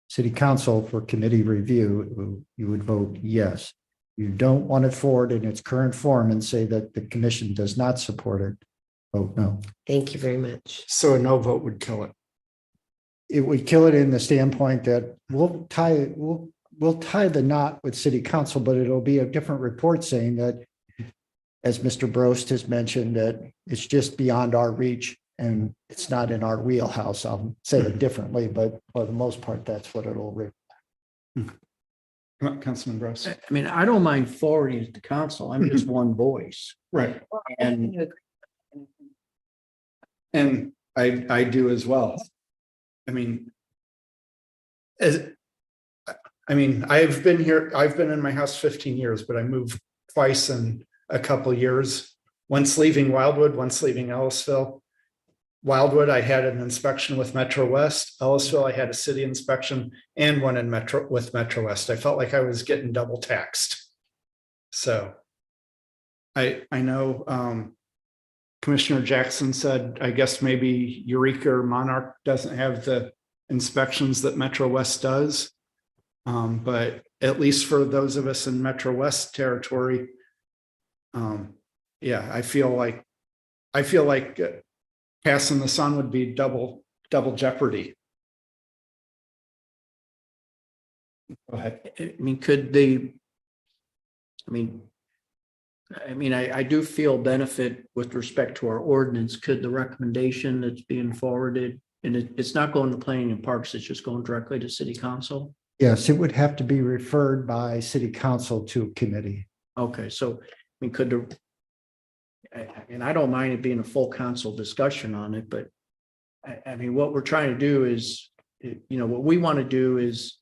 city council for committee review, you would vote yes. You don't want it forward in its current form and say that the commission does not support it, vote no. Thank you very much. So a no vote would kill it. It would kill it in the standpoint that we'll tie the knot with city council, but it'll be a different report saying that, as Mr. Brost has mentioned, that it's just beyond our reach and it's not in our wheelhouse. I'll say it differently, but for the most part, that's what it'll read. Councilman Gross. I mean, I don't mind forwarding it to council. I'm just one voice. Right. And I do as well. I mean, I've been in my house 15 years, but I moved twice in a couple years, once leaving Wildwood, once leaving Ellisville. Wildwood, I had an inspection with Metro West. Ellisville, I had a city inspection and one with Metro West. I felt like I was getting double taxed. So I know Commissioner Jackson said, I guess maybe Eureka or Monarch doesn't have the inspections that Metro West does. But at least for those of us in Metro West territory, I feel like passing the sun would be double jeopardy. Go ahead. I mean, I do feel benefit with respect to our ordinance. Could the recommendation that's being forwarded, and it's not going to planning and parks, it's just going directly to city council? Yes, it would have to be referred by city council to a committee. Okay, so I mean, I don't mind it being a full council discussion on it, but I mean, what we're trying to do is, what we want to do is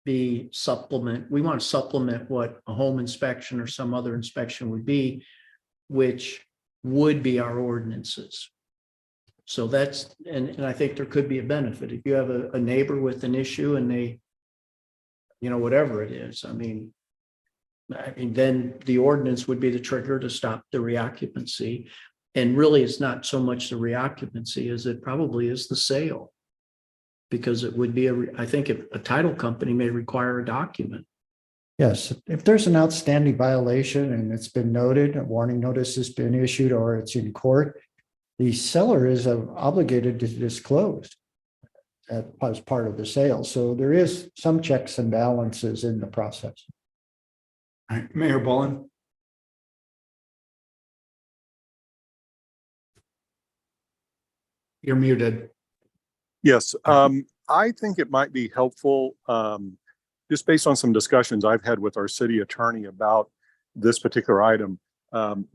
we want to supplement what a home inspection or some other inspection would be, which would be our ordinances. So that's, and I think there could be a benefit. If you have a neighbor with an issue and they, whatever it is, I mean, then the ordinance would be the trigger to stop the reoccupancy. And really, it's not so much the reoccupancy as it probably is the sale. Because it would be, I think if a title company may require a document. Yes, if there's an outstanding violation and it's been noted, a warning notice has been issued, or it's in court, the seller is obligated to disclose as part of the sale. So there is some checks and balances in the process. All right, Mayor Bullen. You're muted. Yes, I think it might be helpful, just based on some discussions I've had with our city attorney about this particular item.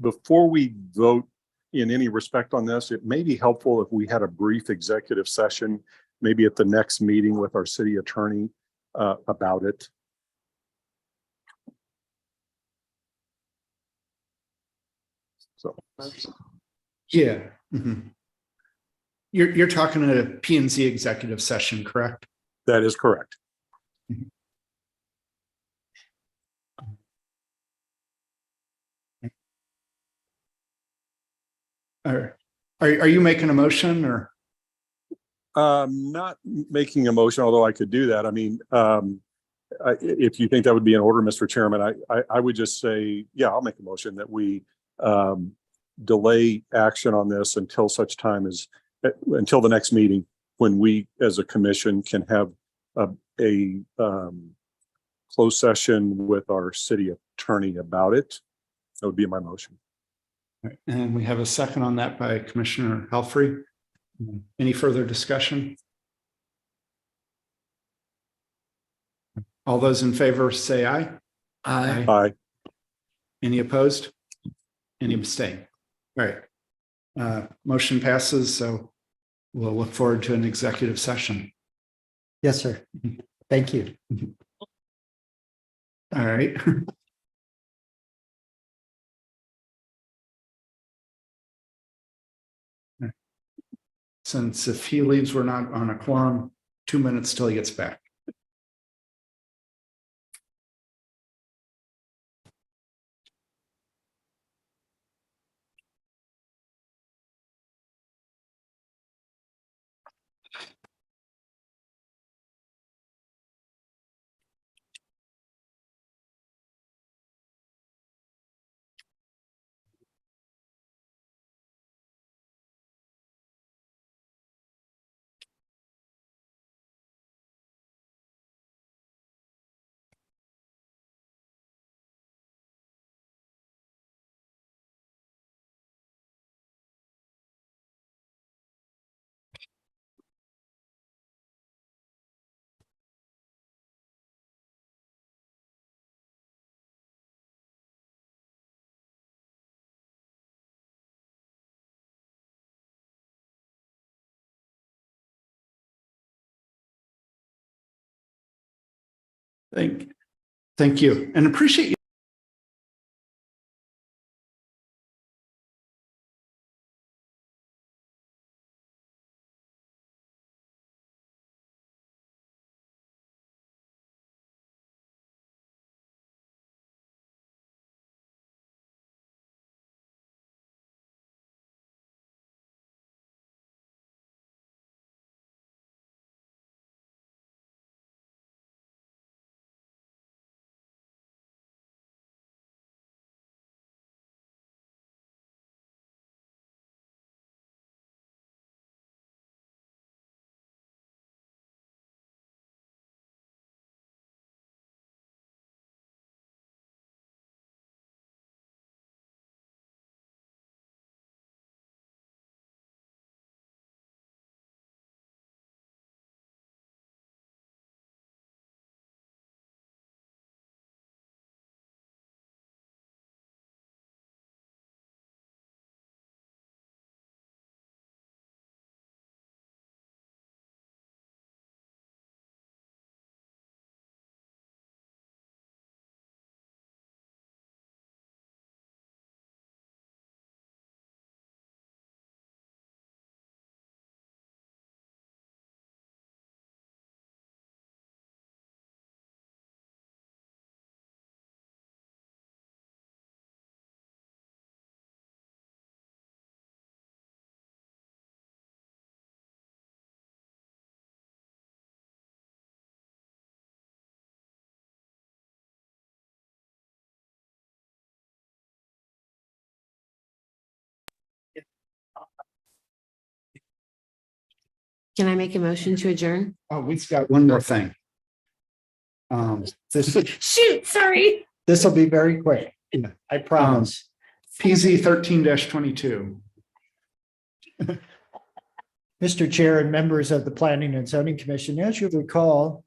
Before we vote in any respect on this, it may be helpful if we had a brief executive session, maybe at the next meeting with our city attorney about it. So, yeah. Mm-hmm. You're talking at a P&Z executive session, correct? That is correct. Mm-hmm. Are you making a motion or? Not making a motion, although I could do that. I mean, if you think that would be in order, Mr. Chairman, I would just say, yeah, I'll make a motion that we delay action on this until such time as until the next meeting, when we as a commission can have a closed session with our city attorney about it. That would be my motion. All right. And we have a second on that by Commissioner Helfrey. Any further discussion? All those in favor say aye. Aye. Aye. Any opposed? Any abstain? All right. Motion passes, so we'll look forward to an executive session. Yes, sir. Thank you. All right. Since if he leaves, we're not on a quorum, 2 minutes till he gets back. Thank you, and appreciate you. Can I make a motion to adjourn? Oh, we've got one more thing. Shoot, sorry. This will be very quick. I promise. PZ 13-22. Mr. Chair and members of the Planning and Zoning Commission, as you recall,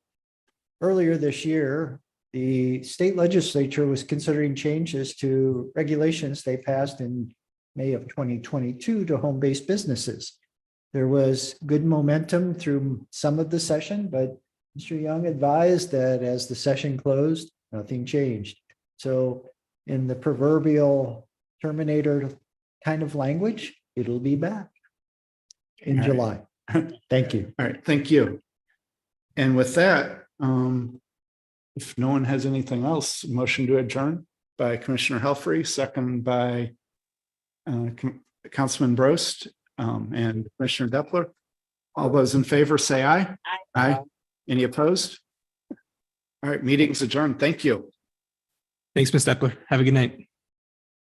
earlier this year, the state legislature was considering changes to regulations they passed in May of 2022 to home-based businesses. There was good momentum through some of the session, but Mr. Young advised that as the session closed, nothing changed. So in the proverbial Terminator kind of language, it'll be back in July. Thank you. All right, thank you. And with that, if no one has anything else, motion to adjourn by Commissioner Helfrey, second by Councilman Brost and Commissioner Depler. All those in favor say aye. Aye. Any opposed? All right, meeting's adjourned. Thank you. Thanks, Ms. Depler. Have a good night.